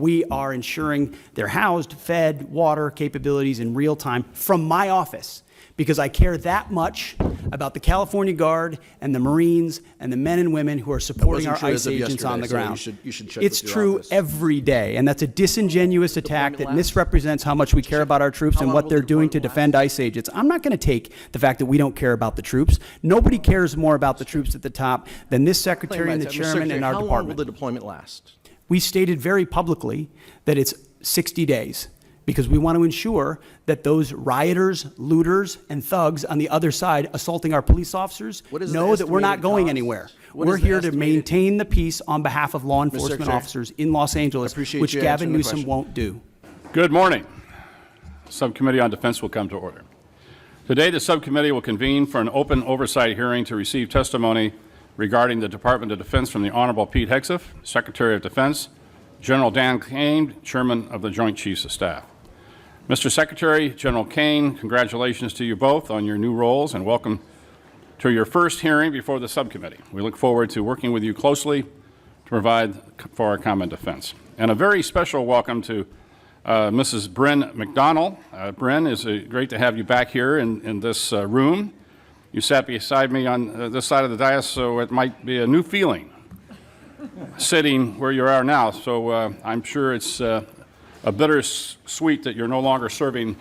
we are ensuring they're housed, fed, water capabilities in real time from my office, because I care that much about the California Guard and the Marines and the men and women who are supporting our ICE agents on the ground. You should check It's with your true office. every day, and that's a disingenuous attack that misrepresents how much we care about our troops and what they're doing to defend ICE agents. I'm not going to take the fact that we don't care about the troops. Nobody cares more about the troops at the top than this secretary and the chairman and our department. How long will the deployment last? We stated very publicly that it's 60 days. Because we want to ensure that those rioters, looters, and thugs on the other side assaulting our police officers know that we're not going anywhere. We're here to maintain the peace on behalf of law enforcement officers in Los Angeles, which Gavin Newsom won't do. Good morning. The Subcommittee on Defense will come to order. Today, the subcommittee will convene for an open oversight hearing to receive testimony regarding the Department of Defense from the Honorable Pete Hegseth, Secretary of Defense, General Dan Kane, Chairman of the Joint Chiefs of Staff. Mr. Secretary, General Kane, congratulations to you both on your new roles and welcome to your first hearing before the subcommittee. We look forward to working with you closely to provide for our common defense. And a very special welcome to Mrs. Bryn McDonnell. Bryn, it's great to have you back here in this room. You sat beside me on this side of the dais, so it might be a new feeling sitting where you are now. So I'm sure it's a bittersweet that you're no longer serving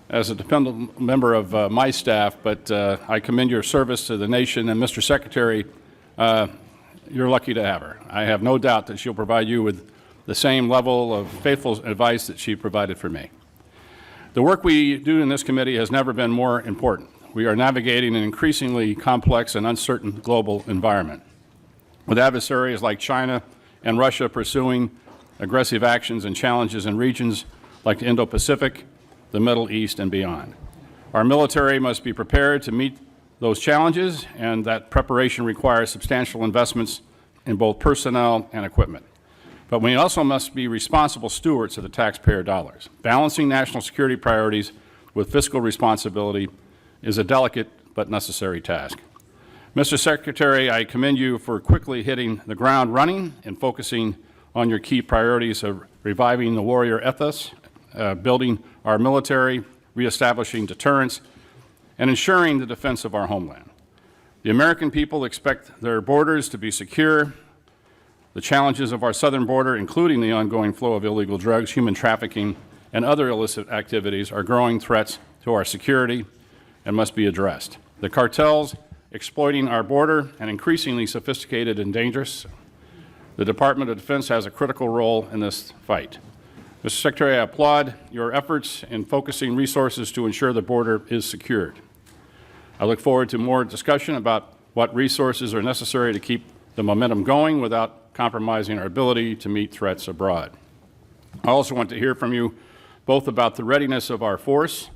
as a dependent member of my staff, but I commend your service to the nation. And Mr. Secretary, you're lucky to have her. I have no doubt that she'll provide you with the same level of faithful advice that she provided for me. The work we do in this committee has never been more important. We are navigating an increasingly complex and uncertain global environment, with adversaries like China and Russia pursuing aggressive actions and challenges in regions like the Indo-Pacific, the Middle East, and beyond. Our military must be prepared to meet those challenges, and that preparation requires substantial investments in both personnel and equipment. But we also must be responsible stewards of the taxpayer dollars. Balancing national security priorities with fiscal responsibility is a delicate but necessary task. Mr. Secretary, I commend you for quickly hitting the ground running and focusing on your key priorities of reviving the warrior ethos, building our military, reestablishing deterrence, and ensuring the defense of our homeland. The American people expect their borders to be secure. The challenges of our southern border, including the ongoing flow of illegal drugs, human trafficking, and other illicit activities, are growing threats to our security and must be addressed. The cartels exploiting our border and increasingly sophisticated and dangerous. The Department of Defense has a critical role in this fight. Mr. Secretary, I applaud your efforts in focusing resources to ensure the border is secured. I look forward to more discussion about what resources are necessary to keep the momentum going without compromising our ability to meet threats abroad. I also want to hear from you both about the readiness of our force.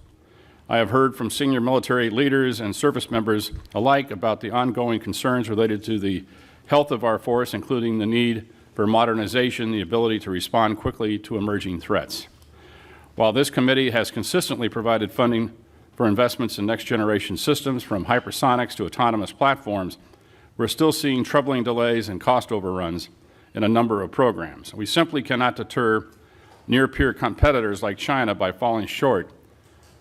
I have heard from senior military leaders and service members alike about the ongoing concerns related to the health of our force, including the need for modernization, the ability to respond quickly to emerging threats. While this committee has consistently provided funding for investments in next-generation systems, from hypersonics to autonomous platforms, we're still seeing troubling delays and cost overruns in a number of programs. We simply cannot deter near-peer competitors like China by falling short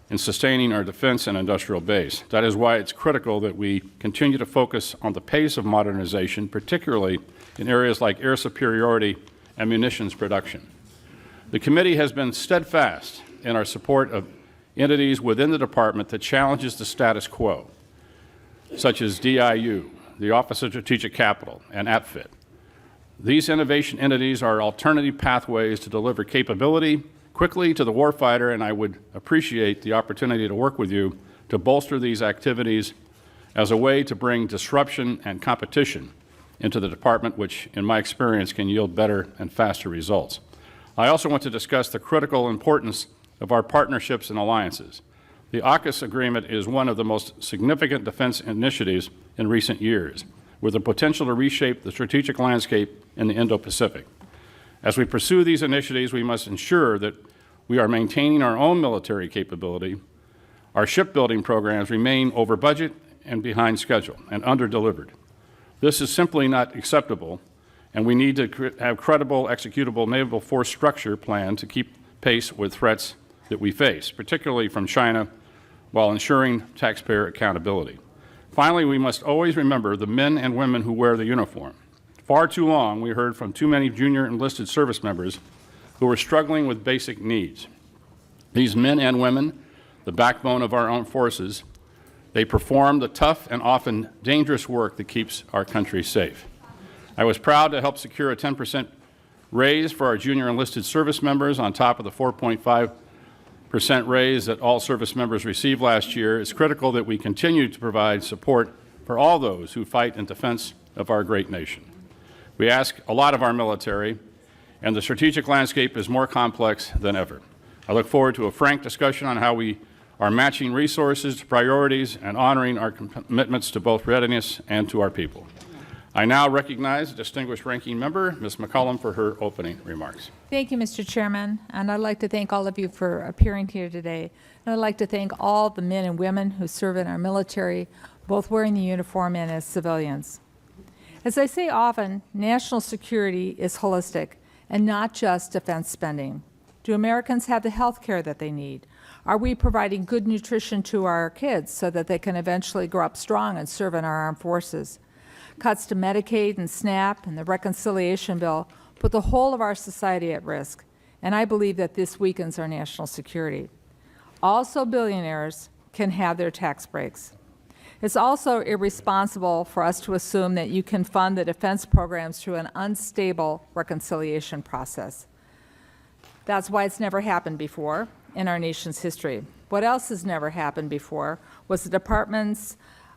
in sustaining our defense and industrial base. That is why it's critical that we continue to focus on the pace of modernization, particularly in areas like air superiority and munitions production. The committee has been steadfast in our support of entities within the department that challenges the status quo, such as DIU, the Office of Strategic Capital, and ATFIT. These innovation entities are alternative pathways to deliver capability quickly to the warfighter, and I would appreciate the opportunity to work with you to bolster these activities as a way to bring disruption and competition into the department, which, in my experience, can yield better and faster results. I also want to discuss the critical importance of our partnerships and alliances. The AUKUS agreement is one of the most significant defense initiatives in recent years, with the potential to reshape the strategic landscape in the Indo-Pacific. As we pursue these initiatives, we must ensure that we are maintaining our own military capability. Our shipbuilding programs remain over budget and behind schedule and under-delivered. This is simply not acceptable, and we need to have credible, executable naval force structure plan to keep pace with threats that we face, particularly from China, while ensuring taxpayer accountability. Finally, we must always remember the men and women who wear the uniform. Far too long, we heard from too many junior enlisted service members who are struggling with basic needs. These men and women, the backbone of our armed forces, they perform the tough and often dangerous work that keeps our country safe. I was proud to help secure a 10% raise for our junior enlisted service members on top of the 4.5% raise that all service members received last year. It's critical that we continue to provide support for all those who fight in defense of our great nation. We ask a lot of our military, and the strategic landscape is more complex than ever. I look forward to a frank discussion on how we are matching resources to priorities and honoring our commitments to both readiness and to our people. I now recognize the distinguished ranking member, Ms. McCollum, for her opening remarks. Thank you, Mr. Chairman, and I'd like to thank all of you for appearing here today. And I'd like to thank all the men and women who serve in our military, both wearing the uniform and as civilians. As I say often, national security is holistic and not just defense spending. Do Americans have the health care that they need? Are we providing good nutrition to our kids so that they can eventually grow up strong and serve in our armed forces? Cuts to Medicaid and SNAP and the reconciliation bill put the whole of our society at risk, and I believe that this weakens our national security. Also, billionaires can have their tax breaks. It's also irresponsible for us to assume that you can fund the defense programs through an unstable reconciliation process. That's why it's never happened before in our nation's history. What else has never happened before was the Departments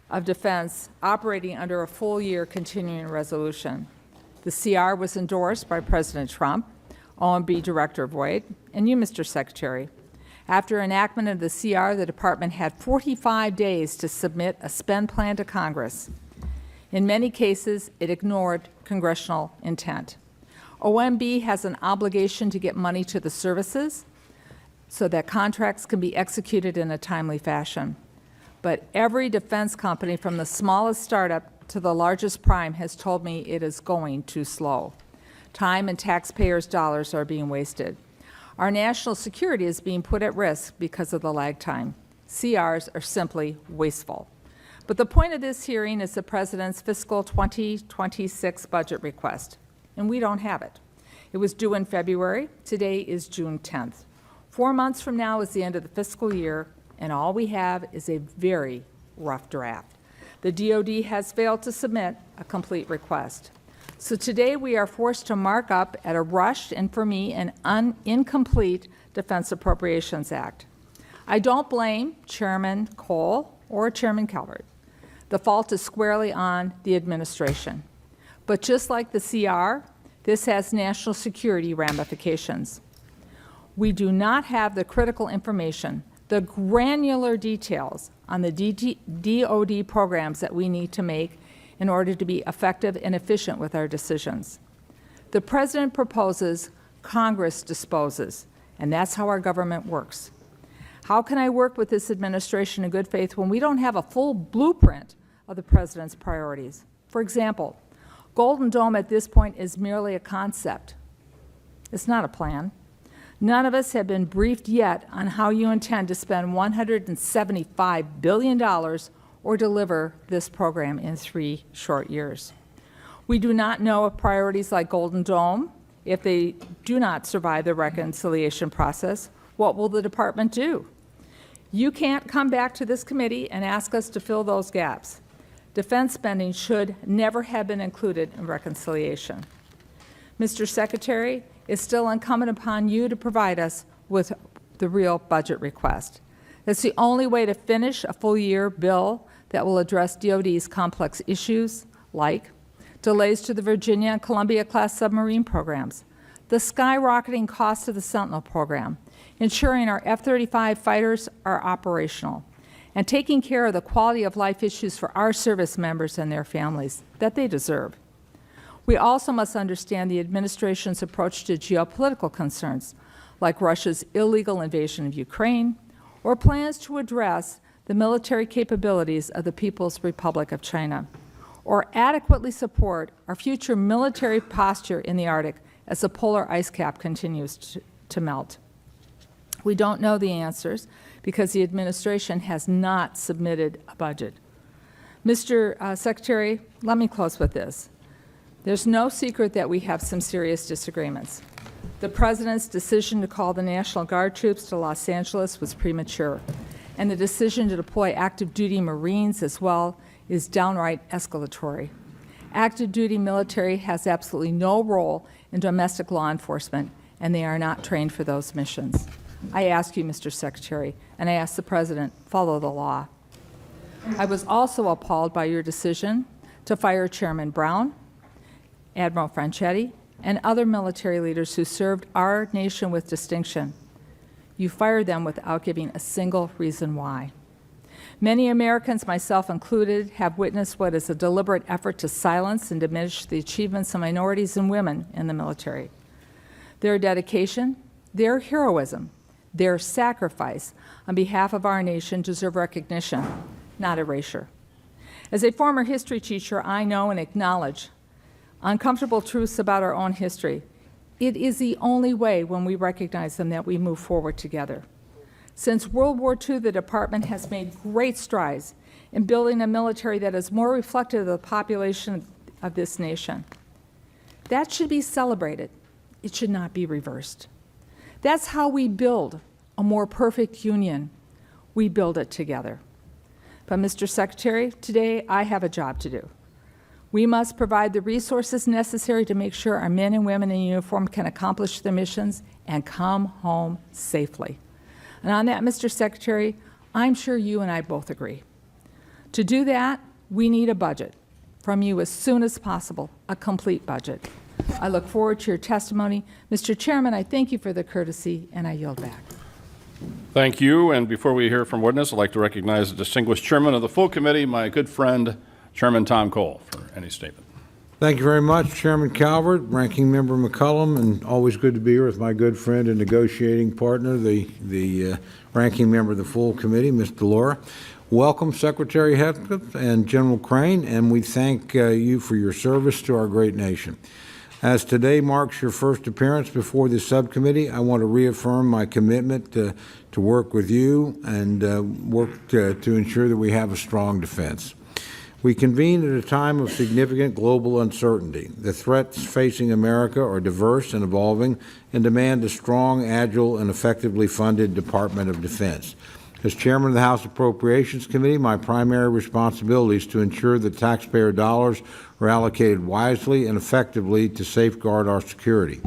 of Defense operating under a full-year continuing resolution. The CR was endorsed by President Trump, OMB Director Voigt, and you, Mr. Secretary. After enactment of the CR, the Department had 45 days to submit a spend plan to Congress. In many cases, it ignored congressional intent. OMB has an obligation to get money to the services so that contracts can be executed in a timely fashion. But every defense company, from the smallest startup to the largest prime, has told me it is going too slow. Time and taxpayers' dollars are being wasted. Our national security is being put at risk because of the lag time. CRs are simply wasteful. But the point of this hearing is the President's fiscal 2026 budget request, and we don't have it. It was due in February. Today is June 10th. 4 months from now is the end of the fiscal year, and all we have is a very rough draft. The DoD has failed to submit a complete request. So today we are forced to mark up at a rushed and, for me, an incomplete Defense Appropriations Act. I don't blame Chairman Cole or Chairman Calvert. The fault is squarely on the administration. But just like the CR, this has national security ramifications. We do not have the critical information, the granular details on the DoD programs that we need to make in order to be effective and efficient with our decisions. The President proposes, Congress disposes, and that's how our government works. How can I work with this administration in good faith when we don't have a full blueprint of the President's priorities? For example, Golden Dome at this point is merely a concept. It's not a plan. None of us have been briefed yet on how you intend to spend $175 billion or deliver this program in 3 short years. We do not know if priorities like Golden Dome, if they do not survive the reconciliation process, what will the department do? You can't come back to this committee and ask us to fill those gaps. Defense spending should never have been included in reconciliation. Mr. Secretary, it's still incumbent upon you to provide us with the real budget request. That's the only way to finish a full-year bill that will address DoD's complex issues, like delays to the Virginia and Columbia-class submarine programs, the skyrocketing cost of the Sentinel program, ensuring our F-35 fighters are operational, and taking care of the quality of life issues for our service members and their families that they deserve. We also must understand the administration's approach to geopolitical concerns, like Russia's illegal invasion of Ukraine, or plans to address the military capabilities of the People's Republic of China. or adequately support our future military posture in the Arctic as the polar ice cap continues to melt? We don't know the answers because the administration has not submitted a budget. Mr. Secretary, let me close with this. There's no secret that we have some serious disagreements. The President's decision to call the National Guard troops to Los Angeles was premature, and the decision to deploy active duty Marines as well is downright escalatory. Active duty military has absolutely no role in domestic law enforcement, and they are not trained for those missions. I ask you, Mr. Secretary, and I ask the President, follow the law. I was also appalled by your decision to fire Chairman Brown, Admiral Franchetti, and other military leaders who served our nation with distinction. You fired them without giving a single reason why. Many Americans, myself included, have witnessed what is a deliberate effort to silence and diminish the achievements of minorities and women in the military. Their dedication, their heroism, their sacrifice on behalf of our nation deserve recognition, not erasure. As a former history teacher, I know and acknowledge uncomfortable truths about our own history. It is the only way, when we recognize them, that we move forward together. Since World War II, the Department has made great strides in building a military that is more reflective of the population of this nation. That should be celebrated. It should not be reversed. That's how we build a more perfect union. We build it together. But, Mr. Secretary, today I have a job to do. We must provide the resources necessary to make sure our men and women in uniform can accomplish their missions and come home safely. And on that, Mr. Secretary, I'm sure you and I both agree. To do that, we need a budget from you as soon as possible, a complete budget. I look forward to your testimony. Mr. Chairman, I thank you for the courtesy, and I yield back. Thank you. And before we hear from witness, I'd like to recognize the distinguished chairman of the full committee, my good friend, Chairman Tom Cole, for any statement. Thank you very much, Chairman Calvert, Ranking Member McCullum, and always good to be here with my good friend and negotiating partner, the Ranking Member of the full committee, Ms. Delora. Welcome, Secretary Hegseth and General Crane, and we thank you for your service to our great nation. As today marks your first appearance before this subcommittee, I want to reaffirm my commitment to work with you and work to ensure that we have a strong defense. We convene at a time of significant global uncertainty. The threats facing America are diverse and evolving and demand a strong, agile, and effectively funded Department of Defense. As Chairman of the House Appropriations Committee, my primary responsibility is to ensure that taxpayer dollars are allocated wisely and effectively to safeguard our security.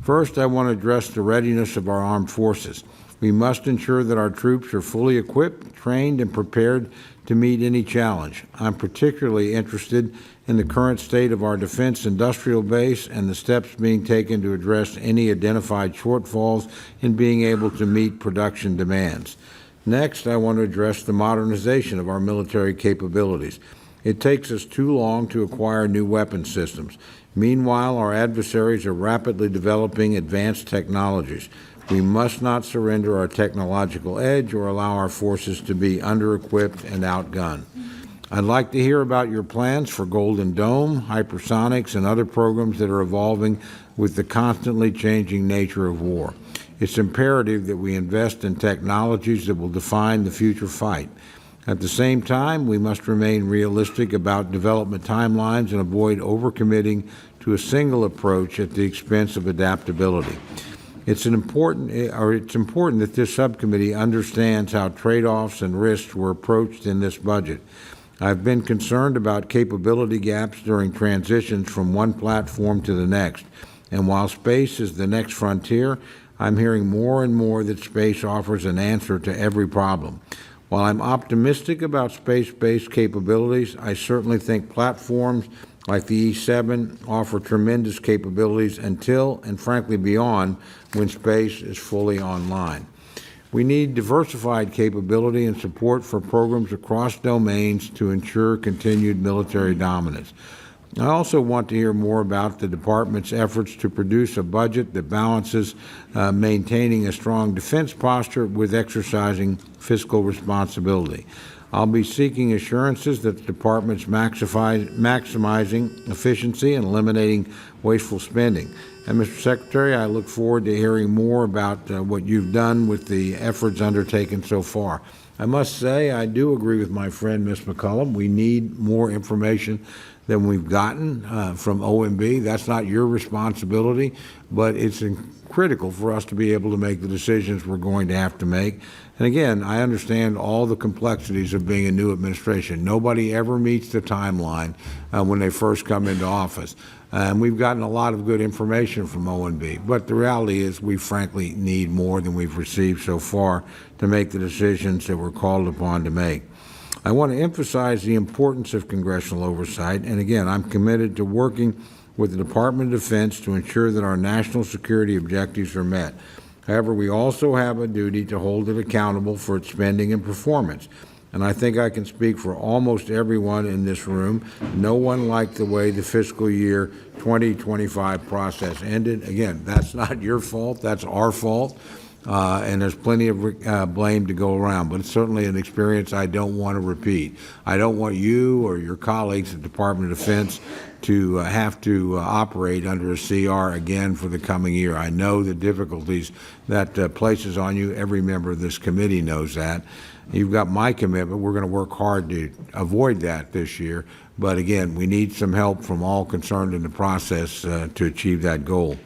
First, I want to address the readiness of our armed forces. We must ensure that our troops are fully equipped, trained, and prepared to meet any challenge. I'm particularly interested in the current state of our defense industrial base and the steps being taken to address any identified shortfalls in being able to meet production demands. Next, I want to address the modernization of our military capabilities. It takes us too long to acquire new weapon systems. Meanwhile, our adversaries are rapidly developing advanced technologies. We must not surrender our technological edge or allow our forces to be under-equipped and outgunned. I'd like to hear about your plans for Golden Dome, hypersonics, and other programs that are evolving with the constantly changing nature of war. It's imperative that we invest in technologies that will define the future fight. At the same time, we must remain realistic about development timelines and avoid overcommitting to a single approach at the expense of adaptability. It's important that this subcommittee understands how trade-offs and risks were approached in this budget. I've been concerned about capability gaps during transitions from one platform to the next, and while space is the next frontier, I'm hearing more and more that space offers an answer to every problem. While I'm optimistic about space-based capabilities, I certainly think platforms like the E-7 offer tremendous capabilities until, and frankly beyond, when space is fully online. We need diversified capability and support for programs across domains to ensure continued military dominance. I also want to hear more about the Department's efforts to produce a budget that balances maintaining a strong defense posture with exercising fiscal responsibility. I'll be seeking assurances that the department's maximizing efficiency and eliminating wasteful spending. And Mr. Secretary, I look forward to hearing more about what you've done with the efforts undertaken so far. I must say, I do agree with my friend, Ms. McCollum. We need more information than we've gotten from OMB. That's not your responsibility, but it's critical for us to be able to make the decisions we're going to have to make. And again, I understand all the complexities of being a new administration. Nobody ever meets the timeline when they first come into office. And we've gotten a lot of good information from OMB, but the reality is we frankly need more than we've received so far to make the decisions that we're called upon to make. I want to emphasize the importance of congressional oversight, and again, I'm committed to working with the Department of Defense to ensure that our national security objectives are met. However, we also have a duty to hold it accountable for its spending and performance. And I think I can speak for almost everyone in this room. No one liked the way the fiscal year 2025 process ended. Again, that's not your fault, that's our fault. And there's plenty of blame to go around, but it's certainly an experience I don't want to repeat. I don't want you or your colleagues at the Department of Defense to have to operate under a CR again for the coming year. I know the difficulties that places on you. Every member of this committee knows that. You've got my commitment. We're going to work hard to avoid that this year. But again, we need some help from all concerned in the process to achieve that goal.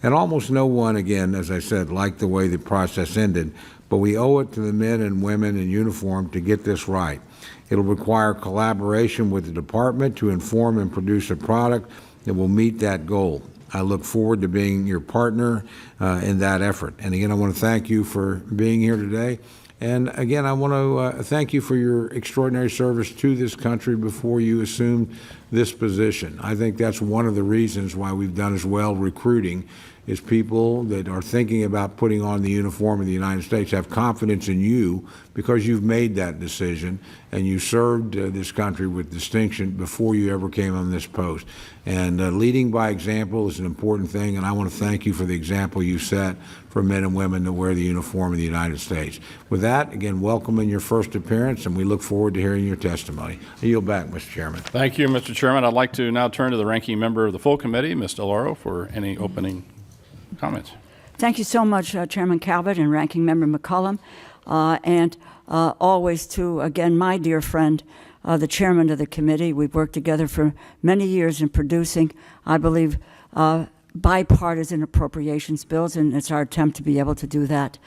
And almost no one, again, as I said, liked the way the process ended, but we owe it to the men and women in uniform to get this right. It'll require collaboration with the department to inform and produce a product that will meet that goal. I look forward to being your partner in that effort. And again, I want to thank you for being here today. And again, I want to thank you for your extraordinary service to this country before you assumed this position. I think that's one of the reasons why we've done as well recruiting, is people that are thinking about putting on the uniform of the United States have confidence in you because you've made that decision and you served this country with distinction before you ever came on this post. And leading by example is an important thing, and I want to thank you for the example you set for men and women to wear the uniform of the United States. With that, again, welcome in your first appearance, and we look forward to hearing your testimony. I yield back, Mr. Chairman. Thank you, Mr. Chairman. I'd like to now turn to the ranking member of the full committee, Ms. DeLauro, for any opening comments. Thank you so much, Chairman Calvert and Ranking Member McCollum, and always to, again, my dear friend, the chairman of the committee. We've worked together for many years in producing, I believe, bipartisan appropriations bills, and it's our attempt to be able to do that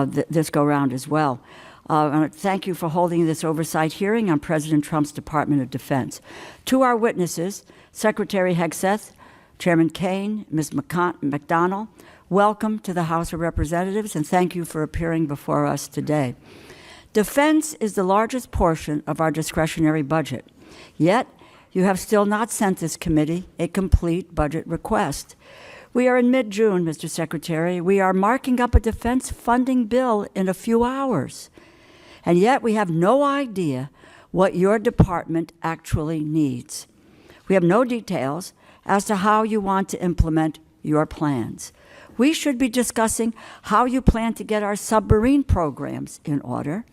this go-round as well. Thank you for holding this oversight hearing on President Trump's Department of Defense. To our witnesses, Secretary Hegseth, Chairman Kane, Ms. McDonnell, welcome to the House of Representatives, and thank you for appearing before us today. Defense is the largest portion of our discretionary budget, yet you have still not sent this committee a complete budget request. We are in mid-June, Mr. Secretary. We are marking up a defense funding bill in a few hours, and yet we have no idea what your department actually needs. We have no details as to how you want to implement your plans. We should be discussing how you plan to get our submarine programs in order,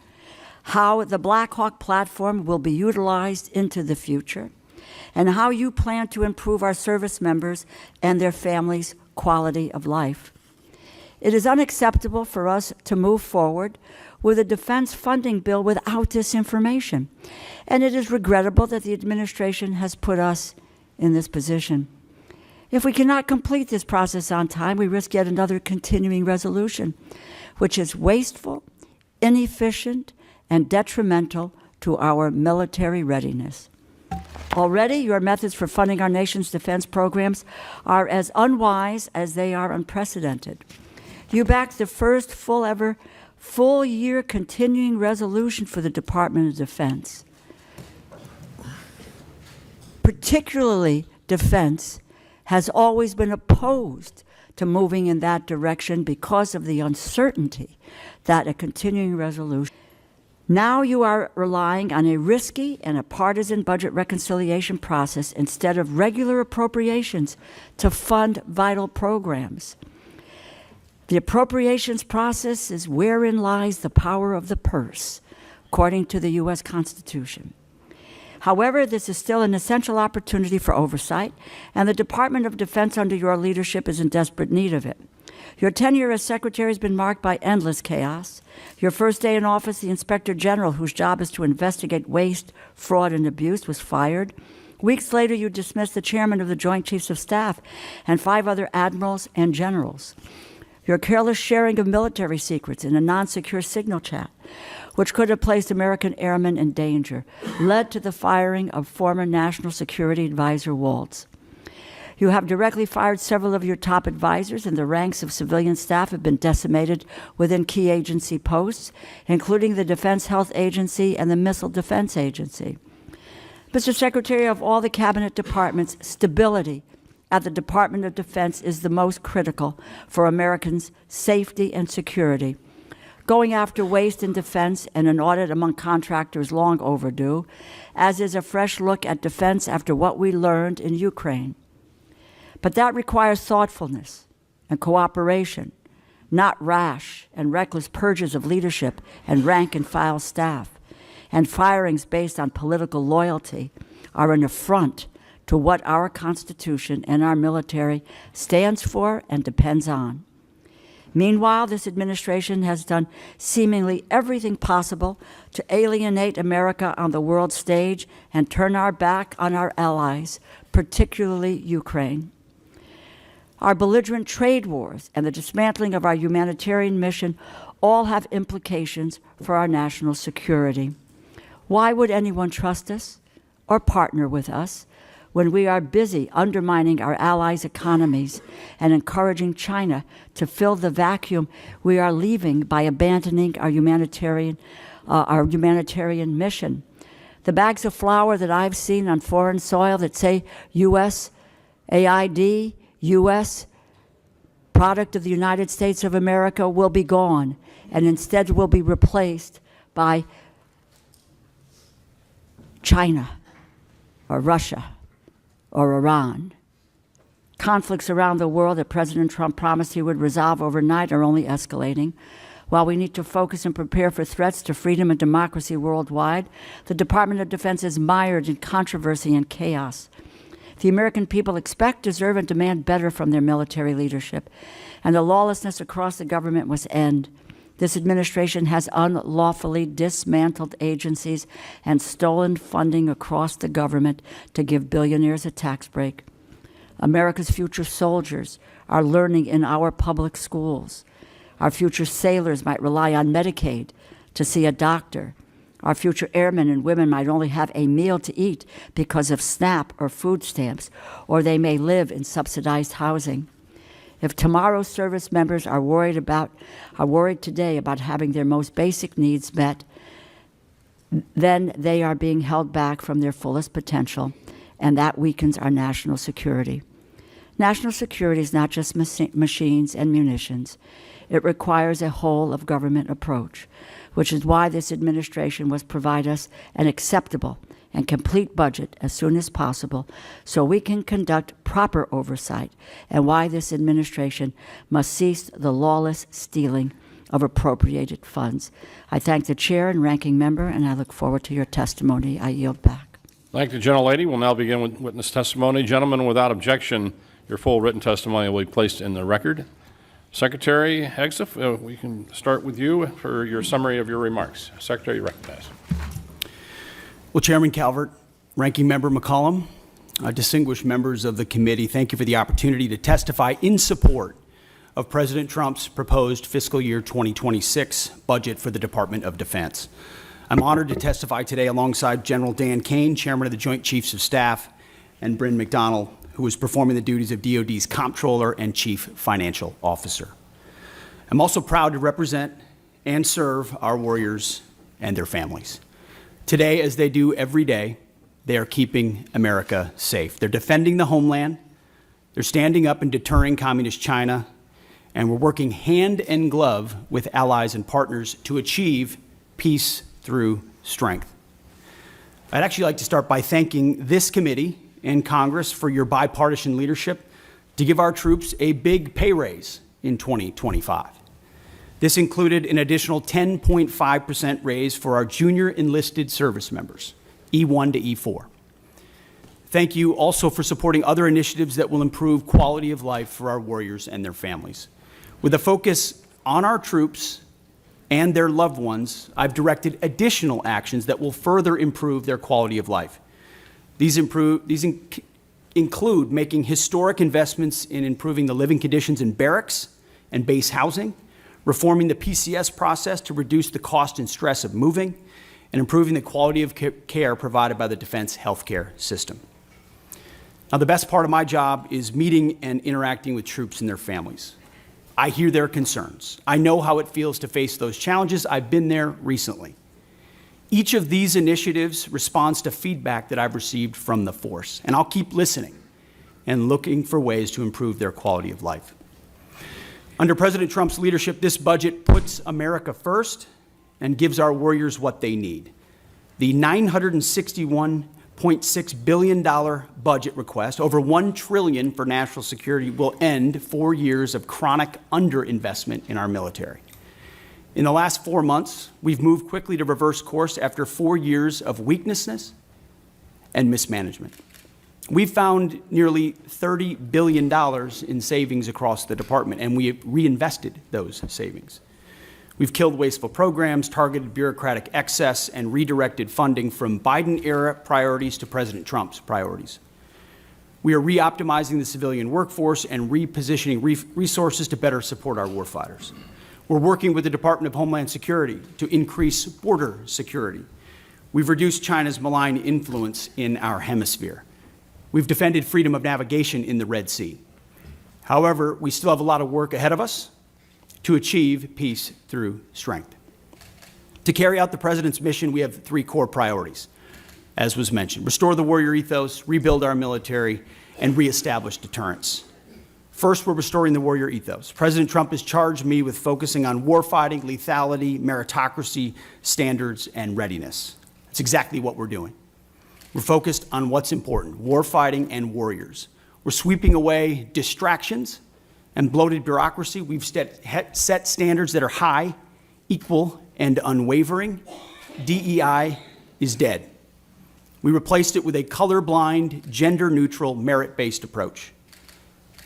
how the Black Hawk platform will be utilized into the future, and how you plan to improve our service members and their families' quality of life. It is unacceptable for us to move forward with a defense funding bill without this information, and it is regrettable that the administration has put us in this position. If we cannot complete this process on time, we risk yet another continuing resolution, which is wasteful, inefficient, and detrimental to our military readiness. Already, your methods for funding our nation's defense programs are as unwise as they are unprecedented. You backed the first full-year continuing resolution for the Department of Defense. Particularly defense has always been opposed to moving in that direction because of the uncertainty that a continuing resolution. Now you are relying on a risky and a partisan budget reconciliation process instead of regular appropriations to fund vital programs. The appropriations process is wherein lies the power of the purse. according to the U.S. Constitution. However, this is still an essential opportunity for oversight, and the Department of Defense under your leadership is in desperate need of it. Your tenure as Secretary has been marked by endless chaos. Your first day in office, the Inspector General, whose job is to investigate waste, fraud, and abuse, was fired. Weeks later, you dismissed the Chairman of the Joint Chiefs of Staff and 5 other admirals and generals. Your careless sharing of military secrets in a non-secure signal chat, which could have placed American airmen in danger, led to the firing of former National Security Advisor Waltz. You have directly fired several of your top advisors, and the ranks of civilian staff have been decimated within key agency posts, including the Defense Health Agency and the Missile Defense Agency. Mr. Secretary, of all the cabinet departments, stability at the Department of Defense is the most critical for Americans' safety and security. Going after waste in defense and an audit among contractors long overdue, as is a fresh look at defense after what we learned in Ukraine. But that requires thoughtfulness and cooperation, not rash and reckless purges of leadership and rank-and-file staff. And firings based on political loyalty are an affront to what our Constitution and our military stands for and depends on. Meanwhile, this administration has done seemingly everything possible to alienate America on the world stage and turn our back on our allies, particularly Ukraine. Our belligerent trade wars and the dismantling of our humanitarian mission all have implications for our national security. Why would anyone trust us or partner with us when we are busy undermining our allies' economies and encouraging China to fill the vacuum we are leaving by abandoning our humanitarian mission? The bags of flour that I've seen on foreign soil that say U.S. AID, U.S. product of the United States of America will be gone, and instead will be replaced by China or Russia or Iran. Conflicts around the world that President Trump promised he would resolve overnight are only escalating. While we need to focus and prepare for threats to freedom and democracy worldwide, the Department of Defense is mired in controversy and chaos. The American people expect, deserve, and demand better from their military leadership, and the lawlessness across the government must end. This administration has unlawfully dismantled agencies and stolen funding across the government to give billionaires a tax break. America's future soldiers are learning in our public schools. Our future sailors might rely on Medicaid to see a doctor. Our future airmen and women might only have a meal to eat because of SNAP or food stamps, or they may live in subsidized housing. If tomorrow's service members are worried today about having their most basic needs met, then they are being held back from their fullest potential, and that weakens our national security. National security is not just machines and munitions. It requires a whole-of-government approach, which is why this administration must provide us an acceptable and complete budget as soon as possible so we can conduct proper oversight, and why this administration must cease the lawless stealing of appropriated funds. I thank the Chair and Ranking Member, and I look forward to your testimony. I yield back. Thank the gentlelady. We'll now begin with witness testimony. Gentlemen, without objection, your full written testimony will be placed in the record. Secretary Hegseth, we can start with you for your summary of your remarks. Secretary, you recognize. Well, Chairman Calvert, Ranking Member McCollum, distinguished members of the committee, thank you for the opportunity to testify in support of President Trump's proposed fiscal year 2026 budget for the Department of Defense. I'm honored to testify today alongside General Dan Kane, Chairman of the Joint Chiefs of Staff, and Bryn McDonald, who is performing the duties of DoD's Comptroller and Chief Financial Officer. I'm also proud to represent and serve our warriors and their families. Today, as they do every day, they are keeping America safe. They're defending the homeland, they're standing up and deterring communist China, and we're working hand in glove with allies and partners to achieve peace through strength. I'd actually like to start by thanking this committee and Congress for your bipartisan leadership to give our troops a big pay raise in 2025. This included an additional 10.5% raise for our junior enlisted service members, E1 to E4. Thank you also for supporting other initiatives that will improve quality of life for our warriors and their families. With a focus on our troops and their loved ones, I've directed additional actions that will further improve their quality of life. These include making historic investments in improving the living conditions in barracks and base housing, reforming the PCS process to reduce the cost and stress of moving, and improving the quality of care provided by the defense healthcare system. Now, the best part of my job is meeting and interacting with troops and their families. I hear their concerns. I know how it feels to face those challenges. I've been there recently. Each of these initiatives responds to feedback that I've received from the force, and I'll keep listening and looking for ways to improve their quality of life. Under President Trump's leadership, this budget puts America first and gives our warriors what they need. The $961.6 billion budget request, over $1 trillion for national security, will end 4 years of chronic underinvestment in our military. In the last 4 months, we've moved quickly to reverse course after 4 years of weakness and mismanagement. We've found nearly $30 billion in savings across the department, and we have reinvested those savings. We've killed wasteful programs, targeted bureaucratic excess, and redirected funding from Biden-era priorities to President Trump's priorities. We are re-optimizing the civilian workforce and repositioning resources to better support our warfighters. We're working with the Department of Homeland Security to increase border security. We've reduced China's malign influence in our hemisphere. We've defended freedom of navigation in the Red Sea. However, we still have a lot of work ahead of us to achieve peace through strength. To carry out the President's mission, we have 3 core priorities, as was mentioned: restore the warrior ethos, rebuild our military, and reestablish deterrence. First, we're restoring the warrior ethos. President Trump has charged me with focusing on warfighting, lethality, meritocracy, standards, and readiness. That's exactly what we're doing. We're focused on what's important: warfighting and warriors. We're sweeping away distractions and bloated bureaucracy. We've set standards that are high, equal, and unwavering. DEI is dead. We replaced it with a colorblind, gender-neutral, merit-based approach.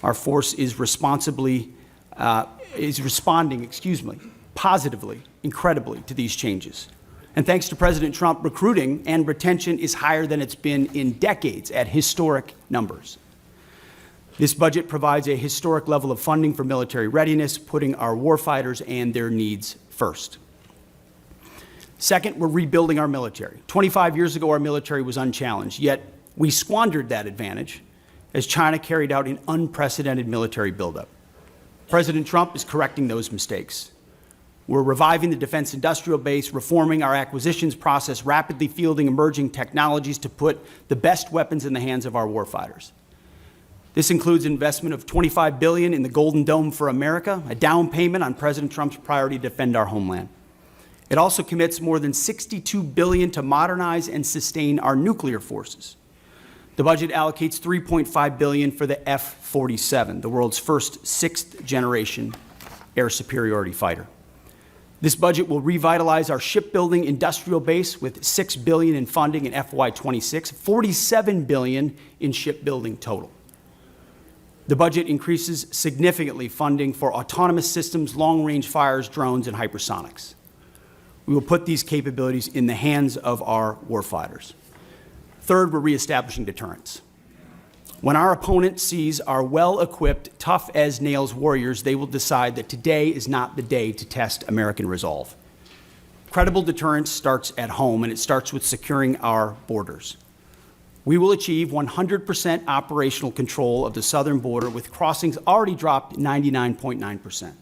Our force is responding, positively, incredibly, to these changes. And thanks to President Trump, recruiting and retention is higher than it's been in decades at historic numbers. This budget provides a historic level of funding for military readiness, putting our warfighters and their needs first. Second, we're rebuilding our military. 25 years ago, our military was unchallenged, yet we squandered that advantage as China carried out an unprecedented military buildup. President Trump is correcting those mistakes. We're reviving the defense industrial base, reforming our acquisitions process, rapidly fielding emerging technologies to put the best weapons in the hands of our warfighters. This includes investment of $25 billion in the Golden Dome for America, a down payment on President Trump's priority to defend our homeland. It also commits more than $62 billion to modernize and sustain our nuclear forces. The budget allocates $3.5 billion for the F-47, the world's first 6th-generation air superiority fighter. This budget will revitalize our shipbuilding industrial base with $6 billion in funding in FY26, $47 billion in shipbuilding total. The budget increases significantly funding for autonomous systems, long-range fires, drones, and hypersonics. We will put these capabilities in the hands of our warfighters. Third, we're reestablishing deterrence. When our opponent sees our well-equipped, tough-as-nails warriors, they will decide that today is not the day to test American resolve. Credible deterrence starts at home, and it starts with securing our borders. We will achieve 100% operational control of the southern border, with crossings already dropped 99.9%.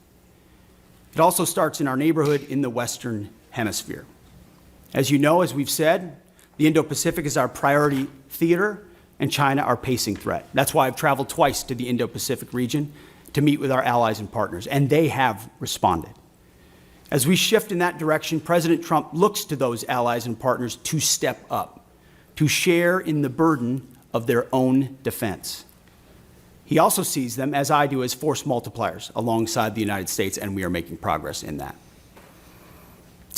It also starts in our neighborhood in the Western Hemisphere. As you know, as we've said, the Indo-Pacific is our priority theater, and China our pacing threat. That's why I've traveled twice to the Indo-Pacific region to meet with our allies and partners, and they have responded. As we shift in that direction, President Trump looks to those allies and partners to step up, to share in the burden of their own defense. He also sees them, as I do, as force multipliers alongside the United States, and we are making progress in that.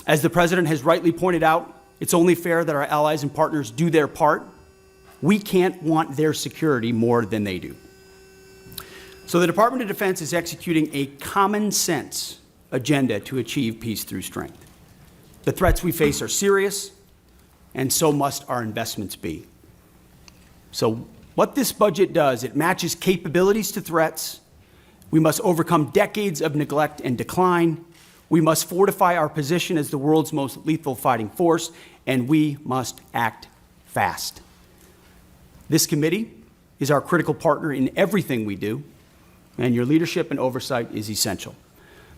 As the President has rightly pointed out, it's only fair that our allies and partners do their part. We can't want their security more than they do. So the Department of Defense is executing a common sense agenda to achieve peace through strength. The threats we face are serious, and so must our investments be. So what this budget does, it matches capabilities to threats. We must overcome decades of neglect and decline. We must fortify our position as the world's most lethal fighting force, and we must act fast. This committee is our critical partner in everything we do, and your leadership and oversight is essential.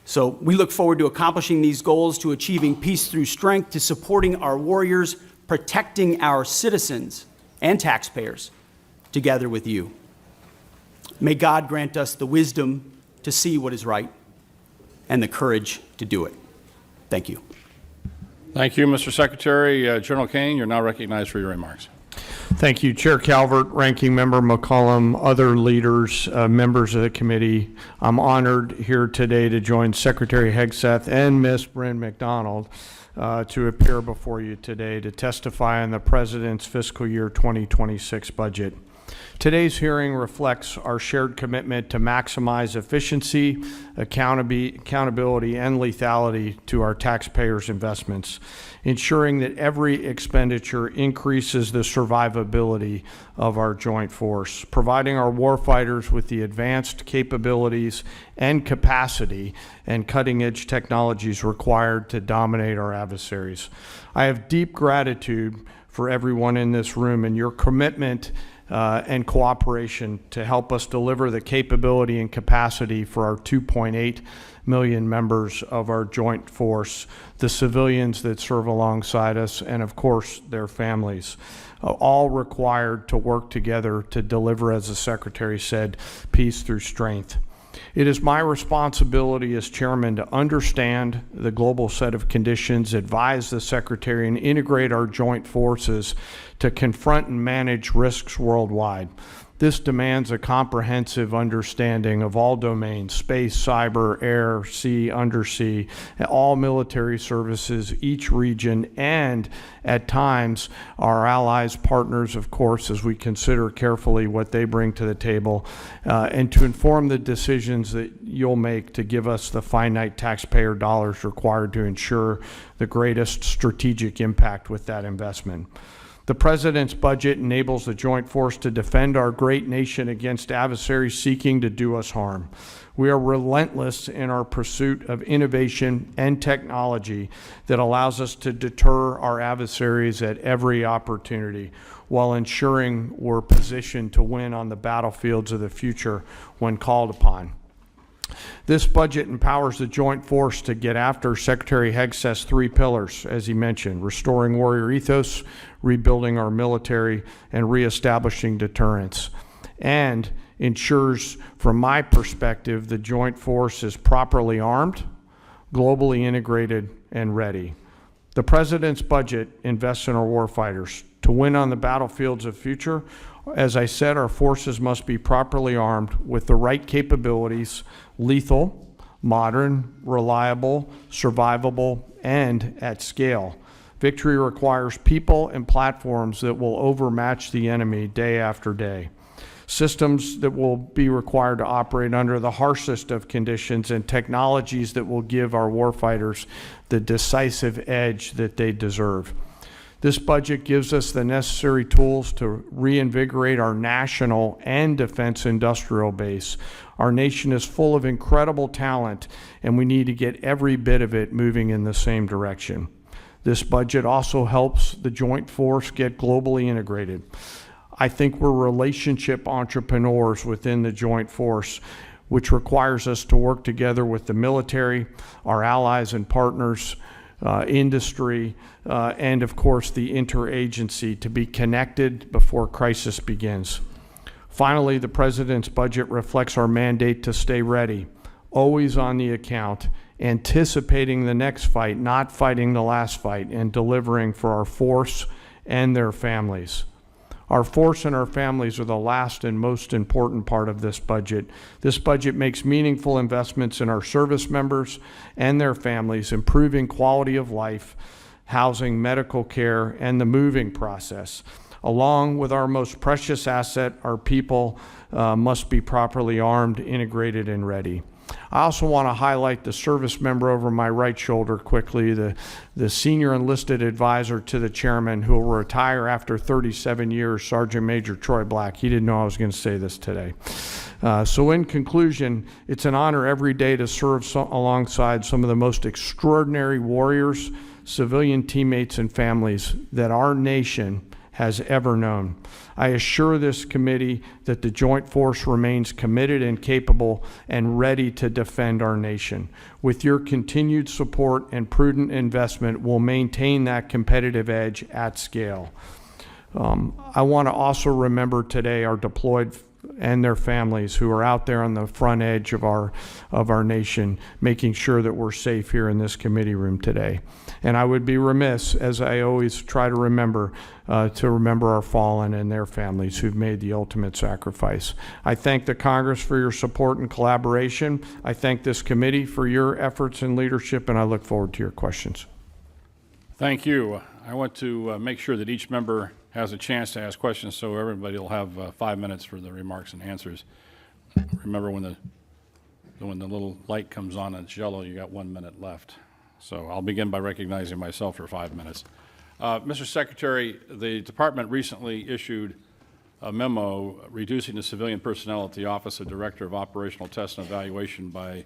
So we look forward to accomplishing these goals, to achieving peace through strength, to supporting our warriors, protecting our citizens and taxpayers, together with you. May God grant us the wisdom to see what is right and the courage to do it. Thank you. Thank you, Mr. Secretary. General Kane, you're now recognized for your remarks. Thank you, Chair Calvert, Ranking Member McCollum, other leaders, members of the committee. I'm honored here today to join Secretary Hegseth and Ms. Bryn McDonald to appear before you today to testify on the President's fiscal year 2026 budget. Today's hearing reflects our shared commitment to maximize efficiency, accountability, and lethality to our taxpayers' investments, ensuring that every expenditure increases the survivability of our joint force, providing our warfighters with the advanced capabilities and capacity and cutting-edge technologies required to dominate our adversaries. I have deep gratitude for everyone in this room and your commitment and cooperation to help us deliver the capability and capacity for our 2.8 million members of our joint force, the civilians that serve alongside us, and of course their families, all required to work together to deliver, as the Secretary said, peace through strength. It is my responsibility as chairman to understand the global set of conditions, advise the Secretary, and integrate our joint forces to confront and manage risks worldwide. This demands a comprehensive understanding of all domains: space, cyber, air, sea, undersea, all military services, each region, and at times our allies, partners, of course, as we consider carefully what they bring to the table, and to inform the decisions that you'll make to give us the finite taxpayer dollars required to ensure the greatest strategic impact with that investment. The President's budget enables the joint force to defend our great nation against adversaries seeking to do us harm. We are relentless in our pursuit of innovation and technology that allows us to deter our adversaries at every opportunity, while ensuring we're positioned to win on the battlefields of the future when called upon. This budget empowers the joint force to get after Secretary Hegseth's three pillars, as he mentioned: restoring warrior ethos, rebuilding our military, and reestablishing deterrence, and ensures, from my perspective, the joint force is properly armed, globally integrated, and ready. The President's budget invests in our warfighters. To win on the battlefields of future, as I said, our forces must be properly armed with the right capabilities: lethal, modern, reliable, survivable, and at scale. Victory requires people and platforms that will overmatch the enemy day after day. Systems that will be required to operate under the harshest of conditions, and technologies that will give our warfighters the decisive edge that they deserve. This budget gives us the necessary tools to reinvigorate our national and defense industrial base. Our nation is full of incredible talent, and we need to get every bit of it moving in the same direction. This budget also helps the joint force get globally integrated. I think we're relationship entrepreneurs within the joint force, which requires us to work together with the military, our allies and partners, industry, and of course the interagency, to be connected before crisis begins. Finally, the President's budget reflects our mandate to stay ready, always on the account, anticipating the next fight, not fighting the last fight, and delivering for our force and their families. Our force and our families are the last and most important part of this budget. This budget makes meaningful investments in our service members and their families, improving quality of life, housing, medical care, and the moving process. Along with our most precious asset, our people must be properly armed, integrated, and ready. I also want to highlight the service member over my right shoulder quickly, the senior enlisted advisor to the chairman who will retire after 37 years, Sergeant Major Troy Black. He didn't know I was going to say this today. So in conclusion, it's an honor every day to serve alongside some of the most extraordinary warriors, civilian teammates, and families that our nation has ever known. I assure this committee that the Joint Force remains committed and capable and ready to defend our nation. With your continued support and prudent investment, we'll maintain that competitive edge at scale. I want to also remember today our deployed and their families who are out there on the front edge of our nation, making sure that we're safe here in this committee room today. And I would be remiss, as I always try to remember our fallen and their families who've made the ultimate sacrifice. I thank the Congress for your support and collaboration. I thank this committee for your efforts and leadership, and I look forward to your questions. Thank you. I want to make sure that each member has a chance to ask questions, so everybody will have 5 minutes for the remarks and answers. Remember, when the little light comes on and it's yellow, you got 1 minute left. So I'll begin by recognizing myself for 5 minutes. Mr. Secretary, the department recently issued a memo reducing the civilian personnel at the Office of Director of Operational Test and Evaluation by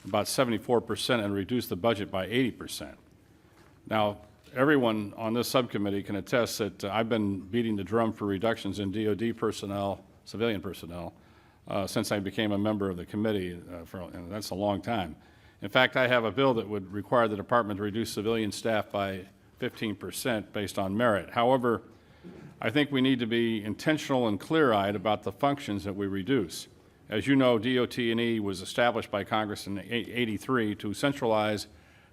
about 74% and reduced the budget by 80%. Now, everyone on this subcommittee can attest that I've been beating the drum for reductions in DoD personnel, civilian personnel, since I became a member of the committee, and that's a long time. In fact, I have a bill that would require the department to reduce civilian staff by 15% based on merit. However, I think we need to be intentional and clear-eyed about the functions that we reduce. As you know, DOT&E was established by Congress in '83 to centralize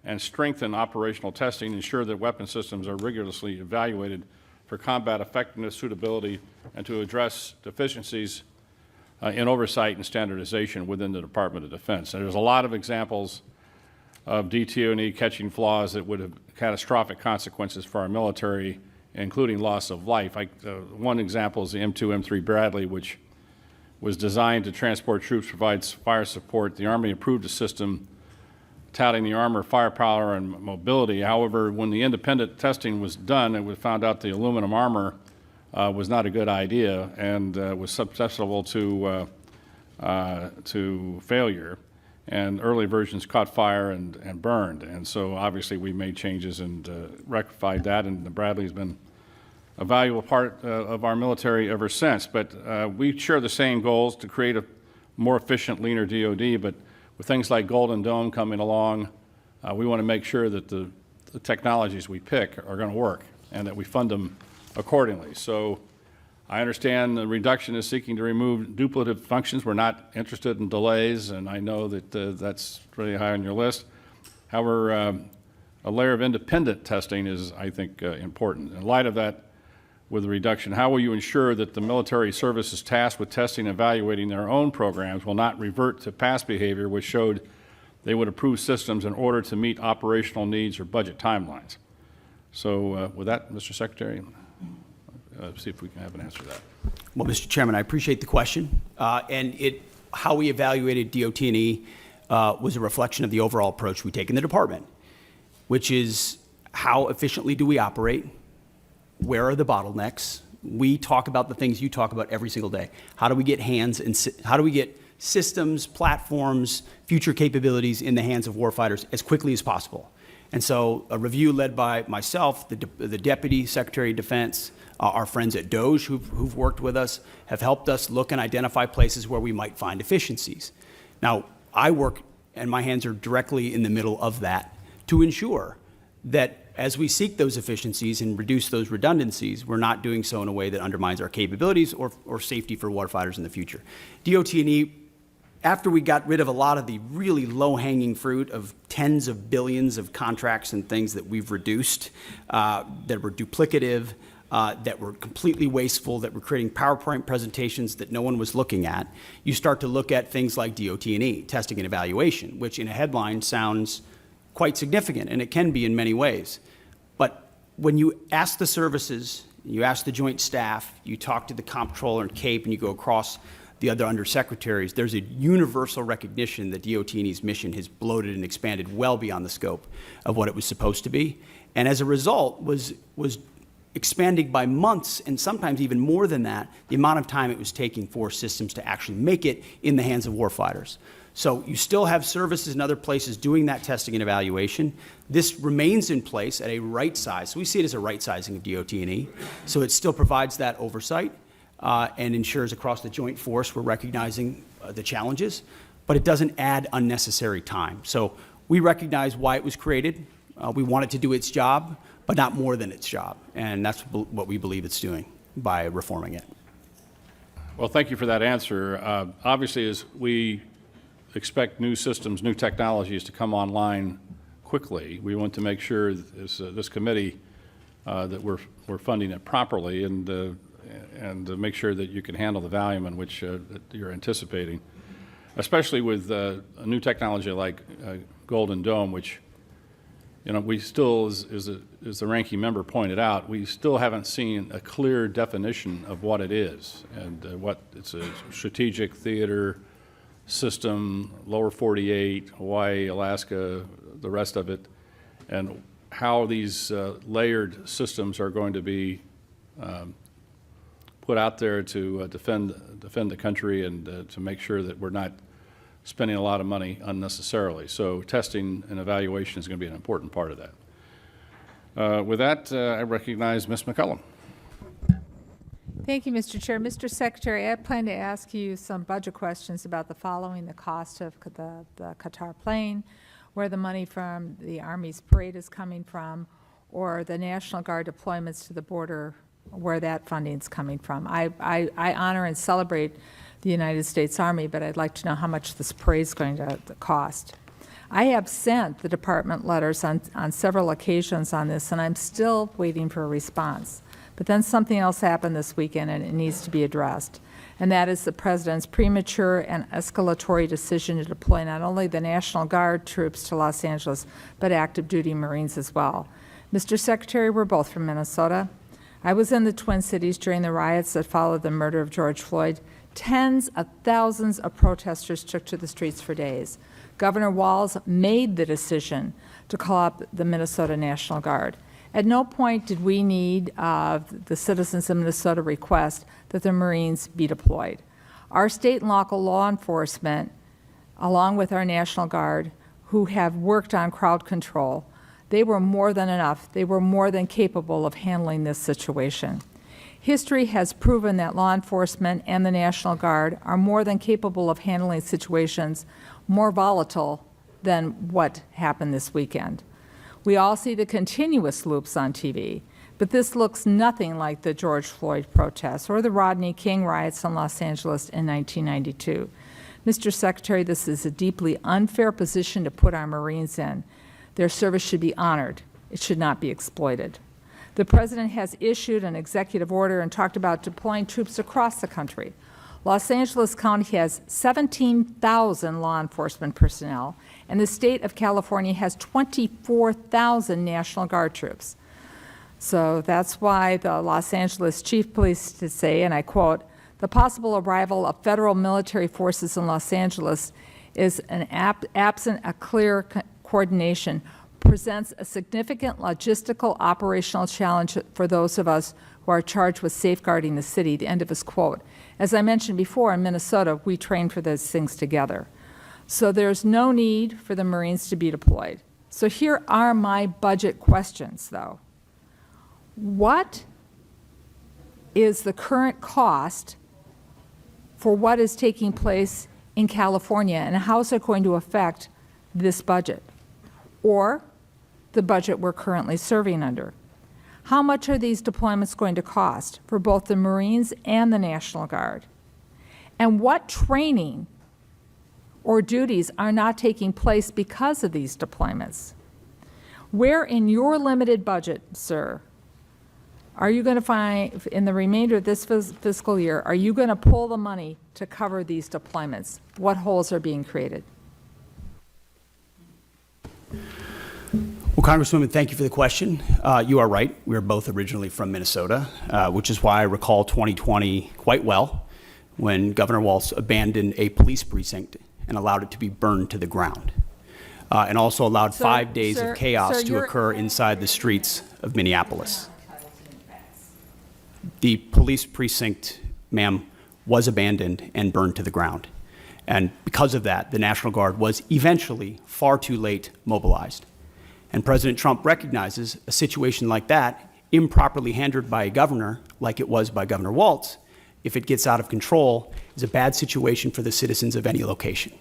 and strengthen operational testing, ensure that weapon systems are rigorously evaluated for combat effectiveness, suitability, and to address deficiencies in oversight and standardization within the Department of Defense. And there's a lot of examples of DT&E catching flaws that would have catastrophic consequences for our military, including loss of life. One example is the M2, M3 Bradley, which was designed to transport troops, provides fire support. The Army approved a system touting the armor, firepower, and mobility. However, when the independent testing was done, it was found out the aluminum armor was not a good idea and was susceptible to failure. And early versions caught fire and burned. And so obviously we made changes and rectified that, and the Bradley's been a valuable part of our military ever since. But we share the same goals to create a more efficient, leaner DoD, but with things like Golden Dome coming along, we want to make sure that the technologies we pick are going to work and that we fund them accordingly. So I understand the reduction is seeking to remove duplicative functions. We're not interested in delays, and I know that that's really high on your list. However, a layer of independent testing is, I think, important. In light of that, with the reduction, how will you ensure that the military services tasked with testing and evaluating their own programs will not revert to past behavior which showed they would approve systems in order to meet operational needs or budget timelines? So with that, Mr. Secretary, see if we can have an answer to that. Well, Mr. Chairman, I appreciate the question. How we evaluated DOT&E was a reflection of the overall approach we take in the department, which is how efficiently do we operate? Where are the bottlenecks? We talk about the things you talk about every single day. How do we get how do we get systems, platforms, future capabilities in the hands of warfighters as quickly as possible? And so a review led by myself, the Deputy Secretary of Defense, our friends at DOGE who've worked with us have helped us look and identify places where we might find efficiencies. Now, I work, and my hands are directly in the middle of that, to ensure that as we seek those efficiencies and reduce those redundancies, we're not doing so in a way that undermines our capabilities or safety for warfighters in the future. DOT&E, after we got rid of a lot of the really low-hanging fruit of tens of billions of contracts and things that we've reduced that were duplicative, that were completely wasteful, that were creating PowerPoint presentations that no one was looking at, you start to look at things like DOT&E, testing and evaluation, which in a headline sounds quite significant, and it can be in many ways. But when you ask the services, you ask the joint staff, you talk to the comptroller and CAPE, and you go across the other undersecretaries, there's a universal recognition that DOT&E's mission has bloated and expanded well beyond the scope of what it was supposed to be. And as a result, was expanding by months, and sometimes even more than that, the amount of time it was taking for systems to actually make it in the hands of warfighters. So you still have services in other places doing that testing and evaluation. This remains in place at a right size. So we see it as a right sizing of DOT&E. So it still provides that oversight and ensures across the joint force we're recognizing the challenges, but it doesn't add unnecessary time. So we recognize why it was created. We want it to do its job, but not more than its job. And that's what we believe it's doing by reforming it. Well, thank you for that answer. Obviously, as we expect new systems, new technologies to come online quickly, we want to make sure this committee that we're funding it properly and to make sure that you can handle the volume in which that you're anticipating, especially with a new technology like Golden Dome, which, you know, we still, as the ranking member pointed out, we still haven't seen a clear definition of what it is and what it's a strategic theater system, lower 48, Hawaii, Alaska, the rest of it, and how these layered systems are going to be put out there to defend the country and to make sure that we're not spending a lot of money unnecessarily. So testing and evaluation is going to be an important part of that. With that, I recognize Ms. McCollum. Thank you, Mr. Chair. Mr. Secretary, I plan to ask you some budget questions about the following: the cost of the Qatar plane, where the money from the Army's parade is coming from, or the National Guard deployments to the border, where that funding is coming from. I honor and celebrate the United States Army, but I'd like to know how much this parade is going to cost. I have sent the department letters on several occasions on this, and I'm still waiting for a response. But then something else happened this weekend, and it needs to be addressed, and that is the President's premature and escalatory decision to deploy not only the National Guard troops to Los Angeles, but active duty Marines as well. Mr. Secretary, we're both from Minnesota. I was in the Twin Cities during the riots that followed the murder of George Floyd. Tens of thousands of protesters took to the streets for days. Governor Walz made the decision to call up the Minnesota National Guard. At no point did we need the citizens of Minnesota request that the Marines be deployed. Our state and local law enforcement, along with our National Guard, who have worked on crowd control, they were more than enough. They were more than capable of handling this situation. History has proven that law enforcement and the National Guard are more than capable of handling situations more volatile than what happened this weekend. We all see the continuous loops on TV, but this looks nothing like the George Floyd protests or the Rodney King riots in Los Angeles in 1992. Mr. Secretary, this is a deeply unfair position to put our Marines in. Their service should be honored. It should not be exploited. The President has issued an executive order and talked about deploying troops across the country. Los Angeles County has 17,000 law enforcement personnel, and the state of California has 24,000 National Guard troops. So that's why the Los Angeles Chief Police to say, and I quote, "The possible arrival of federal military forces in Los Angeles is absent a clear coordination, presents a significant logistical operational challenge for those of us who are charged with safeguarding the city," the end of his quote. As I mentioned before, in Minnesota, we train for those things together. So there's no need for the Marines to be deployed. So here are my budget questions, though. What is the current cost for what is taking place in California, and how is it going to affect this budget or the budget we're currently serving under? How much are these deployments going to cost for both the Marines and the National Guard? And what training or duties are not taking place because of these deployments? Where in your limited budget, sir, Are you going to find, in the remainder of this fiscal year, are you going to pull the money to cover these deployments? What holes are being created? Well, Congresswoman, thank you for the question. You are right. We are both originally from Minnesota, which is why I recall 2020 quite well, when Governor Walz abandoned a police precinct and allowed it to be burned to the ground, and also allowed 5 days of chaos to occur inside the streets of Minneapolis. The police precinct, ma'am, was abandoned and burned to the ground. And because of that, the National Guard was eventually far too late mobilized. And President Trump recognizes a situation like that, improperly handled by a governor, like it was by Governor Walz, if it gets out of control, is a bad situation for the citizens of any location.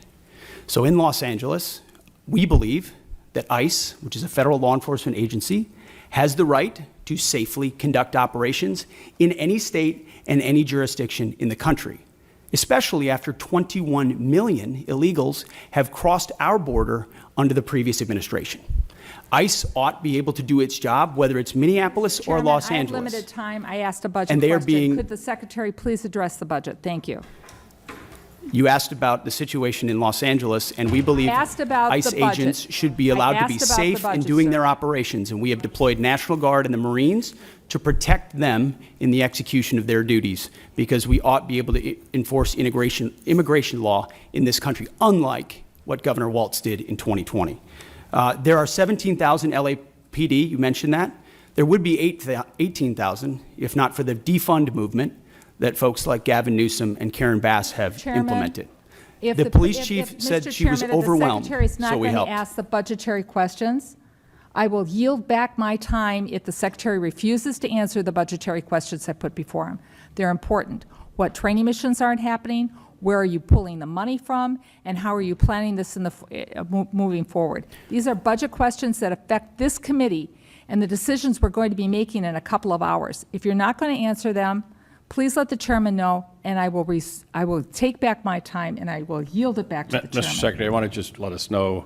So in Los Angeles, we believe that ICE, which is a federal law enforcement agency, has the right to safely conduct operations in any state and any jurisdiction in the country, especially after 21 million illegals have crossed our border under the previous administration. ICE ought to be able to do its job, whether it's Minneapolis or Los Chairman, Angeles. I have limited time. I asked a budget And they are question. being- Could the Secretary please address the budget? Thank you. You asked about the situation in Los Angeles, and we believe asked about ICE the budget. agents should be allowed to be asked about the safe in budget, doing sir. their operations, and we have deployed National Guard and the Marines to protect them in the execution of their duties, because we ought to be able to enforce immigration law in this country, unlike what Governor Walz did in 2020. There are 17,000 LAPD, you mentioned that. There would be 18,000 if not for the defund movement that folks like Gavin Newsom and Karen Bass have Chairman, implemented. If The police if- chief if, said Mr. she was Chairman, if overwhelmed, the Secretary's not so we going helped. to ask the budgetary questions, I will yield back my time if the Secretary refuses to answer the budgetary questions I put before him. They're important. What training missions aren't happening? Where are you pulling the money from? And how are you planning this in the moving forward? These are budget questions that affect this committee and the decisions we're going to be making in a couple of hours. If you're not going to answer them, please let the chairman know, and I will take back my time and I will yield it back to the chairman. Mr. Secretary, I want to just let us know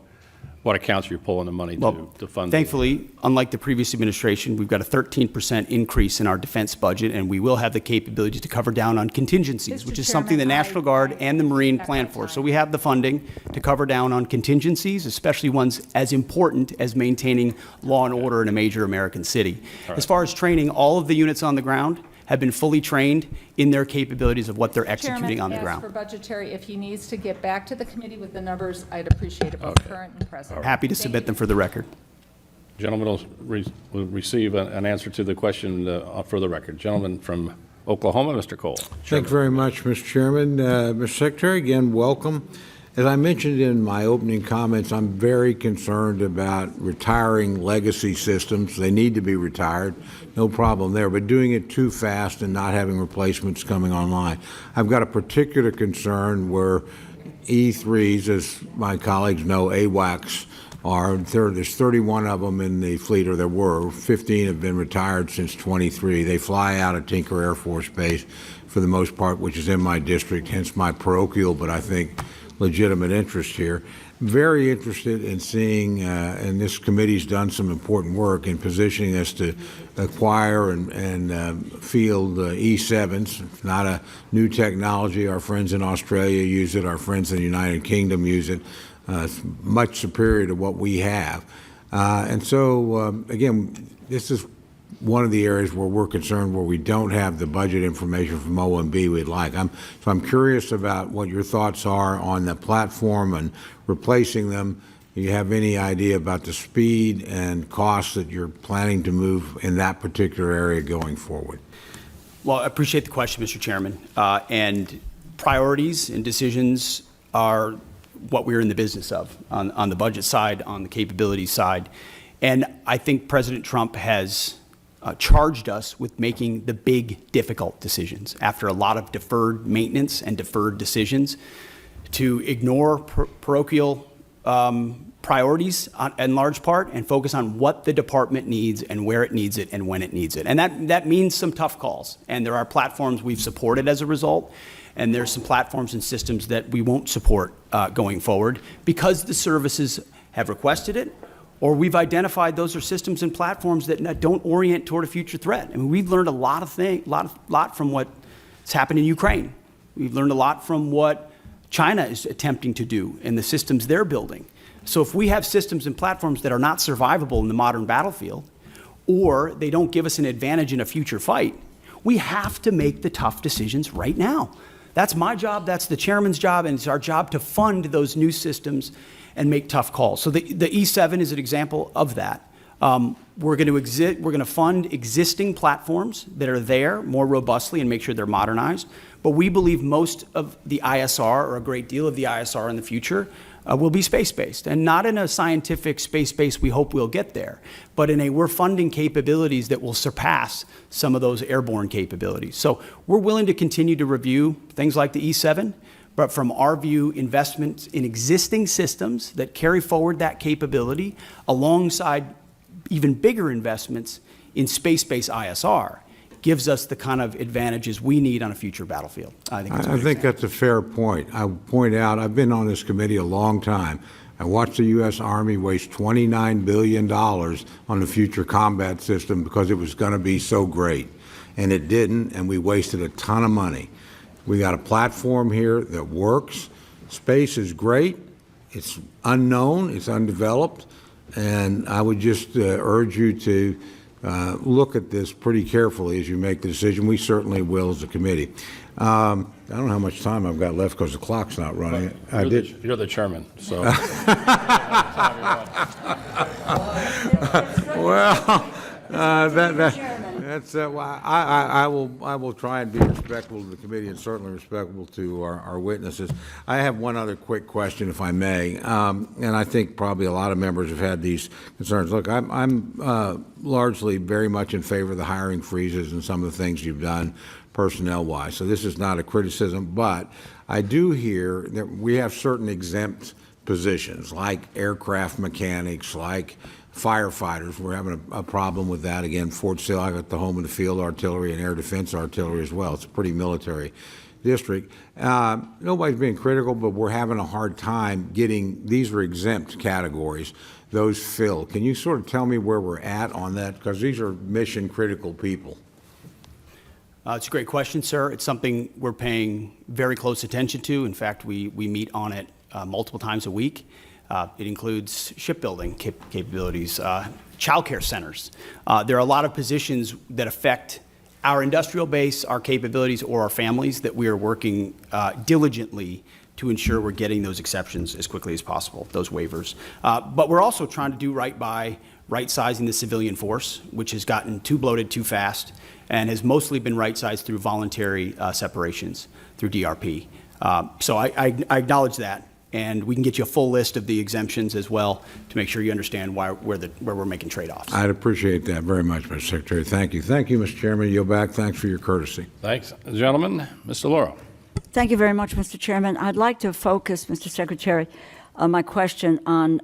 what accounts you're pulling the money to fund. Thankfully, unlike the previous administration, we've got a 13% increase in our defense budget, and we will have the capability to cover down on contingencies, Mr. which is something the Chairman, National Guard and the Marine at plan that for. time. So we have the funding to cover down on contingencies, especially ones as important as maintaining law and order in a major American city. As far as training, all of the units on the ground have been fully trained in their capabilities of what they're executing on the Chairman, ground. as for budgetary, if he needs to get back to the committee with the numbers, I'd appreciate it, both current and present. Happy to submit them for the record. Gentlemen will receive an answer to the question for the record. Gentleman from Oklahoma, Mr. Cole. Thank you very much, Mr. Chairman. Mr. Secretary, again, welcome. As I mentioned in my opening comments, I'm very concerned about retiring legacy systems. They need to be retired, no problem there, but doing it too fast and not having replacements coming online. I've got a particular concern where E3s, as my colleagues know, AWACS, there's 31 of them in the fleet, or there were. 15 have been retired since 23. They fly out of Tinker Air Force Base for the most part, which is in my district, hence my parochial, but I think legitimate interest here. Very interested in seeing, and this committee's done some important work in positioning us to acquire and field E7s. It's not a new technology. Our friends in Australia use it. Our friends in the United Kingdom use it. It's much superior to what we have. And so, again, this is one of the areas where we're concerned, where we don't have the budget information from OMB we'd like. So I'm curious about what your thoughts are on the platform and replacing them. Do you have any idea about the speed and costs that you're planning to move in that particular area going forward? Well, I appreciate the question, Mr. Chairman. And priorities and decisions are what we're in the business of on the budget side, on the capability side. And I think President Trump has charged us with making the big, difficult decisions after a lot of deferred maintenance and deferred decisions, to ignore parochial priorities in large part and focus on what the department needs and where it needs it and when it needs it. And that means some tough calls. And there are platforms we've supported as a result, and there's some platforms and systems that we won't support going forward because the services have requested it Or we've identified those are systems and platforms that don't orient toward a future threat. I mean, we've learned a lot from what's happened in Ukraine. We've learned a lot from what China is attempting to do and the systems they're building. So if we have systems and platforms that are not survivable in the modern battlefield, or they don't give us an advantage in a future fight, we have to make the tough decisions right now. That's my job, that's the chairman's job, and it's our job to fund those new systems and make tough calls. So the E7 is an example of that. We're going to fund existing platforms that are there more robustly and make sure they're modernized. But we believe most of the ISR, or a great deal of the ISR in the future, will be space-based, and not in a scientific space-based, we hope we'll get there, but in a we're funding capabilities that will surpass some of those airborne capabilities. So we're willing to continue to review things like the E7, but from our view, investments in existing systems that carry forward that capability alongside even bigger investments in space-based ISR gives us the kind of advantages we need on a future battlefield. I think that's a fair point. I would point out, I've been on this committee a long time. I watched the U.S. Army waste $29 billion on the future combat system because it was going to be so great. And it didn't, and we wasted a ton of money. We got a platform here that works. Space is great. It's unknown. It's undeveloped. And I would just urge you to look at this pretty carefully as you make the decision. We certainly will as a committee. I don't know how much time I've got left because the clock's not running. You're the chairman, so. Well, I will try and be respectful to the committee and certainly respectful to our witnesses. I have one other quick question, if I may, and I think probably a lot of members have had these concerns. Look, I'm largely very much in favor of the hiring freezes and some of the things you've done personnel-wise. So this is not a criticism, but I do hear that we have certain exempt positions like aircraft mechanics, like firefighters. We're having a problem with that. Again, Fort Sill, I got the home of the field artillery and air defense artillery as well. It's a pretty military district. Nobody's being critical, but we're having a hard time getting, these are exempt categories, those filled. Can you sort of tell me where we're at on that? Because these are mission critical people. It's a great question, sir. It's something we're paying very close attention to. In fact, we meet on it multiple times a week. It includes shipbuilding capabilities, childcare centers. There are a lot of positions that affect our industrial base, our capabilities, or our families that we are working diligently to ensure we're getting those exceptions as quickly as possible, those waivers. But we're also trying to do right by right-sizing the civilian force, which has gotten too bloated too fast and has mostly been right-sized through voluntary separations through DRP. So I acknowledge that. And we can get you a full list of the exemptions as well to make sure you understand where we're making trade-offs. I'd appreciate that very much, Mr. Secretary. Thank you. Thank you, Mr. Chairman. Yield back. Thanks for your courtesy. Thanks, gentlemen. Mr. Lauro. Thank you very much, Mr. Chairman. I'd like to focus, Mr. Secretary, my question on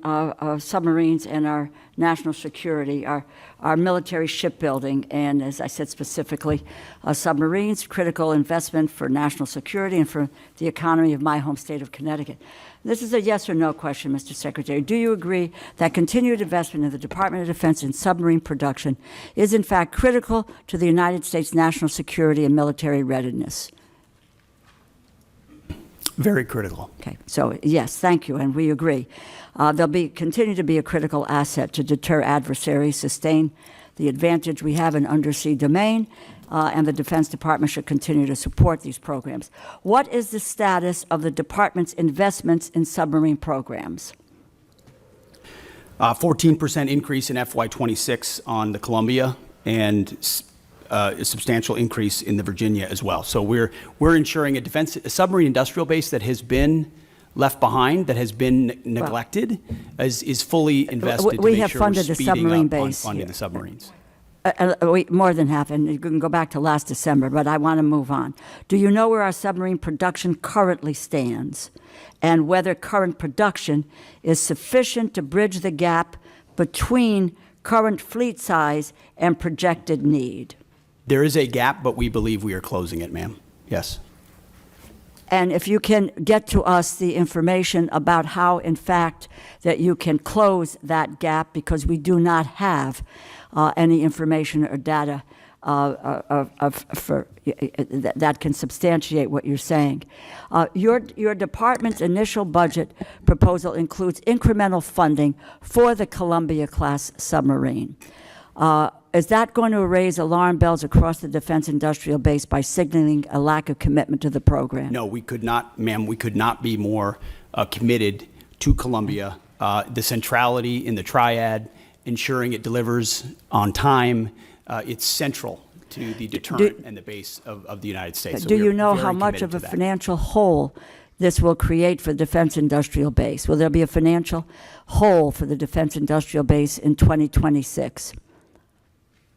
submarines and our national security, our military shipbuilding, and as I said specifically, submarines, critical investment for national security and for the economy of my home state of Connecticut. This is a yes or no question, Mr. Secretary. Do you agree that continued investment in the Department of Defense in submarine production is in fact critical to the United States national security and military readiness? Very critical. Okay, so yes, thank you, and we agree. They'll continue to be a critical asset to deter adversaries, sustain the advantage we have in undersea domain, and the Defense Department should continue to support these programs. What is the status of the Department's investments in submarine programs? 14% increase in FY26 on the Columbia, and a substantial increase in the Virginia as well. So we're ensuring a submarine industrial base that has been left behind, that has been neglected, is fully invested we to have make sure funded we're the speeding submarine up on base funding here. the submarines. More than half, and you can go back to last December, but I want to move on. Do you know where our submarine production currently stands, and whether current production is sufficient to bridge the gap between current fleet size and projected need? There is a gap, but we believe we are closing it, ma'am. Yes. And if you can get to us the information about how, in fact, that you can close that gap, because we do not have any information or data that can substantiate what you're saying. Your department's initial budget proposal includes incremental funding for the Columbia-class submarine. Is that going to raise alarm bells across the defense industrial base by signaling a lack of commitment to the program? No, we could not, ma'am, we could not be more committed to Columbia. The centrality in the triad, ensuring it delivers on time, it's central to the deterrent and the base of the United States. So do we are you know very how much committed of a to that. financial hole this will create for the defense industrial base? Will there be a financial hole for the defense industrial base in 2026?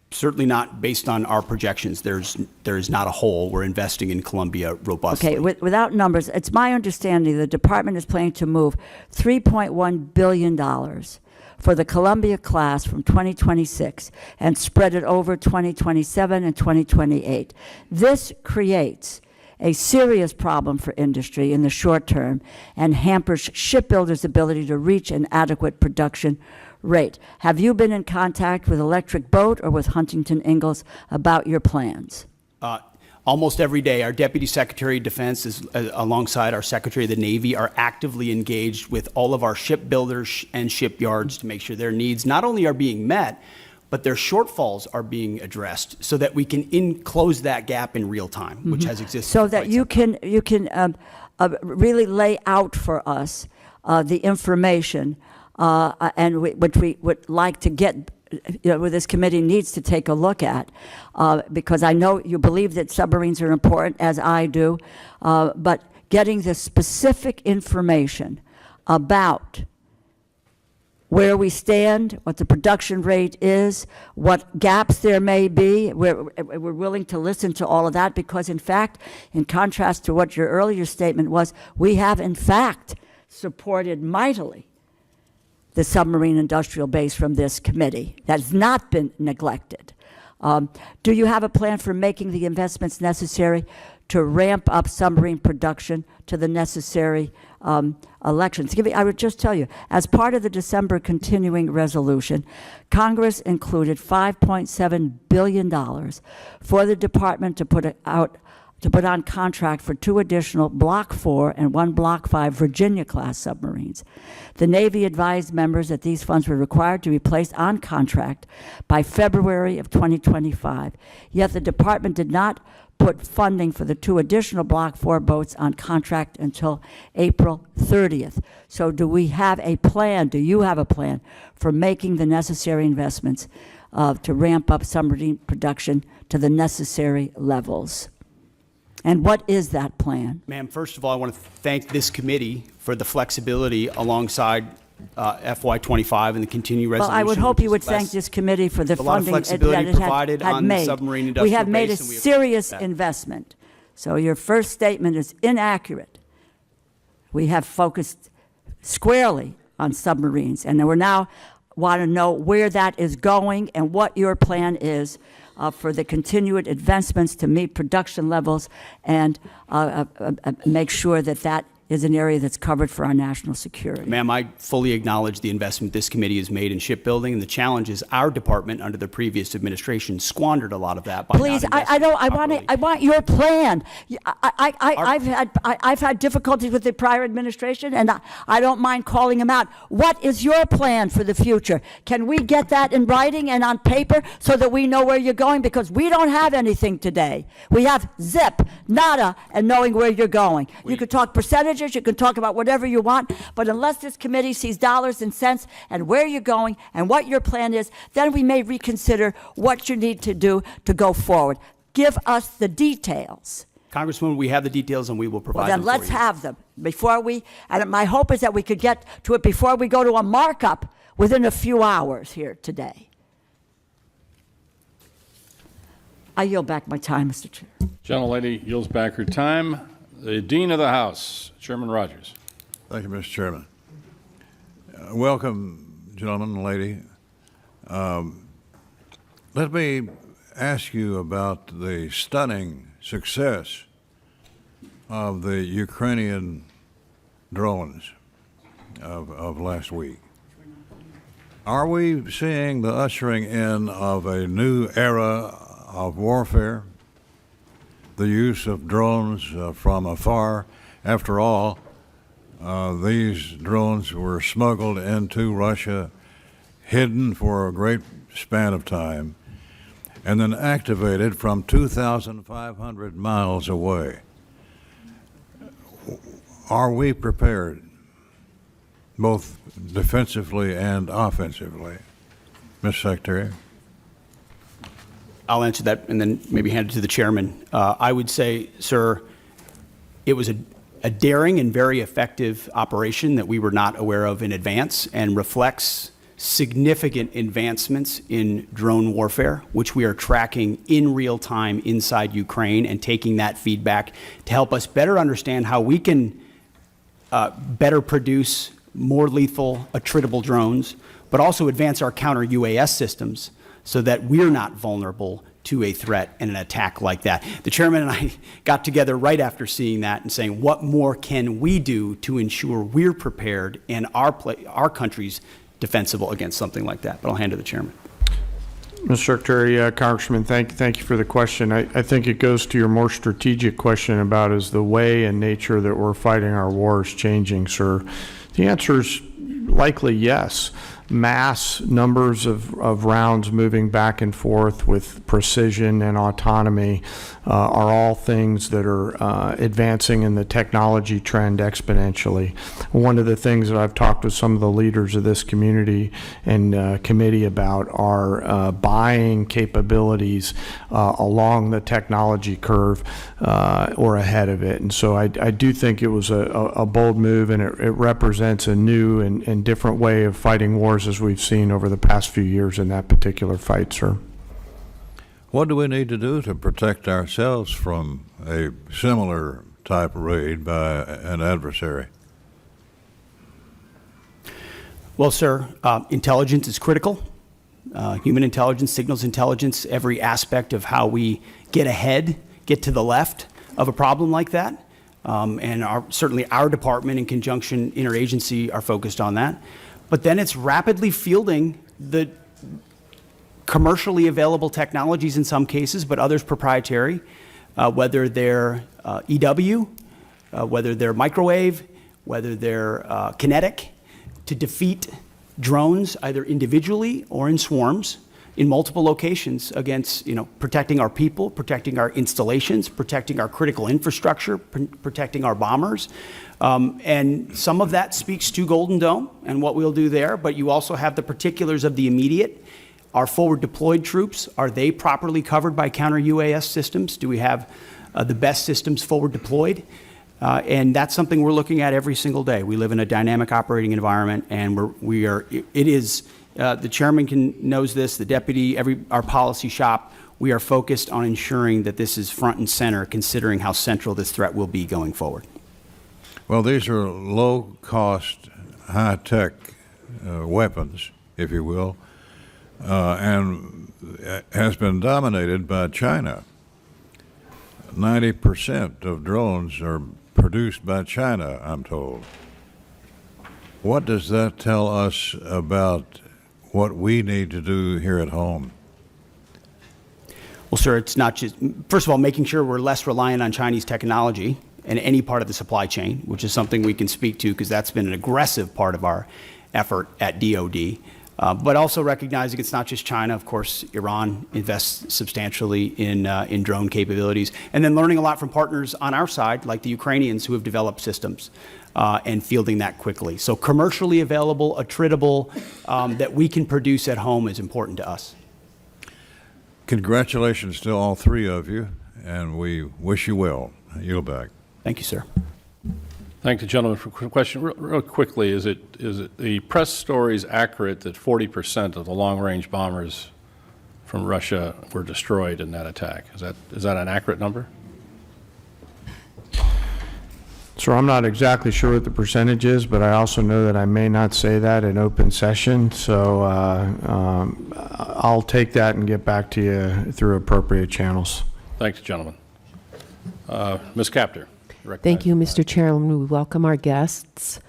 Certainly not based on our projections. There is not a hole. We're investing in Columbia robustly. Okay, without numbers, it's my understanding the department is planning to move $3.1 billion for the Columbia class from 2026 and spread it over 2027 and 2028. This creates a serious problem for industry in the short term and hampers shipbuilders' ability to reach an adequate production rate. Have you been in contact with Electric Boat or with Huntington Ingalls about your plans? Almost every day, our Deputy Secretary of Defense, alongside our Secretary of the Navy, are actively engaged with all of our shipbuilders and shipyards to make sure their needs not only are being met, but their shortfalls are being addressed so that we can close that gap in real time, which has existed. So for that quite you some can really lay out for us the information and which we would like to get, what this committee needs to take a look at, because I know you believe that submarines are important, as I do, but getting the specific information about where we stand, what the production rate is, what gaps there may be. We're willing to listen to all of that because, in fact, in contrast to what your earlier statement was, we have, in fact, supported mightily the submarine industrial base from this committee. That has not been neglected. Do you have a plan for making the investments necessary to ramp up submarine production to the necessary elections? I would just tell you, as part of the December continuing resolution, Congress included $5.7 billion for the department to put on contract for 2 additional Block 4 and 1 Block 5 Virginia-class submarines. The Navy advised members that these funds were required to be placed on contract by February of 2025, yet the department did not put funding for the 2 additional Block 4 boats on contract until April 30th. So do we have a plan, do you have a plan for making the necessary investments to ramp up submarine production to the necessary levels? And what is that plan? Ma'am, first of all, I want to thank this committee for the flexibility alongside FY25 and the continued resolution. Well, I would hope which you is would less- thank this committee for the a lot of funding flexibility that it provided had on the made. submarine We industrial have made a base, and we serious appreciate that. investment. So your first statement is inaccurate. We have focused squarely on submarines, and we now want to know where that is going and what your plan is for the continued advancements to meet production levels and make sure that that is an area that's covered for our national security. Ma'am, I fully acknowledge the investment this committee has made in shipbuilding, and the challenge is our department under the previous administration squandered a lot of that by Please, not I don't. investing I want your plan. Our- I've had difficulties with the prior administration, and I don't mind calling them out. What is your plan for the future? Can we get that in writing and on paper so that we know where you're going? Because we don't have anything today. We have zip, nada, and knowing where you're going. You could talk percentages, you can talk about whatever you want, but unless this committee sees dollars and cents and where you're going and what your plan is, then we may reconsider what you need to do to go forward. Give us the details. Congresswoman, we have the details, and we will provide Well, then them let's for you. have them before we, and my hope is that we could get to it before we go to a markup within a few hours here today. I yield back my time, Mr. Chair. Gentlelady yields back her time. The Dean of the House, Chairman Rogers. Thank you, Mr. Chairman. Welcome, gentlemen and lady. Let me ask you about the stunning success of the Ukrainian drones of last week. Are we seeing the ushering in of a new era of warfare? The use of drones from afar. After all, these drones were smuggled into Russia, hidden for a great span of time, and then activated from 2,500 miles away. Are we prepared, both defensively and offensively? Ms. Secretary? I'll answer that and then maybe hand it to the chairman. I would say, sir, it was a daring and very effective operation that we were not aware of in advance and reflects significant advancements in drone warfare, which we are tracking in real time inside Ukraine and taking that feedback to help us better understand how we can better produce more lethal, attritable drones, but also advance our counter-UAS systems so that we're not vulnerable to a threat and an attack like that. The chairman and I got together right after seeing that and saying, what more can we do to ensure we're prepared and our country's defensible against something like that? But I'll hand to the chairman. Mr. Secretary, Congressman, thank you for the question. I think it goes to your more strategic question about is the way and nature that we're fighting our wars changing, sir? The answer is likely yes. Mass numbers of rounds moving back and forth with precision and autonomy are all things that are advancing in the technology trend exponentially. One of the things that I've talked with some of the leaders of this community and committee about are buying capabilities along the technology curve or ahead of it. And so I do think it was a bold move, and it represents a new and different way of fighting wars as we've seen over the past few years in that particular fight, sir. What do we need to do to protect ourselves from a similar type raid by an adversary? Well, sir, intelligence is critical. Human intelligence, signals intelligence, every aspect of how we get ahead, get to the left of a problem like that. And certainly our department in conjunction interagency are focused on that. But then it's rapidly fielding the commercially available technologies in some cases, but others proprietary, whether they're EW, whether they're microwave, whether they're kinetic, to defeat drones either individually or in swarms in multiple locations against, protecting our people, protecting our installations, protecting our critical infrastructure, protecting our bombers. And some of that speaks to Golden Dome and what we'll do there, but you also have the particulars of the immediate. Our forward deployed troops, are they properly covered by counter-UAS systems? Do we have the best systems forward deployed? And that's something we're looking at every single day. We live in a dynamic operating environment, and the chairman knows this, the deputy, our policy shop, we are focused on ensuring that this is front and center, considering how central this threat will be going forward. Well, these are low-cost, high-tech weapons, if you will, and has been dominated by China. 90% of drones are produced by China, I'm told. What does that tell us about what we need to do here at home? Well, sir, it's not just, first of all, making sure we're less reliant on Chinese technology in any part of the supply chain, which is something we can speak to because that's been an aggressive part of our effort at DOD. But also recognizing it's not just China. Of course, Iran invests substantially in drone capabilities. And then learning a lot from partners on our side, like the Ukrainians who have developed systems and fielding that quickly. So commercially available, attritable, that we can produce at home is important to us. Congratulations to all three of you, and we wish you well. Yield back. Thank you, sir. Thank the gentleman for a question. Real quickly, is it the press stories accurate that 40% of the long-range bombers from Russia were destroyed in that attack? Is that an accurate number? So I'm not exactly sure what the percentage is, but I also know that I may not say that in open session. So I'll take that and get back to you through appropriate channels. Thanks, gentlemen. Ms. Capter. Thank you, Mr. Chairman. We welcome our guests.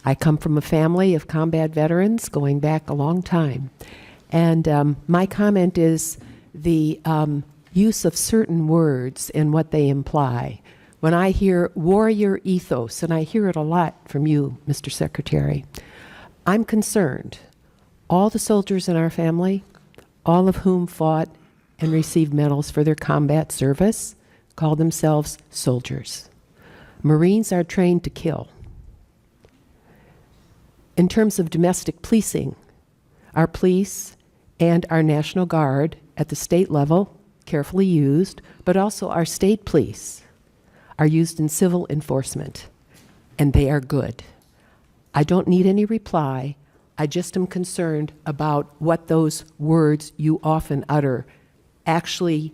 I come from a family of combat veterans going back a long time. And my comment is the use of certain words and what they imply. When I hear warrior ethos, and I hear it a lot from you, Mr. Secretary, I'm concerned. All the soldiers in our family, all of whom fought and received medals for their combat service, call themselves soldiers. Marines are trained to kill. In terms of domestic policing, our police and our National Guard at the state level, carefully used, but also our state police are used in civil enforcement, and they are good. I don't need any reply. I just am concerned about what those words you often utter actually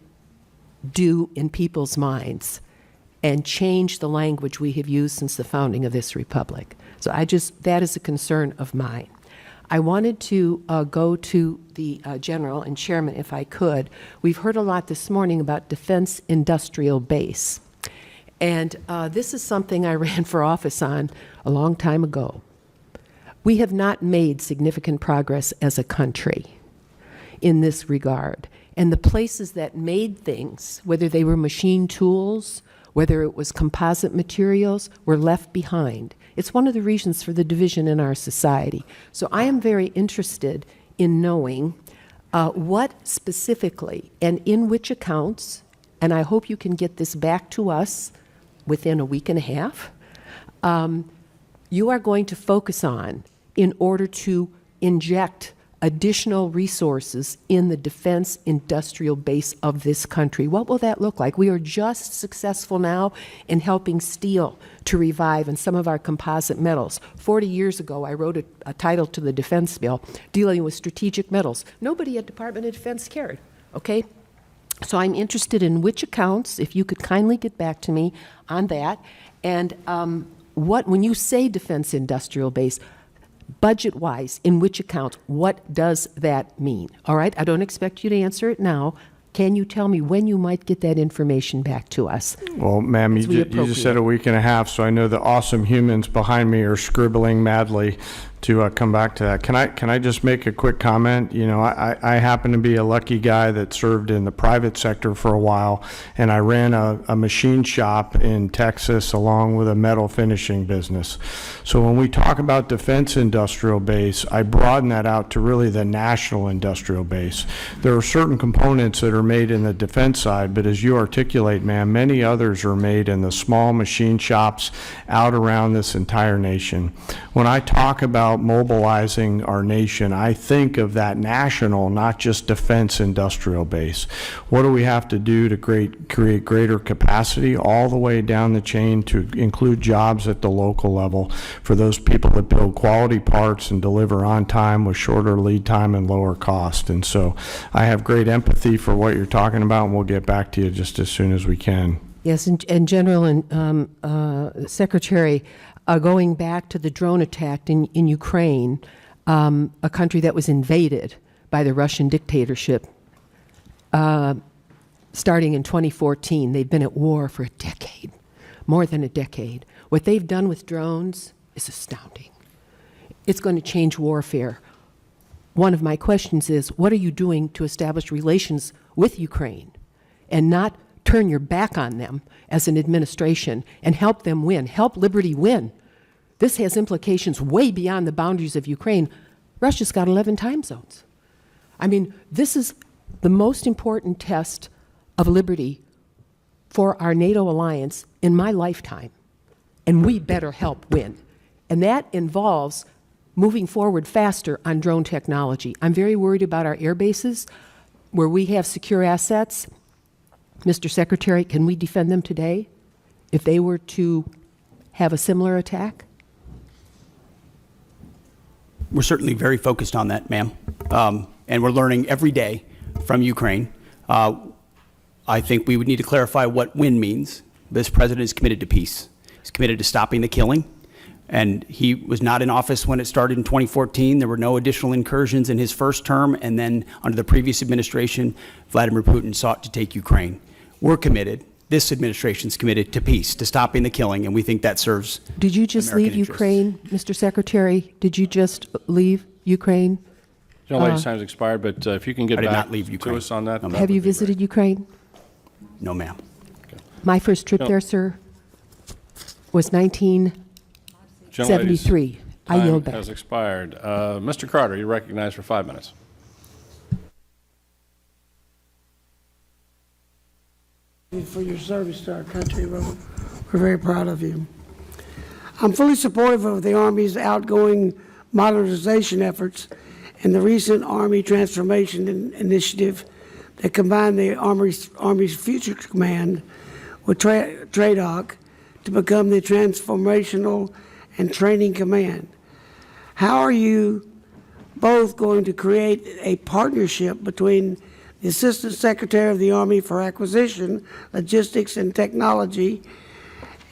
do in people's minds and change the language we have used since the founding of this republic. So that is a concern of mine. I wanted to go to the General and Chairman, if I could. We've heard a lot this morning about Defense Industrial Base. And this is something I ran for office on a long time ago. We have not made significant progress as a country in this regard. And the places that made things, whether they were machine tools, whether it was composite materials, were left behind. It's one of the reasons for the division in our society. So I am very interested in knowing what specifically and in which accounts, and I hope you can get this back to us within a week and a half, you are going to focus on in order to inject additional resources in the defense industrial base of this country. What will that look like? We are just successful now in helping steel to revive and some of our composite metals. 40 years ago, I wrote a title to the defense bill dealing with strategic metals. Nobody at Department of Defense cared, okay? So I'm interested in which accounts, if you could kindly get back to me on that, and when you say defense industrial base, budget-wise, in which accounts, what does that mean? All right, I don't expect you to answer it now. Can you tell me when you might get that information back to us? Well, ma'am, you just said a week and a half, so I know the awesome humans behind me are scribbling madly to come back to that. Can I just make a quick comment? You know, I happen to be a lucky guy that served in the private sector for a while, and I ran a machine shop in Texas along with a metal finishing business. So when we talk about defense industrial base, I broaden that out to really the national industrial base. There are certain components that are made in the defense side, but as you articulate, ma'am, many others are made in the small machine shops out around this entire nation. When I talk about mobilizing our nation, I think of that national, not just defense industrial base. What do we have to do to create greater capacity all the way down the chain to include jobs at the local level for those people that build quality parts and deliver on time with shorter lead time and lower cost? And so I have great empathy for what you're talking about, and we'll get back to you just as soon as we can. Yes, and General and Secretary, going back to the drone attack in Ukraine, a country that was invaded by the Russian dictatorship, starting in 2014. They've been at war for a decade, more than a decade. What they've done with drones is astounding. It's going to change warfare. One of my questions is, what are you doing to establish relations with Ukraine and not turn your back on them as an administration and help them win, help liberty win? This has implications way beyond the boundaries of Ukraine. Russia's got 11 time zones. I mean, this is the most important test of liberty for our NATO alliance in my lifetime, and we better help win. And that involves moving forward faster on drone technology. I'm very worried about our air bases where we have secure assets. Mr. Secretary, can we defend them today if they were to have a similar attack? We're certainly very focused on that, ma'am. And we're learning every day from Ukraine. I think we would need to clarify what win means. This president is committed to peace. He's committed to stopping the killing. And he was not in office when it started in 2014. There were no additional incursions in his first term. And then under the previous administration, Vladimir Putin sought to take Ukraine. We're committed. this administration's committed to peace, to stopping the killing, and we think that serves Did you just American leave interests. Ukraine, Mr. Secretary? Did you just leave Ukraine? Young lady's time's expired, but if you can get I did back not leave to Ukraine. us on that. No, that ma'am. Have would you be great. visited Ukraine? No, ma'am. My first trip No. there, sir, was 1973. I Time yield back. has expired. Mr. Carter, you're recognized for 5 minutes. For your service to our country. We're very proud of you. I'm fully supportive of the Army's outgoing modernization efforts and the recent Army Transformation Initiative that combined the Army's Future Command with TRADOC to become the Transformational and Training Command. How are you both going to create a partnership between the Assistant Secretary of the Army for Acquisition, Logistics, and Technology,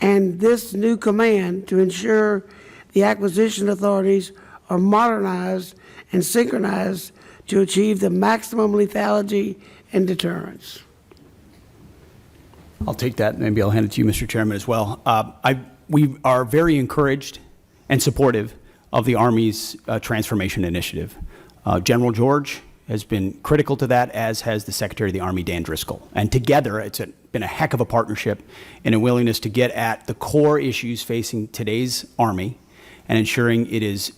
and this new command to ensure the acquisition authorities are modernized and synchronized to achieve the maximum lethality and deterrence? I'll take that. Maybe I'll hand it to you, Mr. Chairman, as well. We are very encouraged and supportive of the Army's transformation initiative. General George has been critical to that, as has the Secretary of the Army, Dan Driscoll. And together, it's been a heck of a partnership and a willingness to get at the core issues facing today's Army and ensuring it is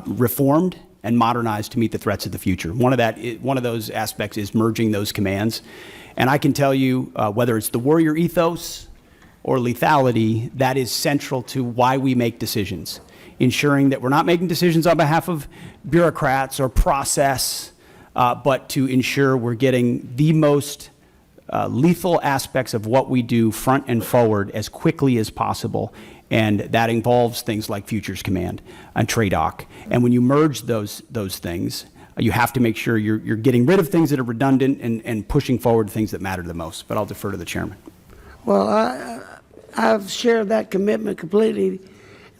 reformed and modernized to meet the threats of the future. One of those aspects is merging those commands. And I can tell you, whether it's the warrior ethos or lethality, that is central to why we make decisions, ensuring that we're not making decisions on behalf of bureaucrats or process, but to ensure we're getting the most lethal aspects of what we do front and forward as quickly as possible. And that involves things like Futures Command and TRADOC. And when you merge those things, you have to make sure you're getting rid of things that are redundant and pushing forward things that matter the most. But I'll defer to the chairman. Well, I've shared that commitment completely,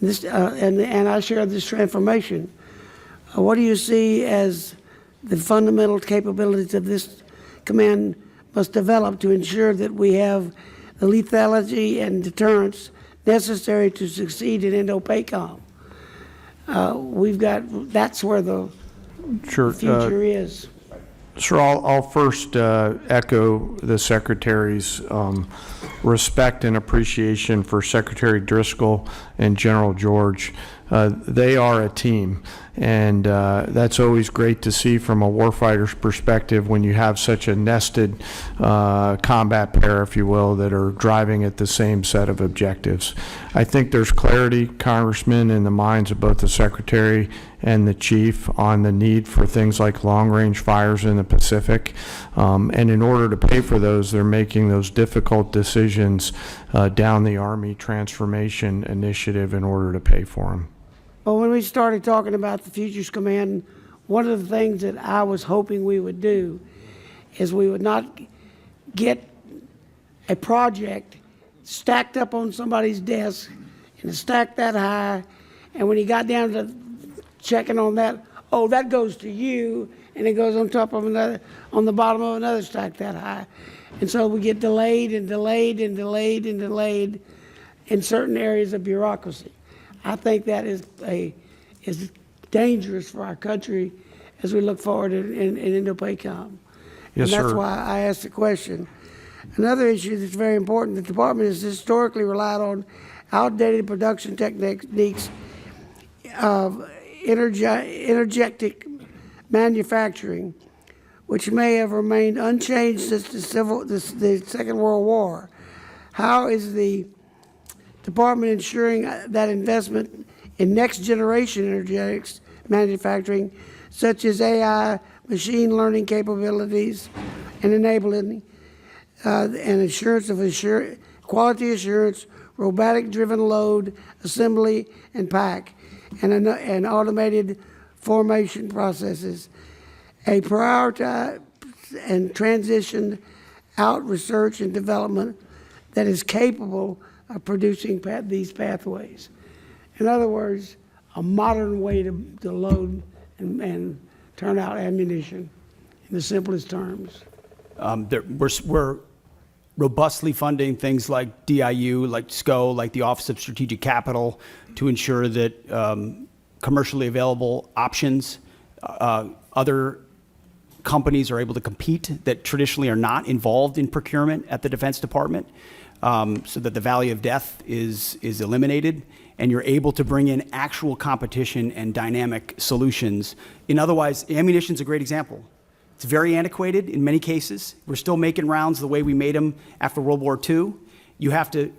and I share this transformation. What do you see as the fundamental capabilities of this command must develop to ensure that we have the lethality and deterrence necessary to succeed in Indo-PACOM? That's where the Sure. future is. Sir, I'll first echo the Secretary's respect and appreciation for Secretary Driscoll and General George. They are a team, and that's always great to see from a warfighter's perspective when you have such a nested combat pair, if you will, that are driving at the same set of objectives. I think there's clarity, Congressman, in the minds of both the Secretary and the Chief on the need for things like long-range fires in the Pacific. And in order to pay for those, they're making those difficult decisions down the Army Transformation Initiative in order to pay for them. Well, when we started talking about the Futures Command, one of the things that I was hoping we would do is we would not get a project stacked up on somebody's desk and stacked that high, and when he got down to checking on that, oh, that goes to you, and it goes on top of another, on the bottom of another stack that high. And so we get delayed and delayed and delayed and delayed in certain areas of bureaucracy. I think that is dangerous for our country as we look forward in Indo-PACOM. Yes, and that's sir. why I asked the question. Another issue that's very important, the department has historically relied on outdated production techniques of energetic manufacturing, which may have remained unchanged since the Second World War. How is the department ensuring that investment in next generation energetics manufacturing, such as AI, machine learning capabilities, and enabling and assurance of quality assurance, robotic-driven load, assembly, and pack, and automated formation processes, a prioritize and transition out research and development that is capable of producing these pathways. In other words, a modern way to load and turn out ammunition in the simplest terms. robustly funding things like DIU, like SCO, like the Office of Strategic Capital, to ensure that commercially available options, other companies are able to compete that traditionally are not involved in procurement at the Defense Department, so that the valley of death is eliminated, and you're able to bring in actual competition and dynamic solutions. Otherwise, ammunition's a great example. It's very antiquated in many cases. We're still making rounds the way we made them after World War II. You have to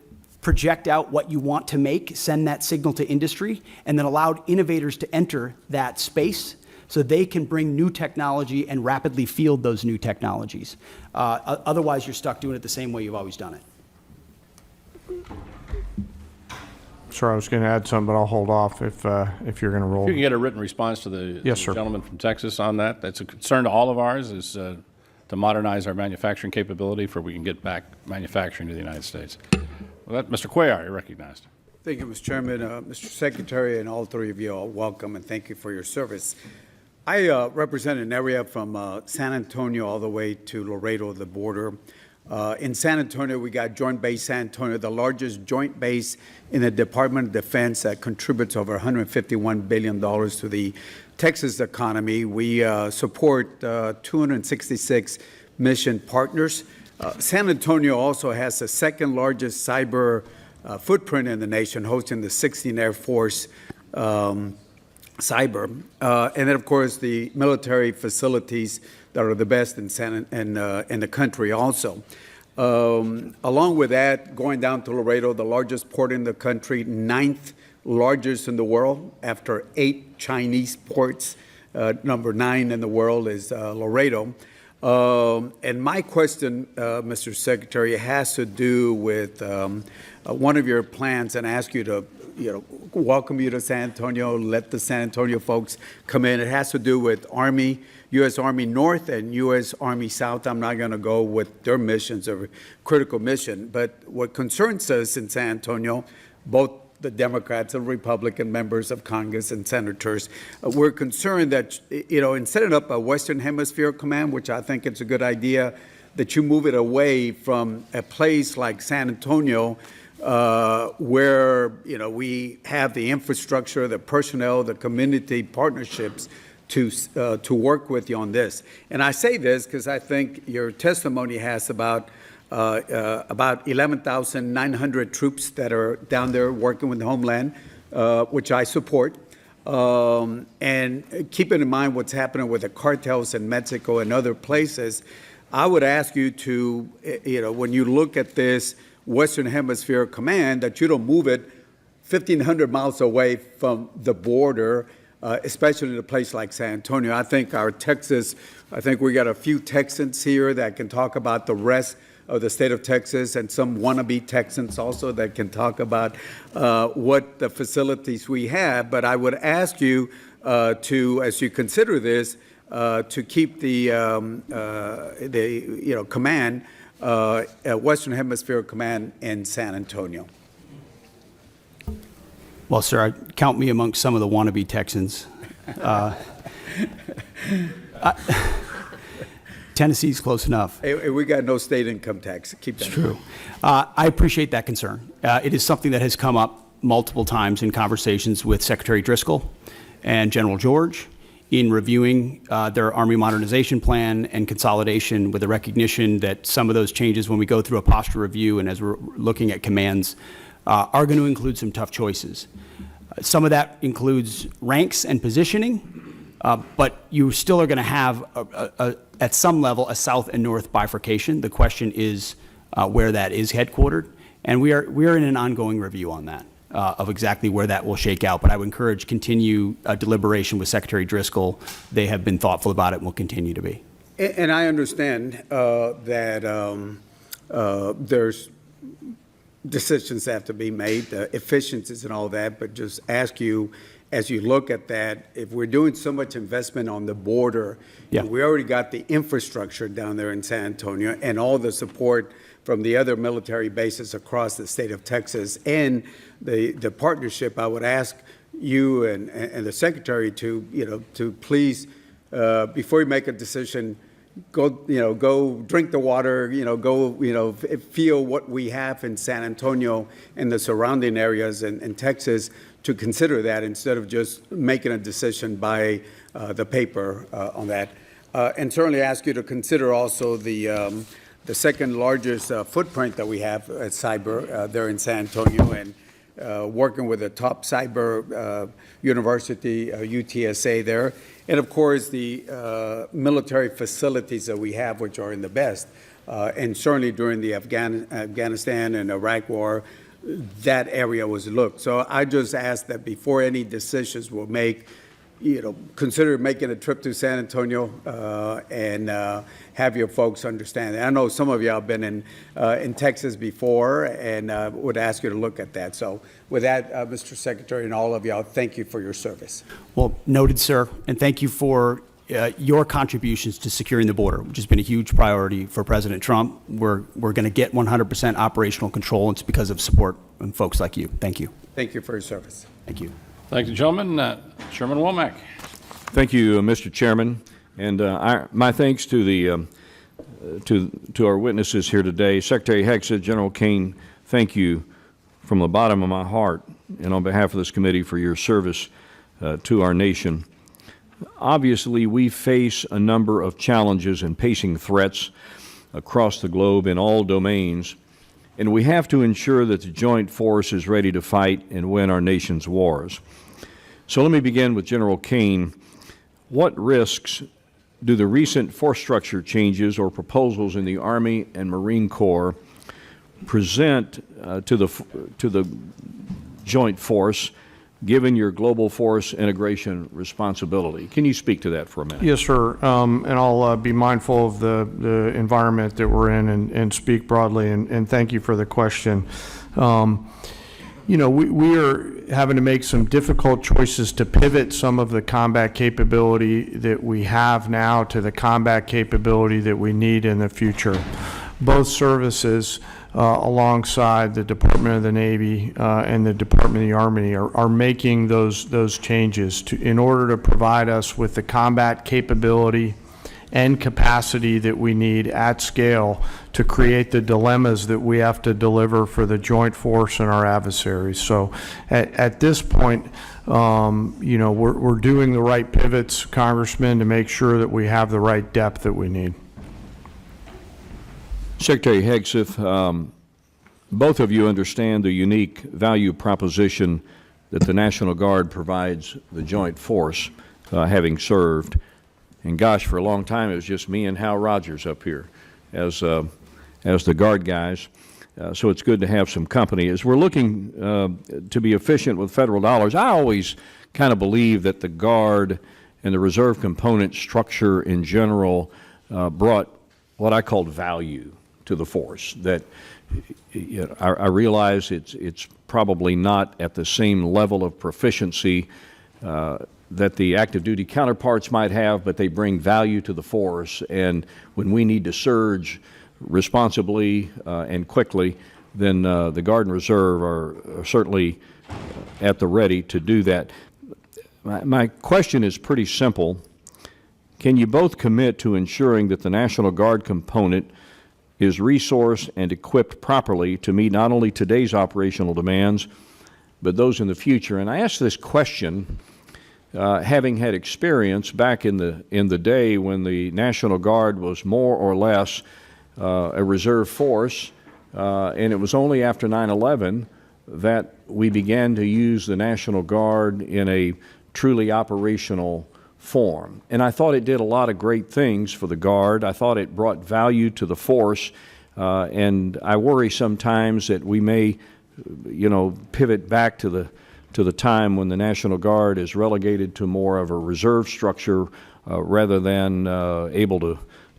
project out what you want to make, send that signal to industry, and then allow innovators to enter that space so they can bring new technology and rapidly field those new technologies. Otherwise, you're stuck doing it the same way you've always done it. Sorry, I was going to add something, but I'll hold off if you're going to roll. If you can get a written response to the Yes, sir. gentleman from Texas on that. That's a concern to all of ours, is to modernize our manufacturing capability for we can get back manufacturing to the United States. Well, Mr. Cuellar, you're recognized. Thank you, Mr. Chairman. Mr. Secretary, and all three of you are welcome, and thank you for your service. I represent an area from San Antonio all the way to Laredo, the border. In San Antonio, we got Joint Base San Antonio, the largest joint base in the Department of Defense that contributes over $151 billion to the Texas economy. We support 266 mission partners. San Antonio also has the second largest cyber footprint in the nation, hosting the 16th Air Force cyber. And then, of course, the military facilities that are the best in the country also. Along with that, going down to Laredo, the largest port in the country, 9th largest in the world after 8 Chinese ports. Number 9 in the world is Laredo. And my question, Mr. Secretary, has to do with one of your plans, and ask you to welcome you to San Antonio, let the San Antonio folks come in. It has to do with Army, U.S. Army North and U.S. Army South. I'm not going to go with their missions or critical mission, but what concerns us in San Antonio, both the Democrats and Republican members of Congress and senators, we're concerned that, in setting up a Western Hemisphere command, which I think it's a good idea, that you move it away from a place like San Antonio, where we have the infrastructure, the personnel, the community partnerships to work with you on this. And I say this because I think your testimony has about 11,900 troops that are down there working with the homeland, which I support. And keeping in mind what's happening with the cartels in Mexico and other places, I would ask you to, when you look at this Western Hemisphere command, that you don't move it 1,500 miles away from the border, especially in a place like San Antonio. I think we got a few Texans here that can talk about the rest of the state of Texas, and some wannabe Texans also that can talk about what the facilities we have. But I would ask you to, as you consider this, to keep the command, Western Hemisphere Command in San Antonio. Well, sir, count me amongst some of the wannabe Texans. Tennessee's close enough. Hey, we got no state income tax. Keep that. It's true. I appreciate that concern. It is something that has come up multiple times in conversations with Secretary Driscoll and General George in reviewing their Army modernization plan and consolidation, with the recognition that some of those changes, when we go through a posture review and as we're looking at commands, are going to include some tough choices. Some of that includes ranks and positioning, but you still are going to have, at some level, a south and north bifurcation. The question is where that is headquartered, and we are in an ongoing review on that, of exactly where that will shake out. But I would encourage continue deliberation with Secretary Driscoll. They have been thoughtful about it and will continue to be. And I understand that there's decisions have to be made, efficiencies and all that, but just ask you, as you look at that, if we're doing so much investment on the border, yeah, we already got the infrastructure down there in San Antonio and all the support from the other military bases across the state of Texas and the partnership, I would ask you and the Secretary to, to please, before you make a decision, go drink the water, go, feel what we have in San Antonio and the surrounding areas in Texas, to consider that instead of just making a decision by the paper on that. And certainly ask you to consider also the second largest footprint that we have at cyber there in San Antonio, and working with a top cyber university, UTSA there. And of course, the military facilities that we have, which are in the best. And certainly during the Afghanistan and Iraq war, that area was looked. So I just ask that before any decisions were made, consider making a trip to San Antonio and have your folks understand. I know some of y'all have been in Texas before, and would ask you to look at that. So with that, Mr. Secretary, and all of y'all, thank you for your service. Well, noted, sir, and thank you for your contributions to securing the border, which has been a huge priority for President Trump. We're going to get 100% operational control, and it's because of support and folks like you. Thank you. Thank you for your service. Thank you. Thank you, gentlemen. Chairman Womack. Thank you, Mr. Chairman, and my thanks to the to our witnesses here today. Secretary Hegseth, General Kane, thank you from the bottom of my heart and on behalf of this committee for your service to our nation. Obviously, we face a number of challenges and pacing threats across the globe in all domains, and we have to ensure that the joint force is ready to fight and win our nation's wars. So let me begin with General Kane. What risks do the recent force structure changes or proposals in the Army and Marine Corps present to the joint force, given your global force integration responsibility? Can you speak to that for a minute? Yes, sir. And I'll be mindful of the environment that we're in and speak broadly, and thank you for the question. We are having to make some difficult choices to pivot some of the combat capability that we have now to the combat capability that we need in the future. Both services, alongside the Department of the Navy and the Department of the Army, are making those changes in order to provide us with the combat capability and capacity that we need at scale to create the dilemmas that we have to deliver for the joint force and our adversaries. So at this point, we're doing the right pivots, Congressman, to make sure that we have the right depth that we need. Secretary Hegseth, both of you understand the unique value proposition that the National Guard provides the joint force, having served. And gosh, for a long time, it was just me and Hal Rogers up here as the Guard guys. So it's good to have some company. As we're looking to be efficient with federal dollars, I always kind of believe that the Guard and the reserve component structure in general brought what I called value to the force. That I realize it's probably not at the same level of proficiency that the active duty counterparts might have, but they bring value to the force. And when we need to surge responsibly and quickly, then the Guard and Reserve are certainly at the ready to do that. My question is pretty simple. Can you both commit to ensuring that the National Guard component is resourced and equipped properly to meet not only today's operational demands, but those in the future? And I ask this question having had experience back in the day when the National Guard was more or less a reserve force, and it was only after 9/11 that we began to use the National Guard in a truly operational form. And I thought it did a lot of great things for the Guard. I thought it brought value to the force, and I worry sometimes that we may, pivot back to the time when the National Guard is relegated to more of a reserve structure rather than able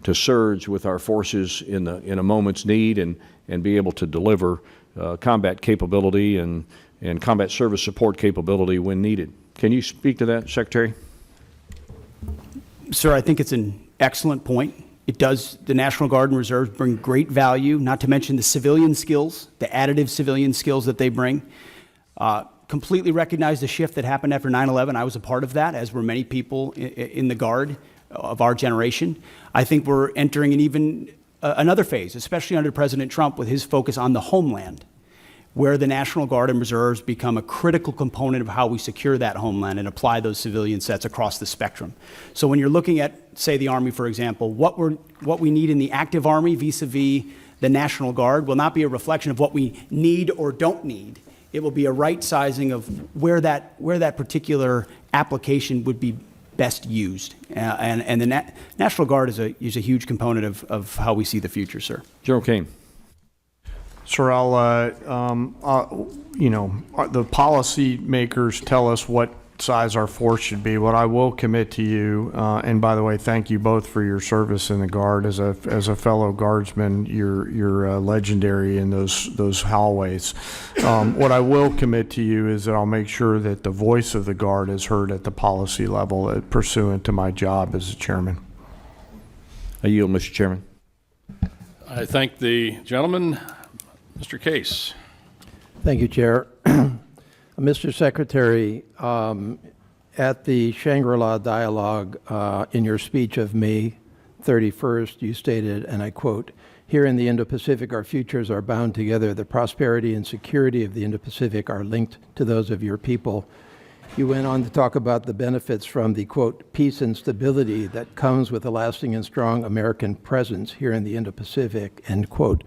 to surge with our forces in a moment's need and be able to deliver combat capability and combat service support capability when needed. Can you speak to that, Secretary? Sir, I think it's an excellent point. It does, the National Guard and Reserves bring great value, not to mention the civilian skills, the additive civilian skills that they bring. Completely recognize the shift that happened after 9/11. I was a part of that, as were many people in the Guard. of our generation. I think we're entering an even another phase, especially under President Trump with his focus on the homeland, where the National Guard and Reserves become a critical component of how we secure that homeland and apply those civilian sets across the spectrum. So when you're looking at, say, the Army, for example, what we need in the active Army vis-a-vis the National Guard will not be a reflection of what we need or don't need. It will be a right sizing of where that particular application would be best used. And the National Guard is a huge component of how we see the future, sir. General Kane. Sir, the policy makers tell us what size our force should be. What I will commit to you, and by the way, thank you both for your service in the Guard. As a fellow Guardsman, you're legendary in those hallways. What I will commit to you is that I'll make sure that the voice of the Guard is heard at the policy level, pursuant to my job as a chairman. I yield, Mr. Chairman. I thank the gentleman. Mr. Case. Thank you, Chair. Mr. Secretary, at the Shangri-La Dialogue, in your speech of May 31st, you stated, and I quote, "Here in the Indo-Pacific, our futures are bound together. The prosperity and security of the Indo-Pacific are linked to those of your people." You went on to talk about the benefits from the, quote, "peace and stability that comes with a lasting and strong American presence here in the Indo-Pacific," end quote.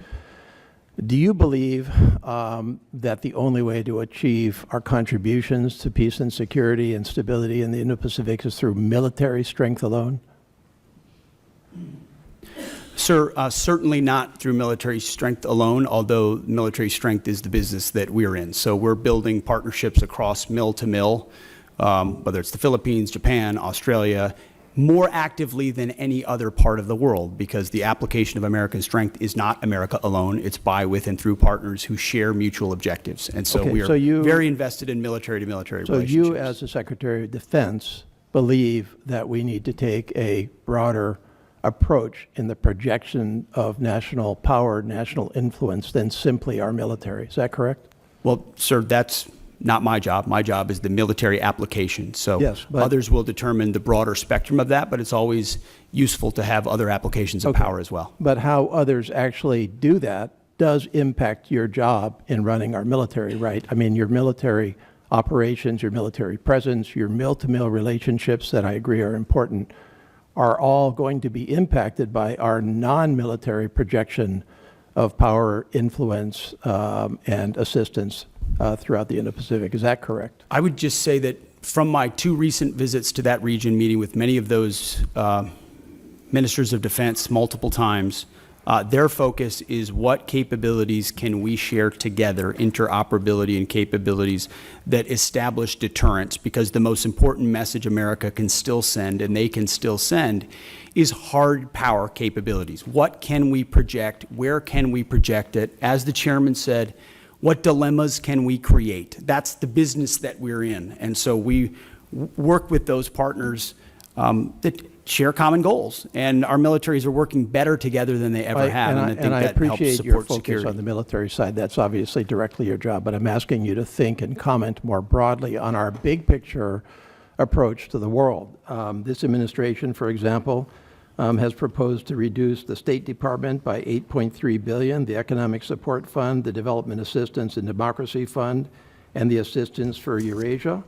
Do you believe that the only way to achieve our contributions to peace and security and stability in the Indo-Pacific is through military strength alone? Sir, certainly not through military strength alone, although military strength is the business that we're in. So we're building partnerships across mill to mill, whether it's the Philippines, Japan, Australia, more actively than any other part of the world, because the application of American strength is not America alone. It's by, with, and through partners who share mutual objectives. And so we are very invested in military-to-military relationships. So you, as the Secretary of Defense, believe that we need to take a broader approach in the projection of national power, national influence than simply our military. Is that correct? Well, sir, that's not my job. My job is the military application. So yes, others will determine the broader spectrum of that, but it's always useful to have other applications of power as well. But how others actually do that does impact your job in running our military, right? I mean, your military operations, your military presence, your mill-to-mill relationships that I agree are important are all going to be impacted by our non-military projection of power, influence, and assistance throughout the Indo-Pacific. Is that correct? I would just say that from my 2 recent visits to that region, meeting with many of those ministers of defense multiple times, their focus is what capabilities can we share together, interoperability and capabilities that establish deterrence, because the most important message America can still send, and they can still send, is hard power capabilities. What can we project? Where can we project it? As the chairman said, what dilemmas can we create? That's the business that we're in. And so we work with those partners that share common goals. And our militaries are working better together than they ever have. And I think that helps appreciate support your focus security. on the military side. That's obviously directly your job. But I'm asking you to think and comment more broadly on our big picture approach to the world. This administration, for example, has proposed to reduce the State Department by $8.3 billion, the Economic Support Fund, the Development Assistance and Democracy Fund, and the Assistance for Eurasia.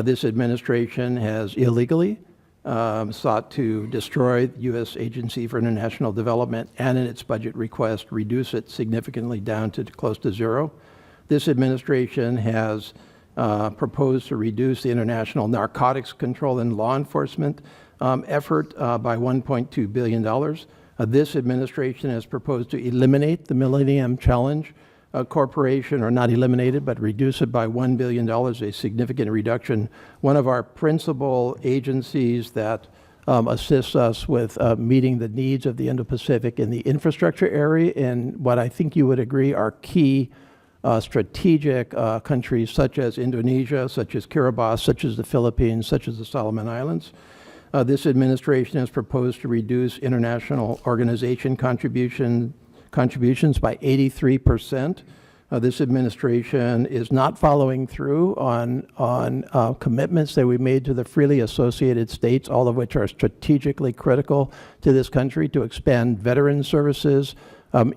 This administration has illegally sought to destroy the U.S. Agency for International Development, and in its budget request, reduce it significantly down to close to zero. This administration has proposed to reduce the international narcotics control and law enforcement effort by $1.2 billion. This administration has proposed to eliminate the Millennium Challenge Corporation, or not eliminate it, but reduce it by $1 billion, a significant reduction. One of our principal agencies that assists us with meeting the needs of the Indo-Pacific in the infrastructure area, and what I think you would agree are key strategic countries such as Indonesia, such as Kiribati, such as the Philippines, such as the Solomon Islands. This administration has proposed to reduce international organization contributions by 83%. This administration is not following through on commitments that we made to the freely associated states, all of which are strategically critical to this country, to expand veteran services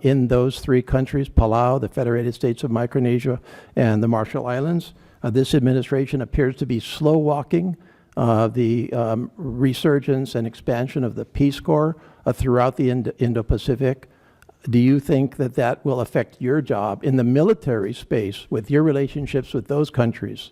in those three countries, Palau, the Federated States of Micronesia, and the Marshall Islands. This administration appears to be slow walking the resurgence and expansion of the Peace Corps throughout the Indo-Pacific. Do you think that that will affect your job in the military space with your relationships with those countries?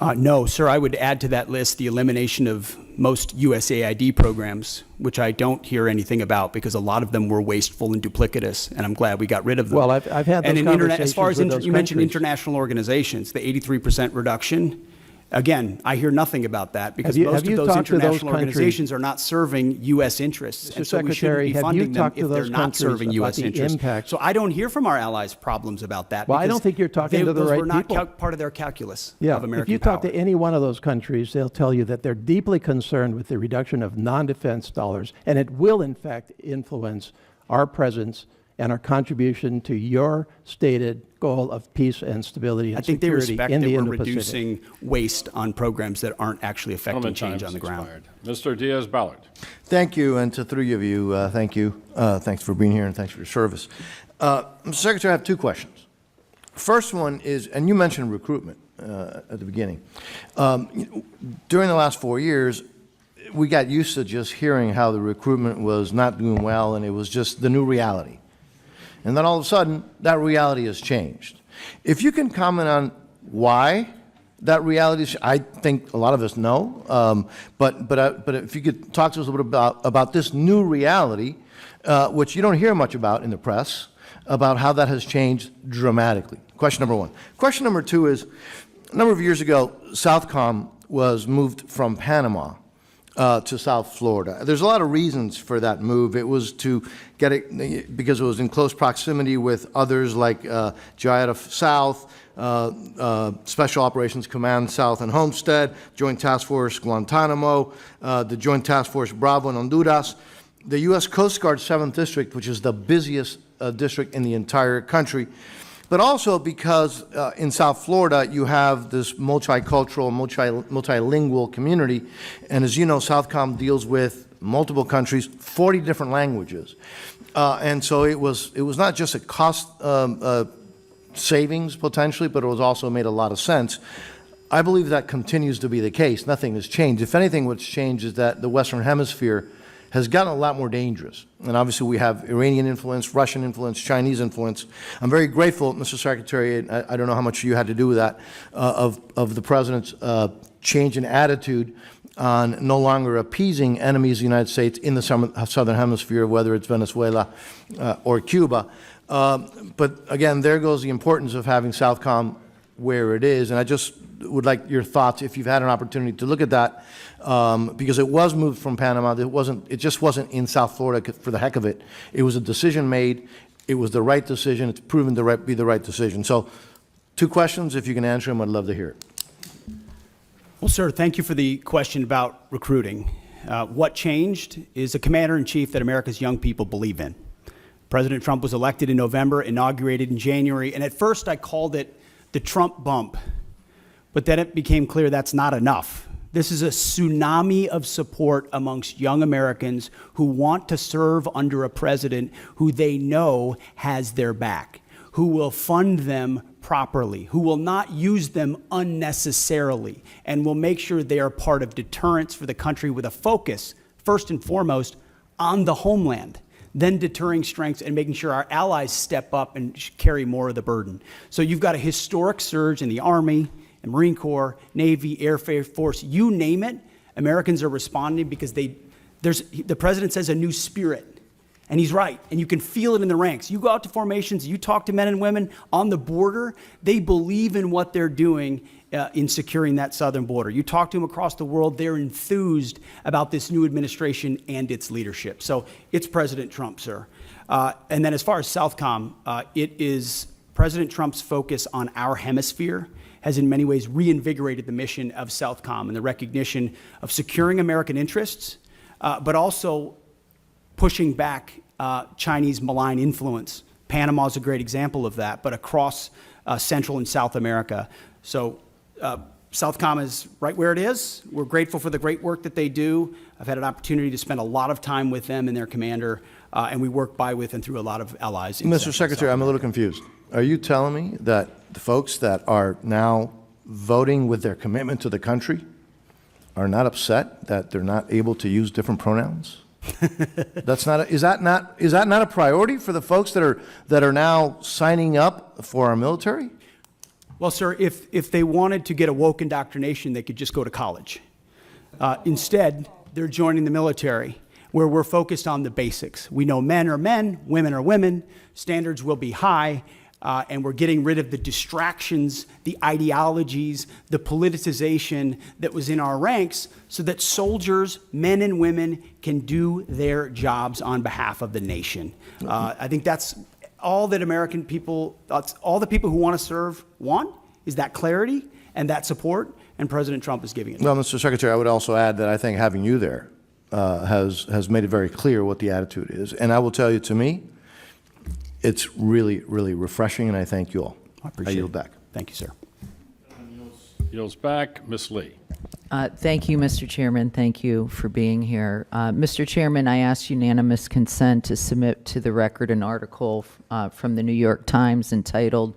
No, sir. I would add to that list the elimination of most USAID programs, which I don't hear anything about because a lot of them were wasteful and duplicitous, and I'm glad we got rid of them. Well, I've had those conversations as far as with those you mentioned countries. international organizations, the 83% reduction. Again, I hear nothing about that because most of those international organizations are not serving U.S. interests, and so we shouldn't be funding them if they're not serving U.S. interests. So I don't hear from our allies problems about that. Well, I don't think you're talking to the right people. Those were not part of their calculus Yeah, of American if you talk to any one of those countries, they'll tell you that they're deeply concerned with the reduction of non-defense dollars, and it will, in fact, influence our presence and our contribution to your stated goal of peace and stability and I think they security respect in that the we're Indo-Pacific. reducing waste on programs that aren't actually affecting Gentleman, change time on the has ground. expired. Mr. Diaz-Balart. Thank you, and to three of you, thank you. Thanks for being here, and thanks for your service. Mr. Secretary, I have two questions. First one is, and you mentioned recruitment at the beginning. During the last 4 years, we got used to just hearing how the recruitment was not doing well, and it was just the new reality. And then all of a sudden, that reality has changed. If you can comment on why that reality is, I think a lot of us know, but if you could talk to us a little bit about this new reality, which you don't hear much about in the press, about how that has changed dramatically. Question number one. Question number two is, a number of years ago, Southcom was moved from Panama to South Florida. There's a lot of reasons for that move. It was to get it because it was in close proximity with others like Jayada South, Special Operations Command South and Homestead, Joint Task Force Guantanamo, the Joint Task Force Bravo in Honduras, the U.S. Coast Guard 7th District, which is the busiest district in the entire country, but also because in South Florida you have this multicultural, multilingual community, and as you know, Southcom deals with multiple countries, 40 different languages, and so it was not just a cost savings potentially, but it was also made a lot of sense. I believe that continues to be the case. Nothing has changed. If anything, what's changed is that the Western Hemisphere has gotten a lot more dangerous. And obviously we have Iranian influence, Russian influence, Chinese influence. I'm very grateful, Mr. Secretary, and I don't know how much you had to do with that, of the President's change in attitude on no longer appeasing enemies of the United States in the Southern Hemisphere, whether it's Venezuela or Cuba. But again, there goes the importance of having Southcom where it is, and I just would like your thoughts, if you've had an opportunity to look at that, because it was moved from Panama. It just wasn't in South Florida for the heck of it. It was a decision made. It was the right decision. It's proven to be the right decision. So, two questions. If you can answer them, I'd love to hear it. Well, sir, thank you for the question about recruiting. What changed is a commander-in-chief that America's young people believe in. President Trump was elected in November, inaugurated in January, and at first I called it the Trump bump. But then it became clear that's not enough. This is a tsunami of support amongst young Americans who want to serve under a president who they know has their back, who will fund them properly, who will not use them unnecessarily, and will make sure they are part of deterrence for the country with a focus, first and foremost, on the homeland, then deterring strengths and making sure our allies step up and carry more of the burden. So you've got a historic surge in the Army, the Marine Corps, Navy, Air Force, you name it. Americans are responding because the president says a new spirit, and he's right, and you can feel it in the ranks. You go out to formations, you talk to men and women on the border, they believe in what they're doing in securing that southern border. You talk to them across the world, they're enthused about this new administration and its leadership. So it's President Trump, sir. And then as far as Southcom, it is President Trump's focus on our hemisphere has in many ways reinvigorated the mission of Southcom and the recognition of securing American interests, but also pushing back Chinese malign influence Panama's a great example of that, but across Central and South America. So Southcom is right where it is. We're grateful for the great work that they do. I've had an opportunity to spend a lot of time with them and their commander, and we work by, with, and through a lot of allies. Mr. Secretary, I'm a little confused. Are you telling me that the folks that are now voting with their commitment to the country are not upset that they're not able to use different pronouns? Is that not a priority for the folks that are now signing up for our military? Well, sir, if they wanted to get a woke indoctrination, they could just go to college. Instead, they're joining the military, where we're focused on the basics. We know men are men, women are women, standards will be high, and we're getting rid of the distractions, the ideologies, the politicization that was in our ranks, so that soldiers, men and women, can do their jobs on behalf of the nation. I think that's all that American people, all the people who want to serve want, is that clarity and that support, and President Trump is giving it. Well, Mr. Secretary, I would also add that I think having you there has made it very clear what the attitude is. And I will tell you, to me, it's really, really refreshing, and I thank you all. I appreciate yield it. back. Thank you, sir. Yields back. Ms. Lee. Thank you, Mr. Chairman. Thank you for being here. Mr. Chairman, I ask unanimous consent to submit to the record an article from the New York Times entitled,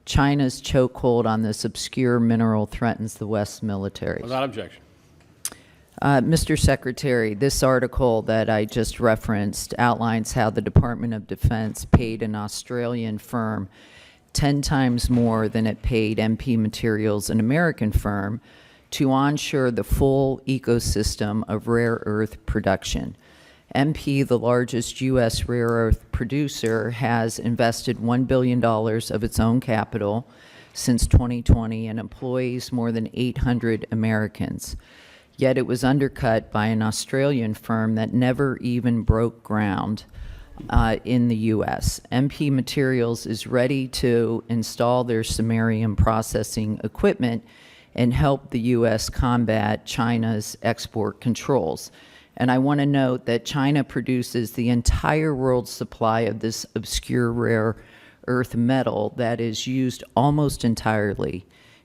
"China's Chokehold on This Obscure Mineral Threatens the West Military." Without objection. Mr. Secretary, this article that I just referenced outlines how the Department of Defense paid an Australian firm 10 times more than it paid MP Materials, an American firm, to onshore the full ecosystem of rare earth production. MP, the largest U.S. rare earth producer, has invested $1 billion of its own capital since 2020 and employs more than 800 Americans. Yet it was undercut by an Australian firm that never even broke ground in the U.S. MP Materials is ready to install their samarium processing equipment and help the U.S. combat China's export controls. And I want to note that China produces the entire world's supply of this obscure rare earth metal that is used almost entirely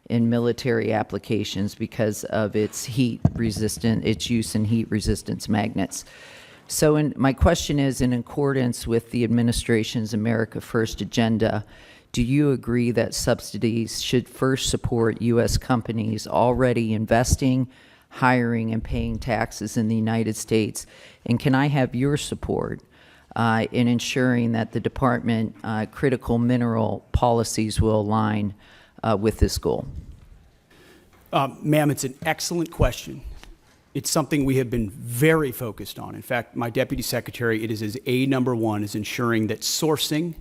in military applications because of its its use in heat resistance magnets. So my question is, in accordance with the administration's America First agenda, do you agree that subsidies should first support U.S. companies already investing, hiring, and paying taxes in the United States? And can I have your support in ensuring that the department critical mineral policies will align with this goal? Ma'am, it's an excellent question. It's something we have been very focused on. In fact, my deputy secretary, it is his number one, is ensuring that sourcing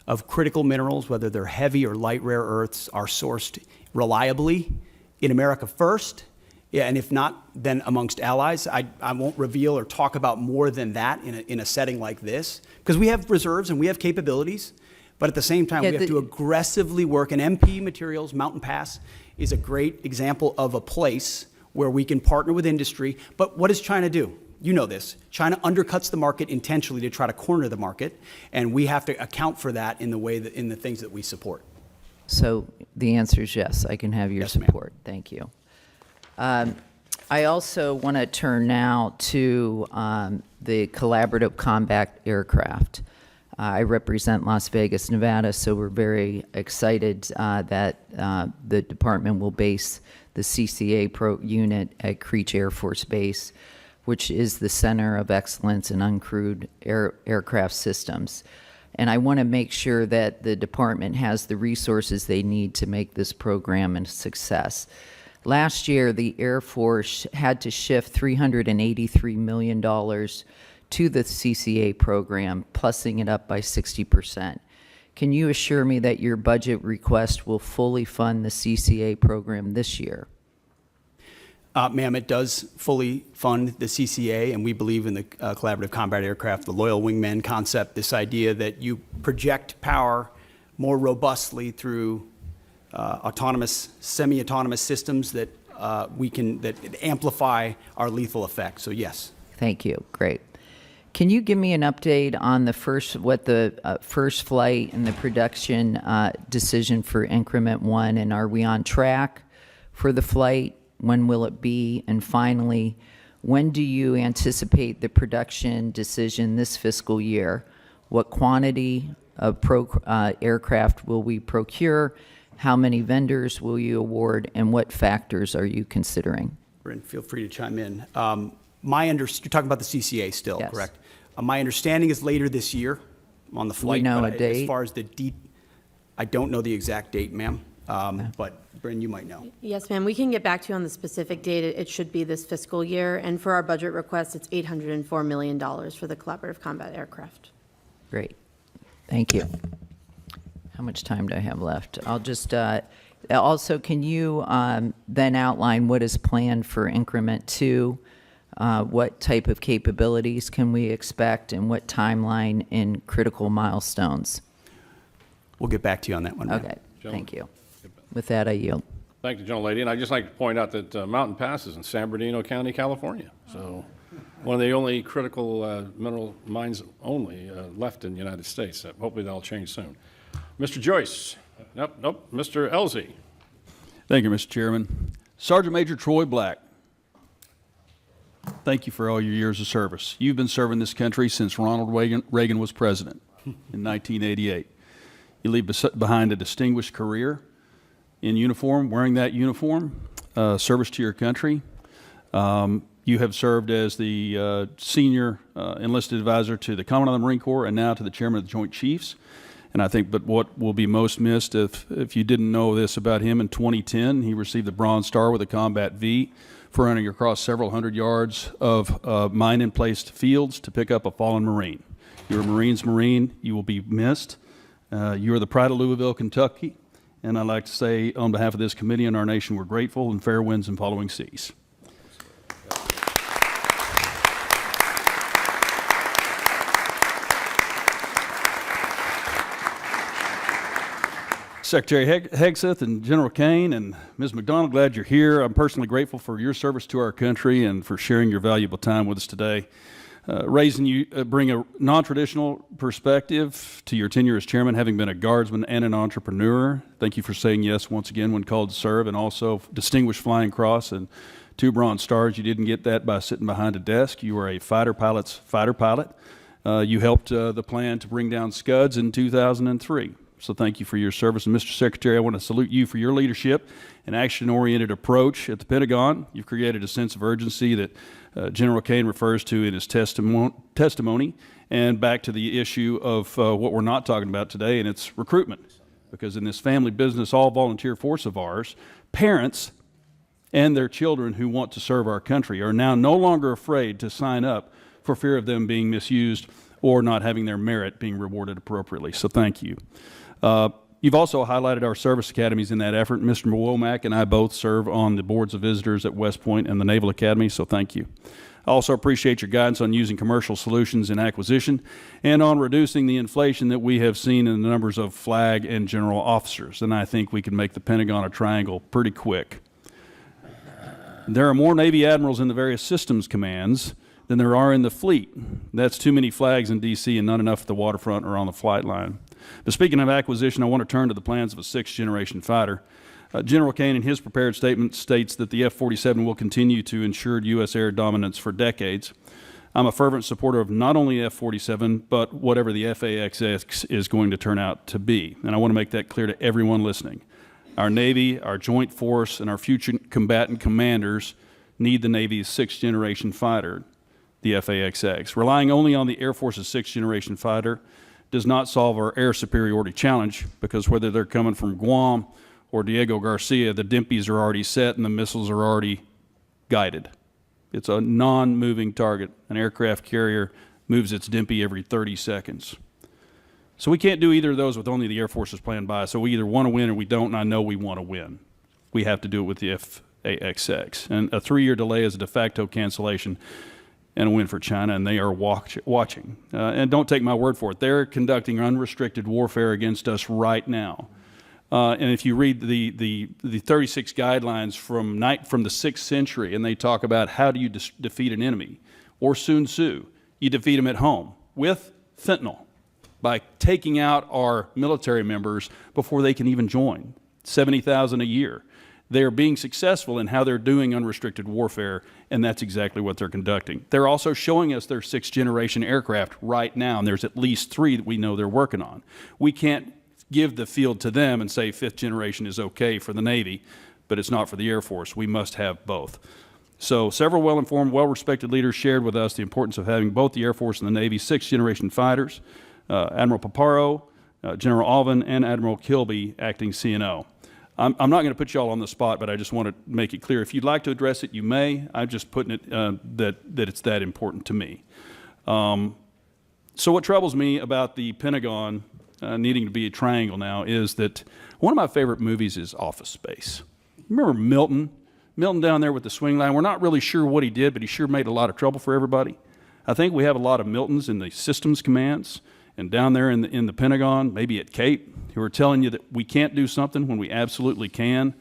of critical minerals, whether they're heavy or light rare earths, are sourced reliably in America first. Yeah, and if not, then amongst allies. I won't reveal or talk about more than that in a setting like this, because we have reserves and we have capabilities, but at the same time, we have to aggressively work. And MP Materials, Mountain Pass, is a great example of a place where we can partner with industry. But what does China do? You know this. China undercuts the market intentionally to try to corner the market, and we have to account for that in the way that, in the things that we support. So the answer is yes, I can have your support. Thank you. I also want to turn now to the collaborative combat aircraft. I represent Las Vegas, Nevada, so we're very excited that the department will base the CCA unit at Creech Air Force Base, which is the center of excellence in uncrewed aircraft systems. And I want to make sure that the department has the resources they need to make this program a success. Last year, the Air Force had to shift $383 million to the CCA program, plussing it up by 60%. Can you assure me that your budget request will fully fund the CCA program this year? Ma'am, it does fully fund the CCA, and we believe in the collaborative combat aircraft, the loyal wingman concept, this idea that you project power more robustly through autonomous, semi-autonomous systems that that amplify our lethal effect. So yes. Thank you. Great. Can you give me an update on the first flight and the production decision for increment 1, and are we on track for the flight? When will it be? And finally, when do you anticipate the production decision this fiscal year? What quantity of aircraft will we procure? How many vendors will you award? And what factors are you considering? Bryn, feel free to chime in. You're talking about the CCA still, Yes. correct? My understanding is later this year on the flight. know but a date? As far as I don't know the exact date, ma'am. But Bryn, you might know. Yes, ma'am. We can get back to you on the specific date. It should be this fiscal year. And for our budget request, it's $804 million for the collaborative combat aircraft. Great. Thank you. How much time do I have left? I'll just, also, can you then outline what is planned for increment 2? What type of capabilities can we expect, and what timeline in critical milestones? We'll get back to you on that one, ma'am. Okay, thank you. With that, I yield. Thank you, gentlelady. And I'd just like to point out that Mountain Pass is in San Bernardino County, California. So one of the only critical mineral mines only left in the United States. Hopefully that'll change soon. Mr. Joyce. Nope. Mr. Elzey. Thank you, Mr. Chairman. Sergeant Major Troy Black, thank you for all your years of service. You've been serving this country since Ronald Reagan was president in 1988. You leave behind a distinguished career in uniform, wearing that uniform, service to your country. You have served as the senior enlisted advisor to the Commandant of the Marine Corps and now to the Chairman of the Joint Chiefs. And I think, but what will be most missed, if you didn't know this about him, in 2010, he received the Bronze Star with a Combat V for running across several hundred yards of mine-in-placed fields to pick up a fallen Marine. You're a Marine's Marine. You will be missed. You are the pride of Louisville, Kentucky. And I'd like to say, on behalf of this committee and our nation, we're grateful, and fair winds and following seas. Secretary Hegseth and General Kane and Ms. McDonald, glad you're here. I'm personally grateful for your service to our country and for sharing your valuable time with us today. Raising you bring a non-traditional perspective to your tenure as chairman, having been a guardsman and an entrepreneur. Thank you for saying yes once again when called to serve, and also Distinguished Flying Cross and 2 Bronze Stars. You didn't get that by sitting behind a desk. You were a fighter pilot's fighter pilot. You helped the plan to bring down Scuds in 2003. So thank you for your service. And Mr. Secretary, I want to salute you for your leadership and action-oriented approach at the Pentagon. You've created a sense of urgency that General Kane refers to in his testimony, and back to the issue of what we're not talking about today, and it's recruitment. Because in this family business, all-volunteer force of ours, parents and their children who want to serve our country are now no longer afraid to sign up for fear of them being misused or not having their merit being rewarded appropriately. So thank you. You've also highlighted our service academies in that effort. Mr. Womack and I both serve on the boards of visitors at West Point and the Naval Academy, so thank you. I also appreciate your guidance on using commercial solutions in acquisition and on reducing the inflation that we have seen in the numbers of flag and general officers. And I think we can make the Pentagon a triangle pretty quick. There are more Navy admirals in the various systems commands than there are in the fleet. That's too many flags in D.C. and not enough at the waterfront or on the flight line. But speaking of acquisition, I want to turn to the plans of a 6th-generation fighter. General Kane, in his prepared statement, states that the F-47 will continue to ensure U.S. air dominance for decades. I'm a fervent supporter of not only F-47, but whatever the FAXX is going to turn out to be. And I want to make that clear to everyone listening. Our Navy, our Joint Force, and our future combatant commanders need the Navy's 6th-generation fighter, the FAXX. Relying only on the Air Force's 6th-generation fighter does not solve our air superiority challenge, because whether they're coming from Guam or Diego Garcia, the DIMPs are already set and the missiles are already guided. It's a non-moving target. An aircraft carrier moves its DIMP every 30 seconds. So we can't do either of those with only the Air Force's plan by. So we either want to win or we don't, and I know we want to win. We have to do it with the FAXX. And a 3-year delay is a de facto cancellation and a win for China, and they are watching. And don't take my word for it. They're conducting unrestricted warfare against us right now. And if you read the 36 guidelines from the 6th century, and they talk about how do you defeat an enemy, or Sun Tzu, you defeat them at home with fentanyl by taking out our military members before they can even join. 70,000 a year. They are being successful in how they're doing unrestricted warfare, and that's exactly what they're conducting. They're also showing us their sixth-generation aircraft right now, and there's at least 3 that we know they're working on. We can't give the field to them and say fifth generation is okay for the Navy, but it's not for the Air Force. We must have both. So several well-informed, well-respected leaders shared with us the importance of having both the Air Force and the Navy sixth-generation fighters, Admiral Paparo, General Alvin, and Admiral Kilby, acting CNO. I'm not going to put you all on the spot, but I just want to make it clear. If you'd like to address it, you may. I'm just putting it that it's that important to me. So what troubles me about the Pentagon needing to be a triangle now is that one of my favorite movies is Office Space. Remember Milton? Milton down there with the swing line. We're not really sure what he did, but he sure made a lot of trouble for everybody. I think we have a lot of Miltons in the systems commands and down there in the Pentagon, maybe at Cape, who are telling you that we can't do something when we absolutely can.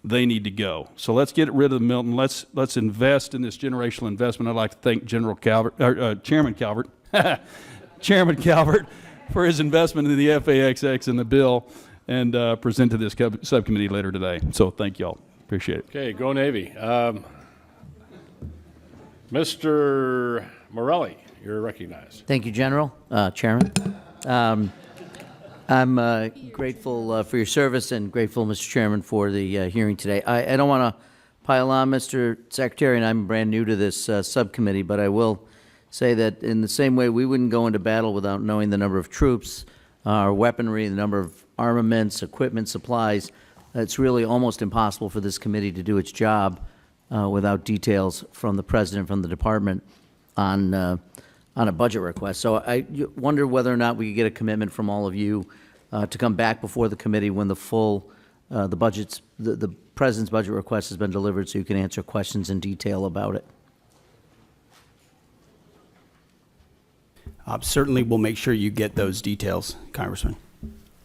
They need to go. So let's get rid of the Milton. Let's invest in this generational investment. I'd like to thank Chairman Calvert, Chairman Calvert, for his investment in the FAXX and the bill, and present to this subcommittee later today. So thank y'all. Appreciate it. Okay, go Navy. Mr. Morelli, you're recognized. Thank you, General, Chairman. I'm grateful for your service and grateful, Mr. Chairman, for the hearing today. I don't want to pile on, Mr. Secretary, and I'm brand new to this subcommittee, but I will say that in the same way we wouldn't go into battle without knowing the number of troops, our weaponry, the number of armaments, equipment, supplies, it's really almost impossible for this committee to do its job without details from the President, from the Department on a budget request. So I wonder whether or not we could get a commitment from all of you to come back before the committee when the full, the President's budget request has been delivered so you can answer questions in detail about it. Certainly, we'll make sure you get those details, Congressman.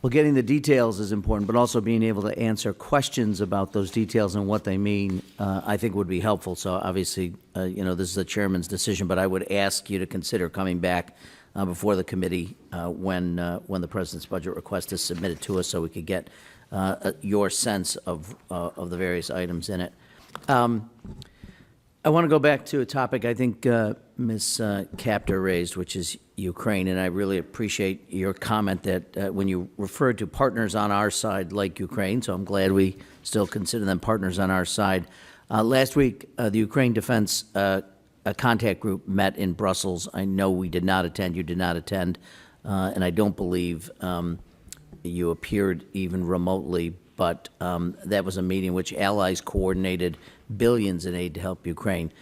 Well, getting the details is important, but also being able to answer questions about those details and what they mean, I think would be helpful. So obviously, this is the chairman's decision, but I would ask you to consider coming back before the committee when the President's budget request is submitted to us so we could get your sense of the various items in it. I want to go back to a topic I think Ms. Kaptur raised, which is Ukraine, and I really appreciate your comment that when you referred to partners on our side like Ukraine, so I'm glad we still consider them partners on our side. Last week, the Ukraine Defense Contact Group met in Brussels. I know we did not attend, you did not attend, and I don't believe you appeared even remotely, but that was a meeting which allies coordinated billions in aid to help Ukraine.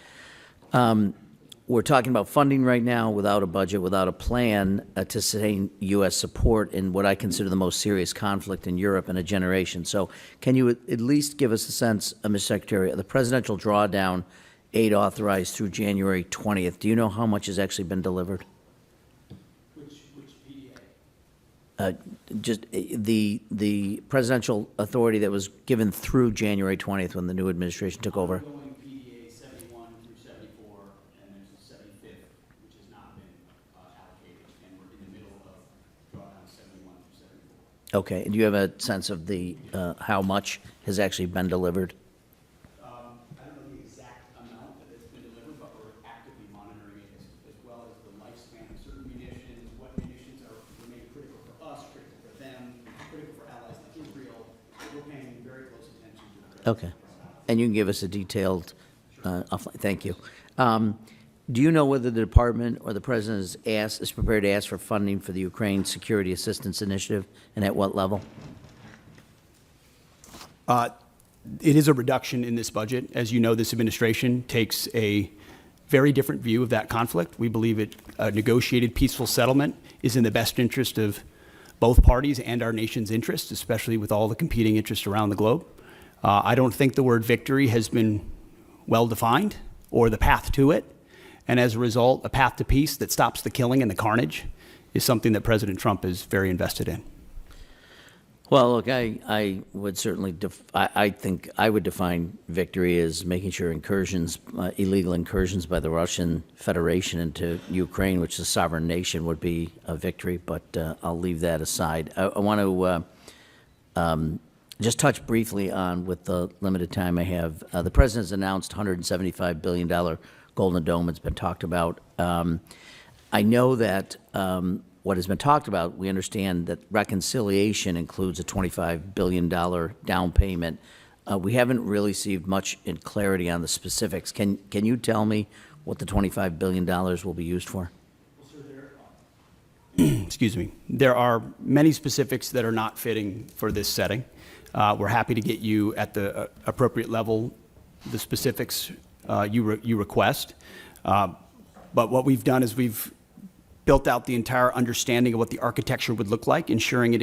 We're talking about funding right now without a budget, without a plan to sustain U.S. support in what I consider the most serious conflict in Europe in a generation. So can you at least give us a sense, Mr. Secretary, of the presidential drawdown aid authorized through January 20th? Do you know how much has actually been delivered? Which PDA? Just the presidential authority that was given through January 20th when the new administration took over. Ongoing PDA 71 through 74, and there's a 75th, which has not been allocated, and we're in the middle of drawdown 71 through 74. Okay, and do you have a sense of the how much has actually been delivered? I don't know the exact amount that has been delivered, but we're actively monitoring it as well as the lifespan of certain munitions, what munitions remain critical for us, critical for them, critical for allies like Israel. We're paying very close attention to that. Okay, and you can give us a detailed, thank you. Do you know whether the department or the president is prepared to ask for funding for the Ukraine Security Assistance Initiative, and at what level? It is a reduction in this budget. As you know, this administration takes a very different view of that conflict. We believe a negotiated peaceful settlement is in the best interest of both parties and our nation's interests, especially with all the competing interests around the globe. I don't think the word victory has been well defined or the path to it. And as a result, a path to peace that stops the killing and the carnage is something that President Trump is very invested in. Well, look, I would certainly, I think I would define victory as making sure incursions, illegal incursions by the Russian Federation into Ukraine, which is a sovereign nation, would be a victory, but I'll leave that aside. I want to just touch briefly on, with the limited time I have, the President's announced $175 billion Golden Dome. It's been talked about. I know that what has been talked about, we understand that reconciliation includes a $25 billion down payment. We haven't really received much in clarity on the specifics. Can you tell me what the $25 billion will be used for? Excuse me. There are many specifics that are not fitting for this setting. We're happy to get you at the appropriate level the specifics you request. But what we've done is we've built out the entire understanding of what the architecture would look like, ensuring it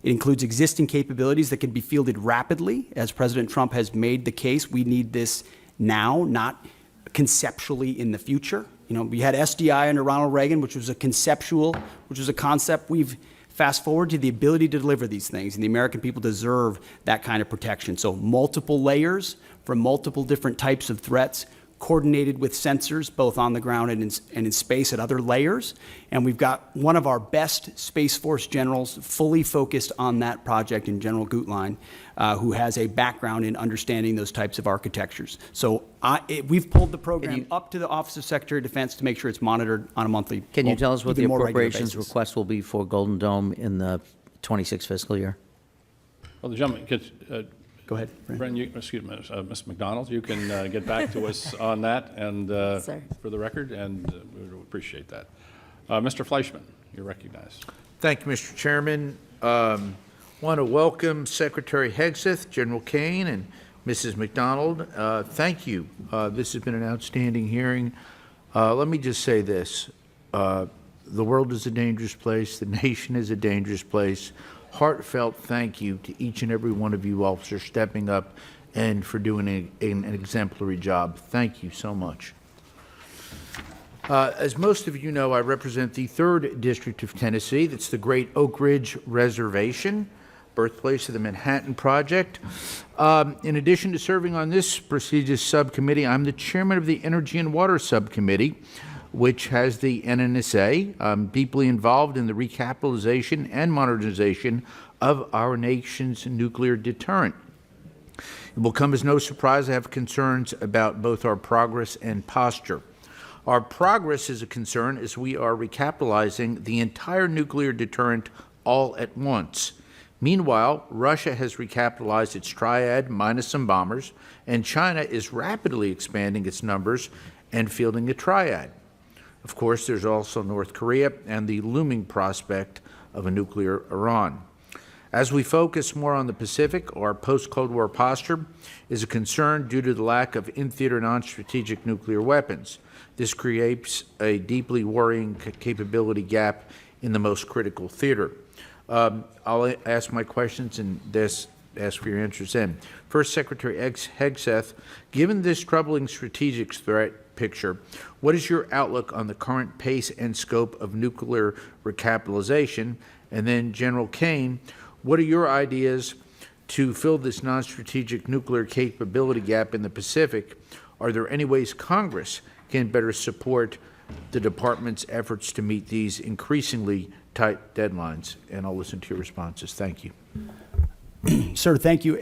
includes existing capabilities that can be fielded rapidly. As President Trump has made the case, we need this now, not conceptually in the future. You know, we had SDI under Ronald Reagan, which was a concept. We've fast forward to the ability to deliver these things, and the American people deserve that kind of protection. So multiple layers for multiple different types of threats, coordinated with sensors, both on the ground and in space at other layers. And we've got one of our best Space Force generals fully focused on that project in General Gutlein, who has a background in understanding those types of architectures. So we've pulled the program up to the Office of Secretary of Defense to make sure it's monitored on a monthly basis. Can you tell us what the appropriations request will be for Golden Dome in the 26 fiscal year? Well, the gentleman gets, go ahead, Bren, excuse me, Ms. McDonald, you can get back to us on that and for the record, and we would appreciate that. Mr. Fleischman, you're recognized. Thank you, Mr. Chairman. Want to welcome Secretary Hegseth, General Kane, and Mrs. McDonald. Thank you. This has been an outstanding hearing. Let me just say this. The world is a dangerous place. The nation is a dangerous place. Heartfelt thank you to each and every one of you officers stepping up and for doing an exemplary job. Thank you so much. As most of you know, I represent the 3rd District of Tennessee. That's the Great Oak Ridge Reservation, birthplace of the Manhattan Project. In addition to serving on this prestigious subcommittee, I'm the chairman of the Energy and Water Subcommittee, which has the NNSA. I'm deeply involved in the recapitalization and modernization of our nation's nuclear deterrent. It will come as no surprise I have concerns about both our progress and posture. Our progress is a concern as we are recapitalizing the entire nuclear deterrent all at once. Meanwhile, Russia has recapitalized its triad minus some bombers, and China is rapidly expanding its numbers and fielding a triad. Of course, there's also North Korea and the looming prospect of a nuclear Iran. As we focus more on the Pacific, our post-Cold War posture is a concern due to the lack of in-theater non-strategic nuclear weapons. This creates a deeply worrying capability gap in the most critical theater. I'll ask my questions and ask for your answers then. First, Secretary Hegseth, given this troubling strategic threat picture, what is your outlook on the current pace and scope of nuclear recapitalization? And then, General Kane, what are your ideas to fill this non-strategic nuclear capability gap in the Pacific? Are there any ways Congress can better support the Department's efforts to meet these increasingly tight deadlines? And I'll listen to your responses. Thank you. Sir, thank you.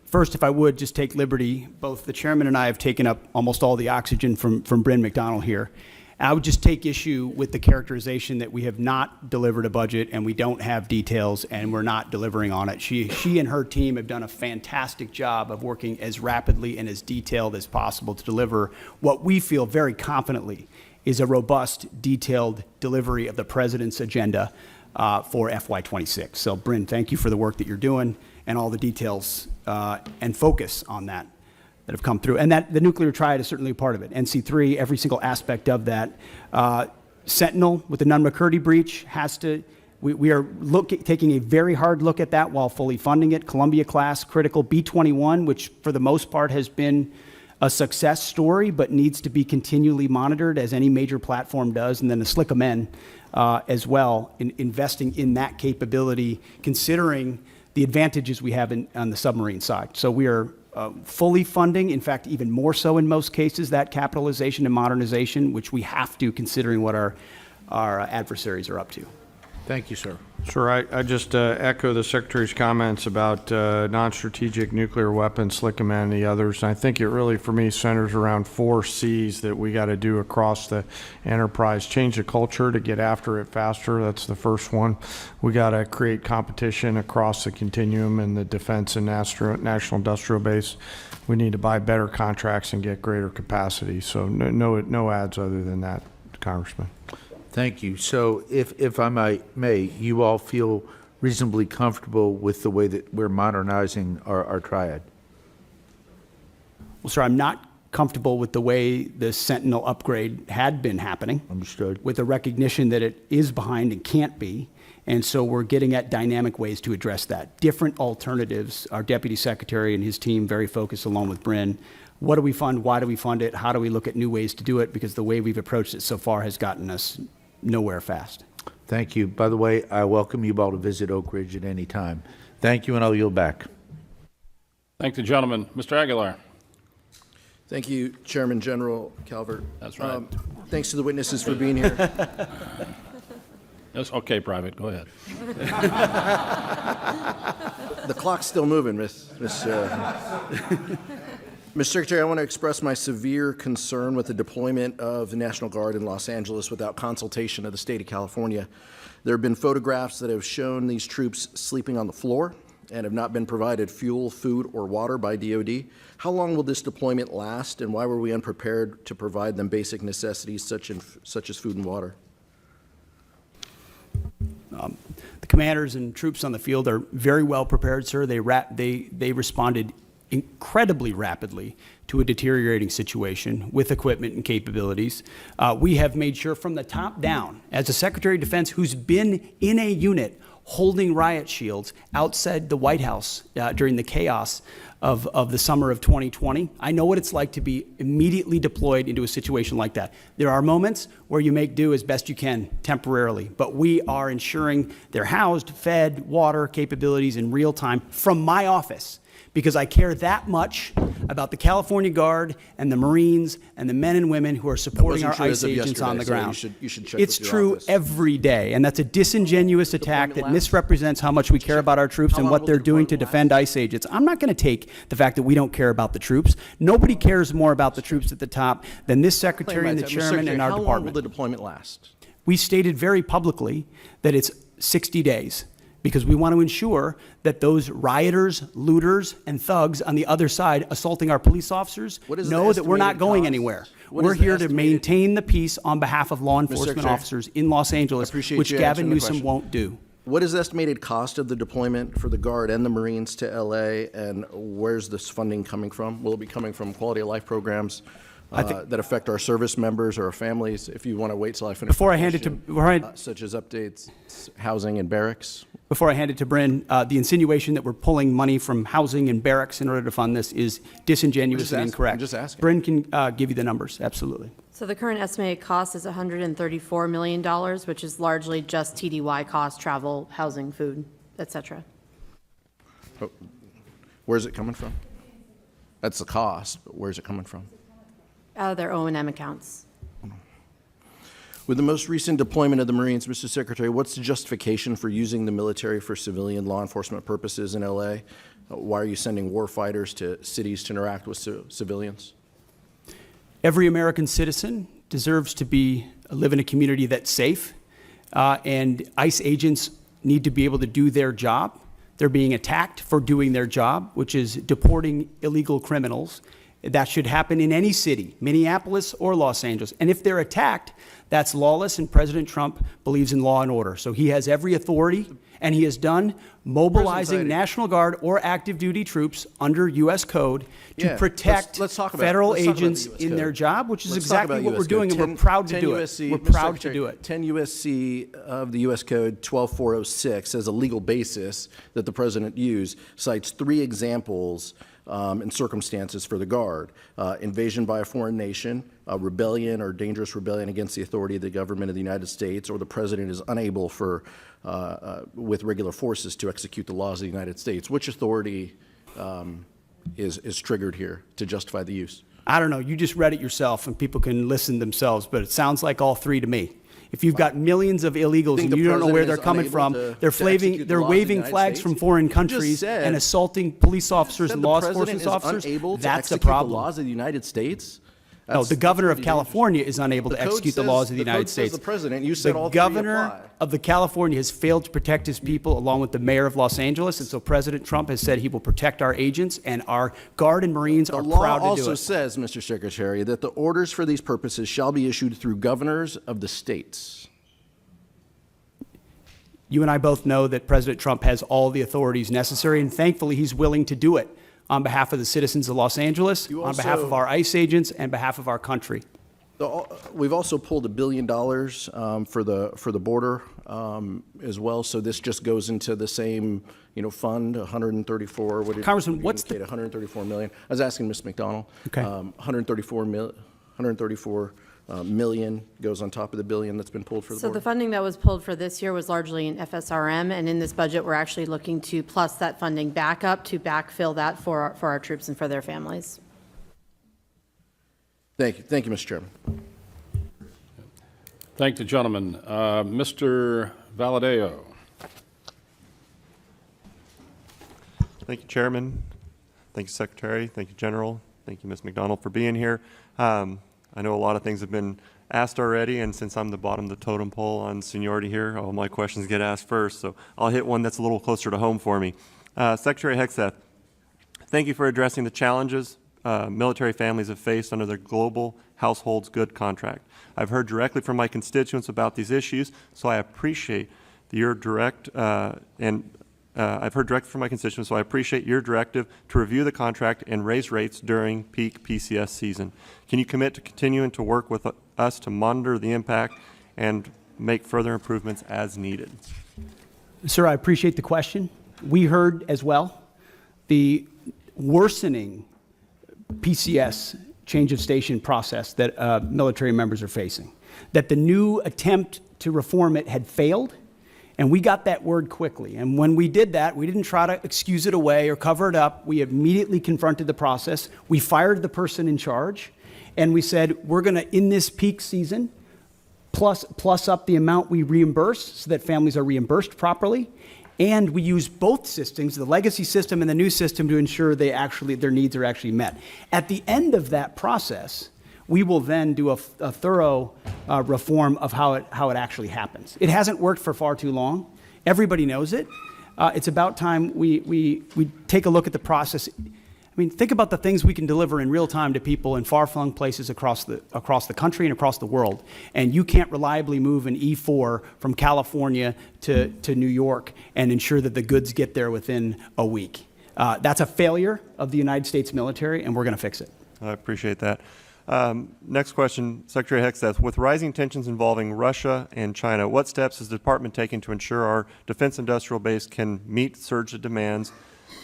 First, if I would just take liberty, both the chairman and I have taken up almost all the oxygen from Bryn McDonald here. I would just take issue with the characterization that we have not delivered a budget and we don't have details and we're not delivering on it. She and her team have done a fantastic job of working as rapidly and as detailed as possible to deliver what we feel very confidently is a robust, detailed delivery of the president's agenda for FY26. So, Bryn, thank you for the work that you're doing and all the details and focus on that have come through. And that the nuclear triad is certainly a part of it. NC3, every single aspect of that. Sentinel with the Nunn-McCurdy breach has to, we are taking a very hard look at that while fully funding it. Columbia class, critical. B-21, which for the most part has been a success story, but needs to be continually monitored, as any major platform does, and then the slick men as well, in investing in that capability, considering the advantages we have on the submarine side. So we are fully funding, in fact, even more so in most cases, that capitalization and modernization, which we have to, considering what our adversaries are up to. Thank you, sir. Sure. I just echo the Secretary's comments about non-strategic nuclear weapons, SLCM, and the others. And I think it really, for me, centers around 4 C's that we got to do across the enterprise. Change the culture to get after it faster. That's the first one. We got to create competition across the continuum in the defense and national industrial base. We need to buy better contracts and get greater capacity. So no ads other than that, Congressman. Thank you. So if I may, you all feel reasonably comfortable with the way that we're modernizing our triad? Well, sir, I'm not comfortable with the way the Sentinel upgrade had been happening. Understood. With the recognition that it is behind and can't be. And so we're getting at dynamic ways to address that. Different alternatives. Our Deputy Secretary and his team very focused, along with Bryn. What do we fund? Why do we fund it? How do we look at new ways to do it? Because the way we've approached it so far has gotten us nowhere fast. Thank you. By the way, I welcome you all to visit Oak Ridge at any time. Thank you, and I'll yield back. Thank the gentleman. Mr. Aguilar. Thank you, Chairman General Calvert. That's right. Thanks to the witnesses for being here. Yes, okay, Private, go ahead. The clock's still moving, Mr. Secretary, I want to express my severe concern with the deployment of the National Guard in Los Angeles without consultation of the state of California. There have been photographs that have shown these troops sleeping on the floor and have not been provided fuel, food, or water by DOD. How long will this deployment last, and why were we unprepared to provide them basic necessities such as food and water? The commanders and troops on the field are very well prepared, sir. They responded incredibly rapidly to a deteriorating situation with equipment and capabilities. We have made sure from the top down, as a Secretary of Defense who's been in a unit holding riot shields outside the White House during the chaos of the summer of 2020. I know what it's like to be immediately deployed into a situation like that. There are moments where you make do as best you can temporarily, but we are ensuring they're housed, fed, water capabilities in real time from my office, because I care that much about the California Guard and the Marines and the men and women who are supporting our ICE agents on the ground. You should check It's with your true office. every day, and that's a disingenuous attack that misrepresents how much we care about our troops and what they're doing to defend ICE agents. I'm not going to take the fact that we don't care about the troops. Nobody cares more about the troops at the top than this Secretary and the Chairman and our How long will department. the deployment last? We stated very publicly that it's 60 days. Because we want to ensure that those rioters, looters, and thugs on the other side assaulting our police officers know that we're not going anywhere. We're here to maintain the peace on behalf of law enforcement officers in Los Angeles, which Gavin Newsom won't do. What is the estimated cost of the deployment for the Guard and the Marines to LA, and where's this funding coming from? Will it be coming from quality of life programs that affect our service members or our families? If you want to wait till I finish. Before I hand it to, such as updates, housing and barracks. Before I hand it to Bryn, the insinuation that we're pulling money from housing and barracks in order to fund this is disingenuous and incorrect. I'm just asking. Bryn can give you the numbers, absolutely. So the current estimated cost is $134 million, which is largely just TDY costs, travel, housing, food, et cetera. Oh, where's it coming from? That's the cost, but where's it coming from? Out of their O&M accounts. With the most recent deployment of the Marines, Mr. Secretary, what's the justification for using the military for civilian law enforcement purposes in LA? Why are you sending war fighters to cities to interact with civilians? Every American citizen deserves to live in a community that's safe, and ICE agents need to be able to do their job. They're being attacked for doing their job, which is deporting illegal criminals. That should happen in any city, Minneapolis or Los Angeles. And if they're attacked, that's lawless, and President Trump believes in law and order. So he has every authority, and he has done mobilizing National Guard or active duty troops under U.S. code to protect federal agents in their job, which is exactly what we're doing, and we're proud to do it. We're proud to do it. 10 U.S.C. of the U.S. Code 12406 as a legal basis that the President used cites 3 examples and circumstances for the Guard. Invasion by a foreign nation, rebellion or dangerous rebellion against the authority of the government of the United States, or the President is unable with regular forces to execute the laws of the United States. Which authority is triggered here to justify the use? I don't know. You just read it yourself, and people can listen themselves, but it sounds like all three to me. If you've got millions of illegals and you don't know where they're coming from, they're waving flags from foreign countries and assaulting police officers and law enforcement officers, that's a problem. The laws of the United States? No, the governor of California is unable to execute the laws of the United States. The President, you said all three apply. The governor of California has failed to protect his people, along with the mayor of Los Angeles, and so President Trump has said he will protect our agents, and our Guard and Marines are proud to do it. The law also says, Mr. Secretary, that the orders for these purposes shall be issued through governors of the states. You and I both know that President Trump has all the authorities necessary, and thankfully he's willing to do it on behalf of the citizens of Los Angeles, on behalf of our ICE agents, and behalf of our country. We've also pulled $1 billion for the border as well. So this just goes into the same fund, 134. What did Congressman, what's the 134 million? I was asking Ms. McDonald. Okay. 134 million goes on top of the billion that's been pulled for the So border. the funding that was pulled for this year was largely in FSRM, and in this budget, we're actually looking to plus that funding back up to backfill that for our troops and for their families. Thank you, Mr. Chairman. Thank the gentleman. Mr. Valadeo. Thank you, Chairman. Thank you, Secretary. Thank you, General. Thank you, Ms. McDonald, for being here. I know a lot of things have been asked already, and since I'm the bottom of the totem pole on seniority here, all my questions get asked first, so I'll hit one that's a little closer to home for me. Secretary Hegseth, thank you for addressing the challenges military families have faced under the Global Households Good Contract. I've heard directly from my constituents about these issues, so I appreciate your I've heard directly from my constituents, so I appreciate your directive to review the contract and raise rates during peak PCS season. Can you commit to continuing to work with us to monitor the impact and make further improvements as needed? Sir, I appreciate the question. We heard as well the worsening PCS change of station process that military members are facing, that the new attempt to reform it had failed. And we got that word quickly. And when we did that, we didn't try to excuse it away or cover it up. We immediately confronted the process. We fired the person in charge. And we said, we're going to, in this peak season, plus up the amount we reimburse so that families are reimbursed properly. And we use both systems, the legacy system and the new system, to ensure their needs are actually met. At the end of that process, we will then do a thorough reform of how it actually happens. It hasn't worked for far too long. Everybody knows it. It's about time we take a look at the process. I mean, think about the things we can deliver in real time to people in far-flung places across the country and across the world. And you can't reliably move an E4 from California to New York and ensure that the goods get there within a week. That's a failure of the United States military, and we're going to fix it. I appreciate that. Next question, Secretary Hegseth. With rising tensions involving Russia and China, what steps is the Department taking to ensure our defense industrial base can meet surge of demands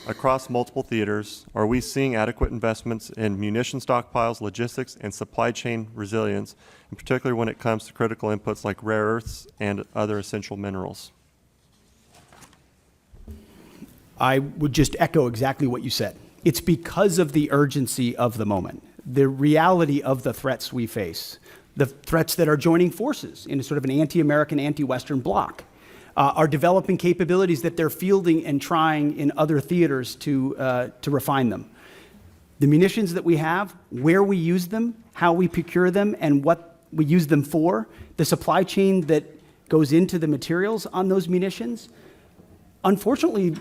across multiple theaters? Are we seeing adequate investments in munition stockpiles, logistics, and supply chain resilience, in particular when it comes to critical inputs like rare earths and other essential minerals? I would just echo exactly what you said. It's because of the urgency of the moment, the reality of the threats we face, the threats that are joining forces in a sort of an anti-American, anti-Western bloc, are developing capabilities that they're fielding and trying in other theaters to refine them. The munitions that we have, where we use them, how we procure them, and what we use them for, the supply chain that goes into the materials on those munitions. Unfortunately,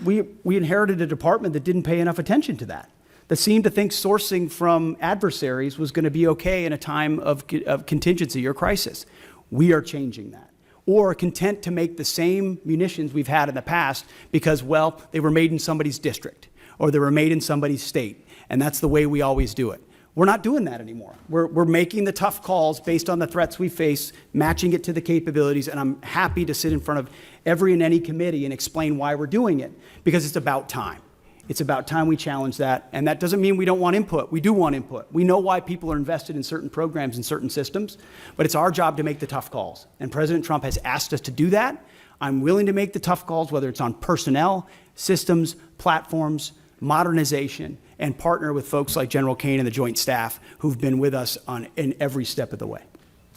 we inherited a department that didn't pay enough attention to that seemed to think sourcing from adversaries was going to be okay in a time of contingency or crisis. We are changing that. Or content to make the same munitions we've had in the past because, well, they were made in somebody's district or they were made in somebody's state, and that's the way we always do it. We're not doing that anymore. We're making the tough calls based on the threats we face, matching it to the capabilities, and I'm happy to sit in front of every and any committee and explain why we're doing it, because it's about time. It's about time we challenge that, and that doesn't mean we don't want input. We do want input. We know why people are invested in certain programs and certain systems, but it's our job to make the tough calls, and President Trump has asked us to do that. I'm willing to make the tough calls, whether it's on personnel, systems, platforms, modernization, and partner with folks like General Kane and the Joint Staff who've been with us in every step of the way.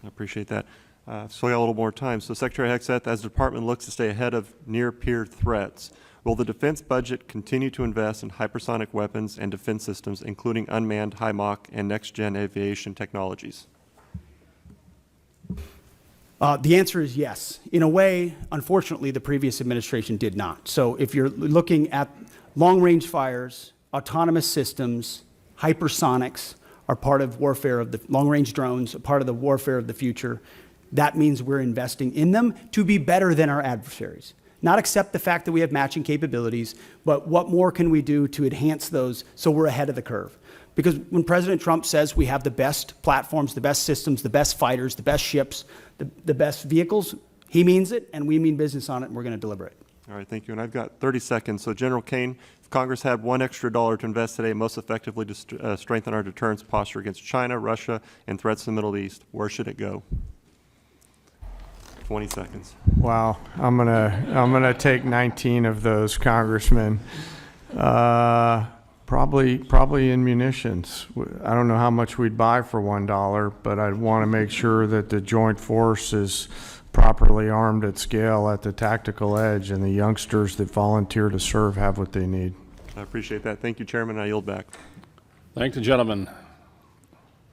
I appreciate that. So we got a little more time. So Secretary Hegseth, as the department looks to stay ahead of near-peer threats, will the defense budget continue to invest in hypersonic weapons and defense systems, including unmanned, high Mach, and next-gen aviation technologies? The answer is yes. In a way, unfortunately, the previous administration did not. So if you're looking at long-range fires, autonomous systems, hypersonics are part of warfare of the long-range drones, a part of the warfare of the future. That means we're investing in them to be better than our adversaries. Not accept the fact that we have matching capabilities, but what more can we do to enhance those so we're ahead of the curve? Because when President Trump says we have the best platforms, the best systems, the best fighters, the best ships, the best vehicles, he means it, and we mean business on it, and we're going to deliver it. All right, thank you. And I've got 30 seconds. So General Kane, if Congress had $1 extra to invest today most effectively to strengthen our deterrence posture against China, Russia, and threats in the Middle East, where should it go? 20 seconds. Wow, I'm gonna take 19 of those, Congressman. Probably in munitions. I don't know how much we'd buy for $1, but I'd want to make sure that the joint force is properly armed at scale at the tactical edge, and the youngsters that volunteer to serve have what they need. I appreciate that. Thank you, Chairman. I yield back. Thank the gentleman.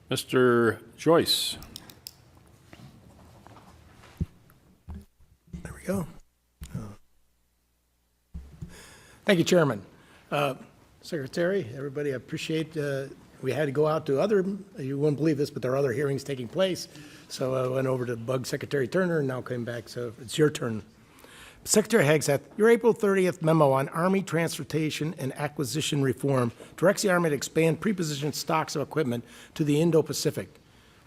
Mr. Joyce. There we go. Thank you, Chairman. Secretary, everybody, I appreciate we had to go out to other, you wouldn't believe this, but there are other hearings taking place. So I went over to bug Secretary Turner and now came back, so it's your turn. Secretary Hegseth, your April 30th memo on Army transportation and acquisition reform directs the Army to expand prepositioned stocks of equipment to the Indo-Pacific.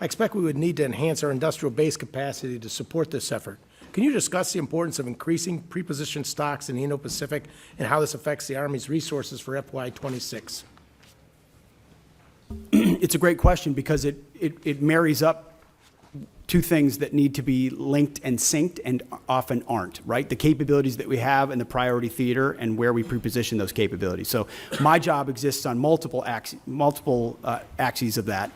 I expect we would need to enhance our industrial base capacity to support this effort. Can you discuss the importance of increasing prepositioned stocks in the Indo-Pacific and how this affects the Army's resources for FY26? It's a great question because it marries up two things that need to be linked and synced and often aren't, right? The capabilities that we have in the priority theater and where we preposition those capabilities. So my job exists on multiple axes of that.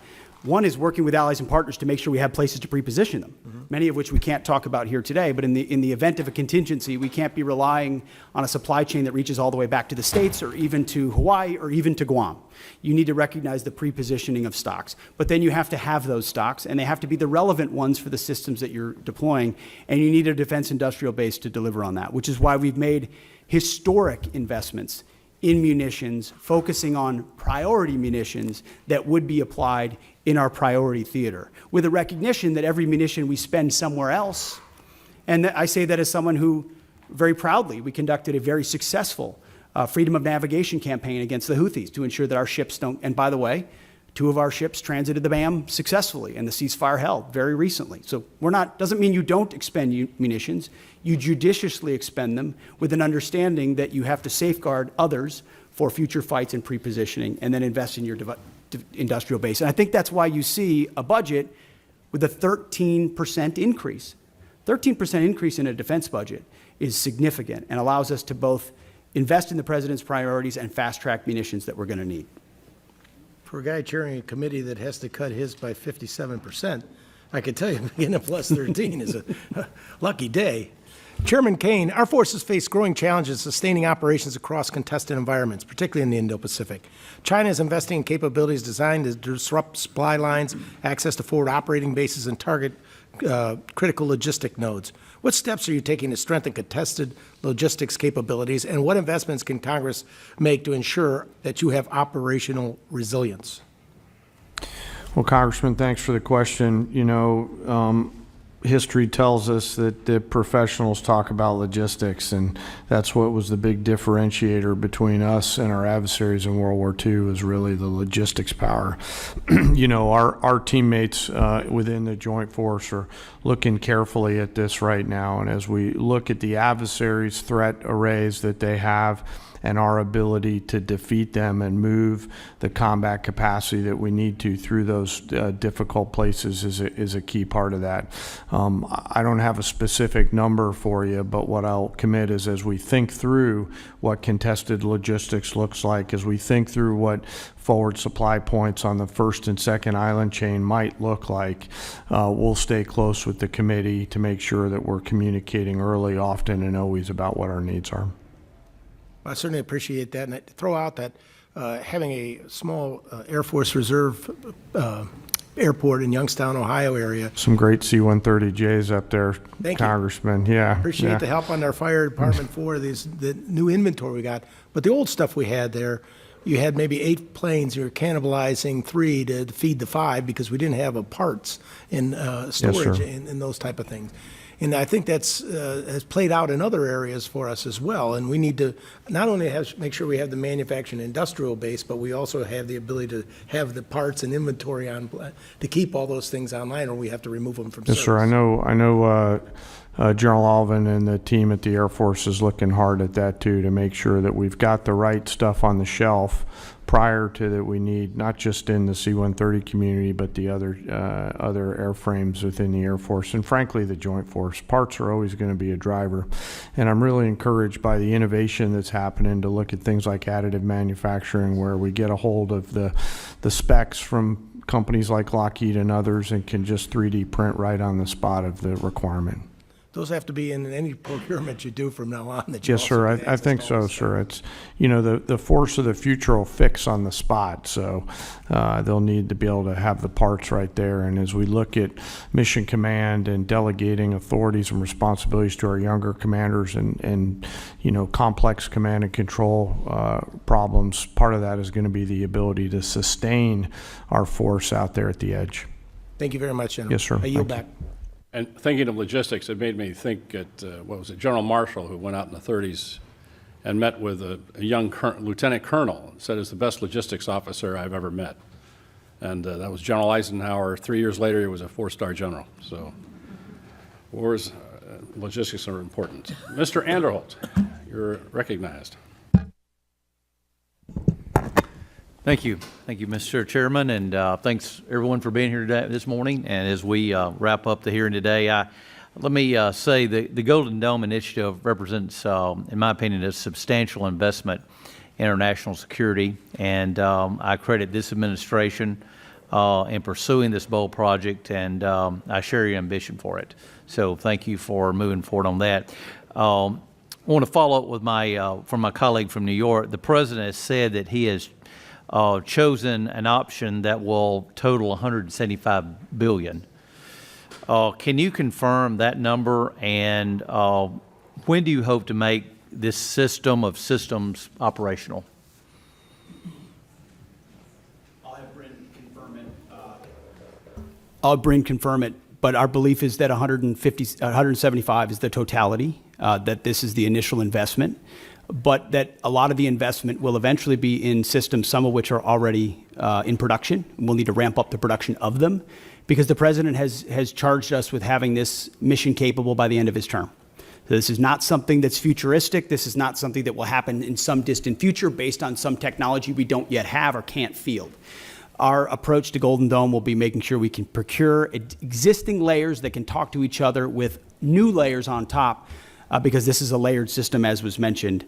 One is working with allies and partners to make sure we have places to preposition them, many of which we can't talk about here today, but in the event of a contingency, we can't be relying on a supply chain that reaches all the way back to the States or even to Hawaii or even to Guam. You need to recognize the prepositioning of stocks, but then you have to have those stocks, and they have to be the relevant ones for the systems that you're deploying, and you need a defense industrial base to deliver on that, which is why we've made historic investments in munitions, focusing on priority munitions that would be applied in our priority theater, with a recognition that every munition we spend somewhere else, and I say that as someone who, very proudly, we conducted a very successful freedom of navigation campaign against the Houthis to ensure that our ships don't, and by the way, 2 of our ships transited the BAM successfully, and the ceasefire held very recently. So doesn't mean you don't expend munitions, you judiciously expend them with an understanding that you have to safeguard others for future fights and prepositioning, and then invest in your industrial base. And I think that's why you see a budget with a 13% increase. 13% increase in a defense budget is significant and allows us to both invest in the president's priorities and fast-track munitions that we're going to need. For a guy chairing a committee that has to cut his by 57%, I can tell you being a plus 13 is a lucky day. Chairman Kane, our forces face growing challenges sustaining operations across contested environments, particularly in the Indo-Pacific. China is investing in capabilities designed to disrupt supply lines, access to forward operating bases, and target critical logistic nodes. What steps are you taking to strengthen contested logistics capabilities, and what investments can Congress make to ensure that you have operational resilience? Well, Congressman, thanks for the question. You know, history tells us that the professionals talk about logistics, and that's what was the big differentiator between us and our adversaries in World War II, is really the logistics power. You know, our teammates within the Joint Force are looking carefully at this right now, and as we look at the adversaries' threat arrays that they have and our ability to defeat them and move the combat capacity that we need to through those difficult places is a key part of that. I don't have a specific number for you, but what I'll commit is, as we think through what contested logistics looks like, as we think through what forward supply points on the first and second island chain might look like, we'll stay close with the committee to make sure that we're communicating early, often, and always about what our needs are. I certainly appreciate that, and I throw out that having a small Air Force Reserve airport in Youngstown, Ohio area. Some great C-130Js up there, Thank you. Congressman. Yeah. Appreciate yeah. the help on our fire department for the new inventory we got. But the old stuff we had there, you had maybe 8 planes. You were cannibalizing 3 to feed the 5 because we didn't have parts in storage and those type of things. And I think that's has played out in other areas for us as well. And we need to not only make sure we have the manufacturing industrial base, but we also have the ability to have the parts and inventory on to keep all those things online, or we have to remove them from Yes, service. sir. I know General Alvin and the team at the Air Force is looking hard at that too, to make sure that we've got the right stuff on the shelf prior to that we need, not just in the C-130 community, but the other airframes within the Air Force, and frankly the Joint Force. Parts are always going to be a driver, and I'm really encouraged by the innovation that's happening to look at things like additive manufacturing, where we get a hold of the specs from companies like Lockheed and others and can just 3D print right on the spot of the requirement. Those have to be in any procurement you do from now on. That you Yes, also sir. get I think access to all so, this sir. It's, the force of the future will fix on the spot, so they'll need to be able to have the parts right there. And as we look at Mission Command and delegating authorities and responsibilities to our younger commanders and complex command and control problems, part of that is going to be the ability to sustain our force out there at the edge. Thank you very much, General. Yes, sir. I yield Thank back. And thinking of logistics, it made me think General Marshall, who went out in the 30s and met with a young lieutenant colonel, and said it's the best logistics officer I've ever met. And that was General Eisenhower. 3 years later, he was a 4-star general. So wars, logistics are important. Mr. Anderholt, you're recognized. Thank you. Thank you, Mr. Chairman, and thanks everyone for being here today, this morning. And as we wrap up the hearing today, let me say the Golden Dome Initiative represents, in my opinion, a substantial investment in our national security, and I credit this administration in pursuing this bold project, and I share your ambition for it. So thank you for moving forward on that. I want to follow up with from my colleague from New York. The President has said that he has chosen an option that will total $175 billion. Can you confirm that number, and when do you hope to make this system of systems operational? I'll have Bryn confirm it. But our belief is that 175 is the totality, that this is the initial investment, but that a lot of the investment will eventually be in systems, some of which are already in production. We'll need to ramp up the production of them because the President has charged us with having this mission capable by the end of his term. So this is not something that's futuristic. This is not something that will happen in some distant future based on some technology we don't yet have or can't field. Our approach to Golden Dome will be making sure we can procure existing layers that can talk to each other with new layers on top, because this is a layered system, as was mentioned,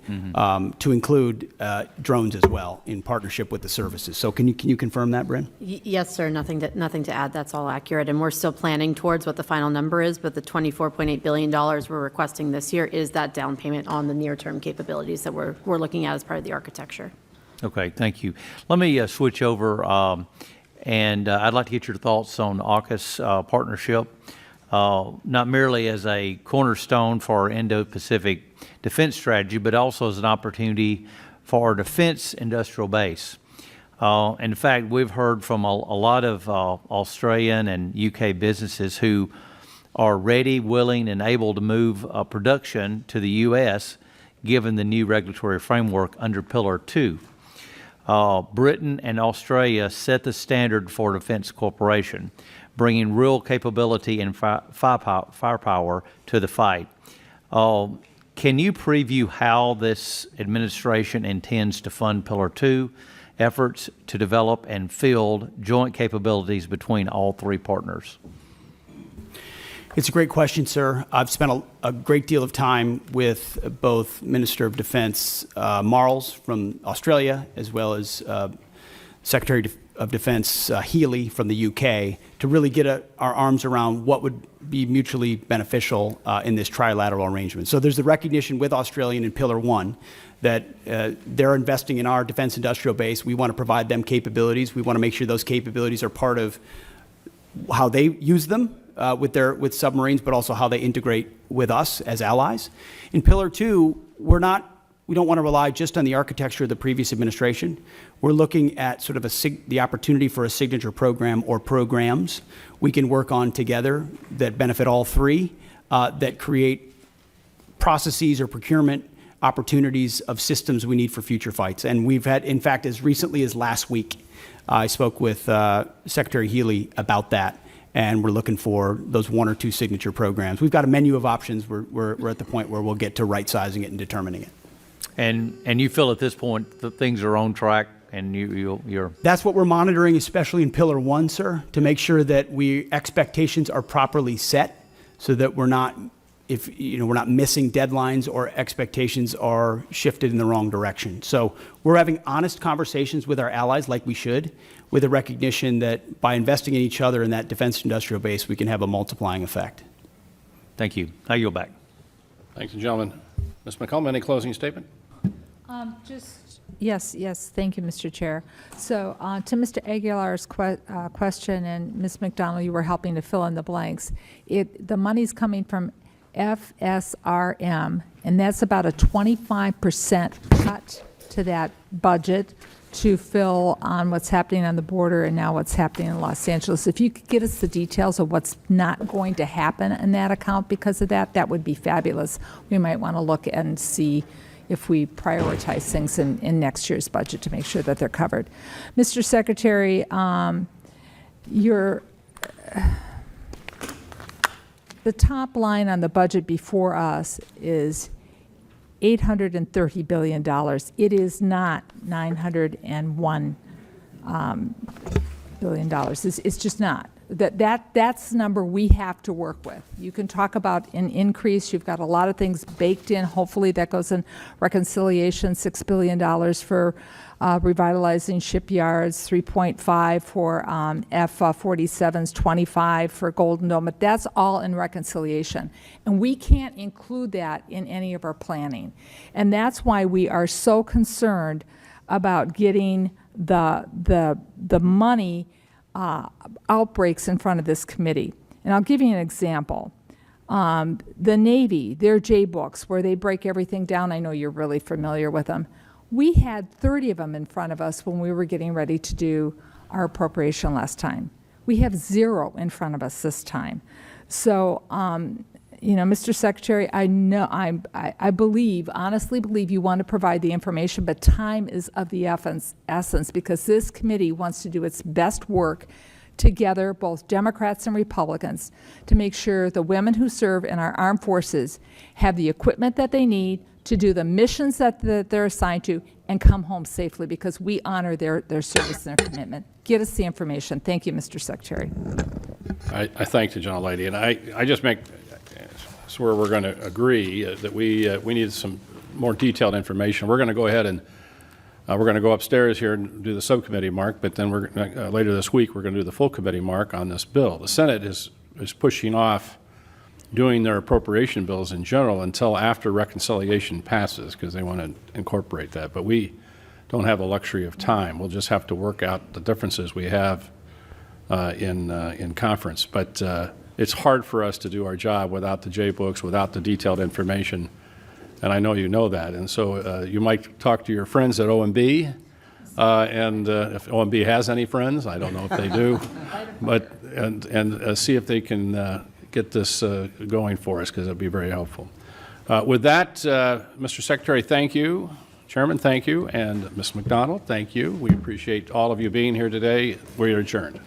to include drones as well in partnership with the services. So can you confirm that, Bryn? Yes, sir. Nothing to add. That's all accurate. And we're still planning towards what the final number is, but the $24.8 billion we're requesting this year is that down payment on the near-term capabilities that we're looking at as part of the architecture. Okay, thank you. Let me switch over, and I'd like to get your thoughts on AUKUS partnership, not merely as a cornerstone for our Indo-Pacific defense strategy, but also as an opportunity for our defense industrial base. In fact, we've heard from a lot of Australian and UK businesses who are ready, willing, and able to move production to the U.S. given the new regulatory framework under Pillar 2. Britain and Australia set the standard for defense cooperation, bringing real capability and firepower to the fight. Can you preview how this administration intends to fund Pillar 2 efforts to develop and field joint capabilities between all three partners? It's a great question, sir. I've spent a great deal of time with both Minister of Defense Marles from Australia, as well as Secretary of Defense Healy from the UK, to really get our arms around what would be mutually beneficial in this trilateral arrangement. So there's the recognition with Australia in Pillar 1 that they're investing in our defense industrial base. We want to provide them capabilities. We want to make sure those capabilities are part of how they use them with submarines, but also how they integrate with us as allies. In Pillar 2, we don't want to rely just on the architecture of the previous administration. We're looking at sort of the opportunity for a signature program or programs we can work on together that benefit all three, that create processes or procurement opportunities of systems we need for future fights. And we've had, in fact, as recently as last week, I spoke with Secretary Healy about that, and we're looking for those 1 or 2 signature programs. We've got a menu of options. We're at the point where we'll get to right-sizing it and determining it. And you feel at this point that things are on track, and you're... That's what we're monitoring, especially in Pillar 1, sir, to make sure that expectations are properly set, so that we're not missing deadlines or expectations are shifted in the wrong direction. So we're having honest conversations with our allies, like we should, with a recognition that by investing in each other in that defense industrial base, we can have a multiplying effect. Thank you. I yield back. Thanks, gentlemen. Ms. McCollum, any closing statement? Yes, thank you, Mr. Chair. So to Mr. Aguilar's question, and Ms. McDonald, you were helping to fill in the blanks. The money's coming from FSRM, and that's about a 25% cut to that budget to fill on what's happening on the border and now what's happening in Los Angeles. If you could get us the details of what's not going to happen in that account because of that, that would be fabulous. We might want to look and see if we prioritize things in next year's budget to make sure that they're covered. Mr. Secretary, the top line on the budget before us is $830 billion. It is not $901 billion. It's just not. That's the number we have to work with. You can talk about an increase. You've got a lot of things baked in. Hopefully that goes in reconciliation, $6 billion for revitalizing shipyards, 3.5 for F-47s, 25 for Golden Dome, but that's all in reconciliation. And we can't include that in any of our planning. And that's why we are so concerned about getting the money outbreaks in front of this committee. And I'll give you an example. The Navy, their J-books, where they break everything down, I know you're really familiar with them. We had 30 of them in front of us when we were getting ready to do our appropriation last time. We have 0 in front of us this time. So, Mr. Secretary, I believe, honestly believe you want to provide the information, but time is of the essence because this committee wants to do its best work together, both Democrats and Republicans, to make sure the women who serve in our armed forces have the equipment that they need to do the missions that they're assigned to and come home safely because we honor their service and their commitment. Get us the information. Thank you, Mr. Secretary. I thank the gentlelady, and I just make where we're going to agree that we need some more detailed information. We're going to go ahead and we're going to go upstairs here and do the subcommittee mark, but then later this week we're going to do the full committee mark on this bill. The Senate is pushing off doing their appropriation bills in general until after reconciliation passes because they want to incorporate that. But we don't have the luxury of time. We'll just have to work out the differences we have in conference. But it's hard for us to do our job without the J-books, without the detailed information, and I know you know that. And so you might talk to your friends at OMB, and if OMB has any friends, I don't know if they do, but and see if they can get this going for us because it would be very helpful. With that, Mr. Secretary, thank you. Chairman, thank you. And Ms. McDonald, thank you. We appreciate all of you being here today. We are adjourned.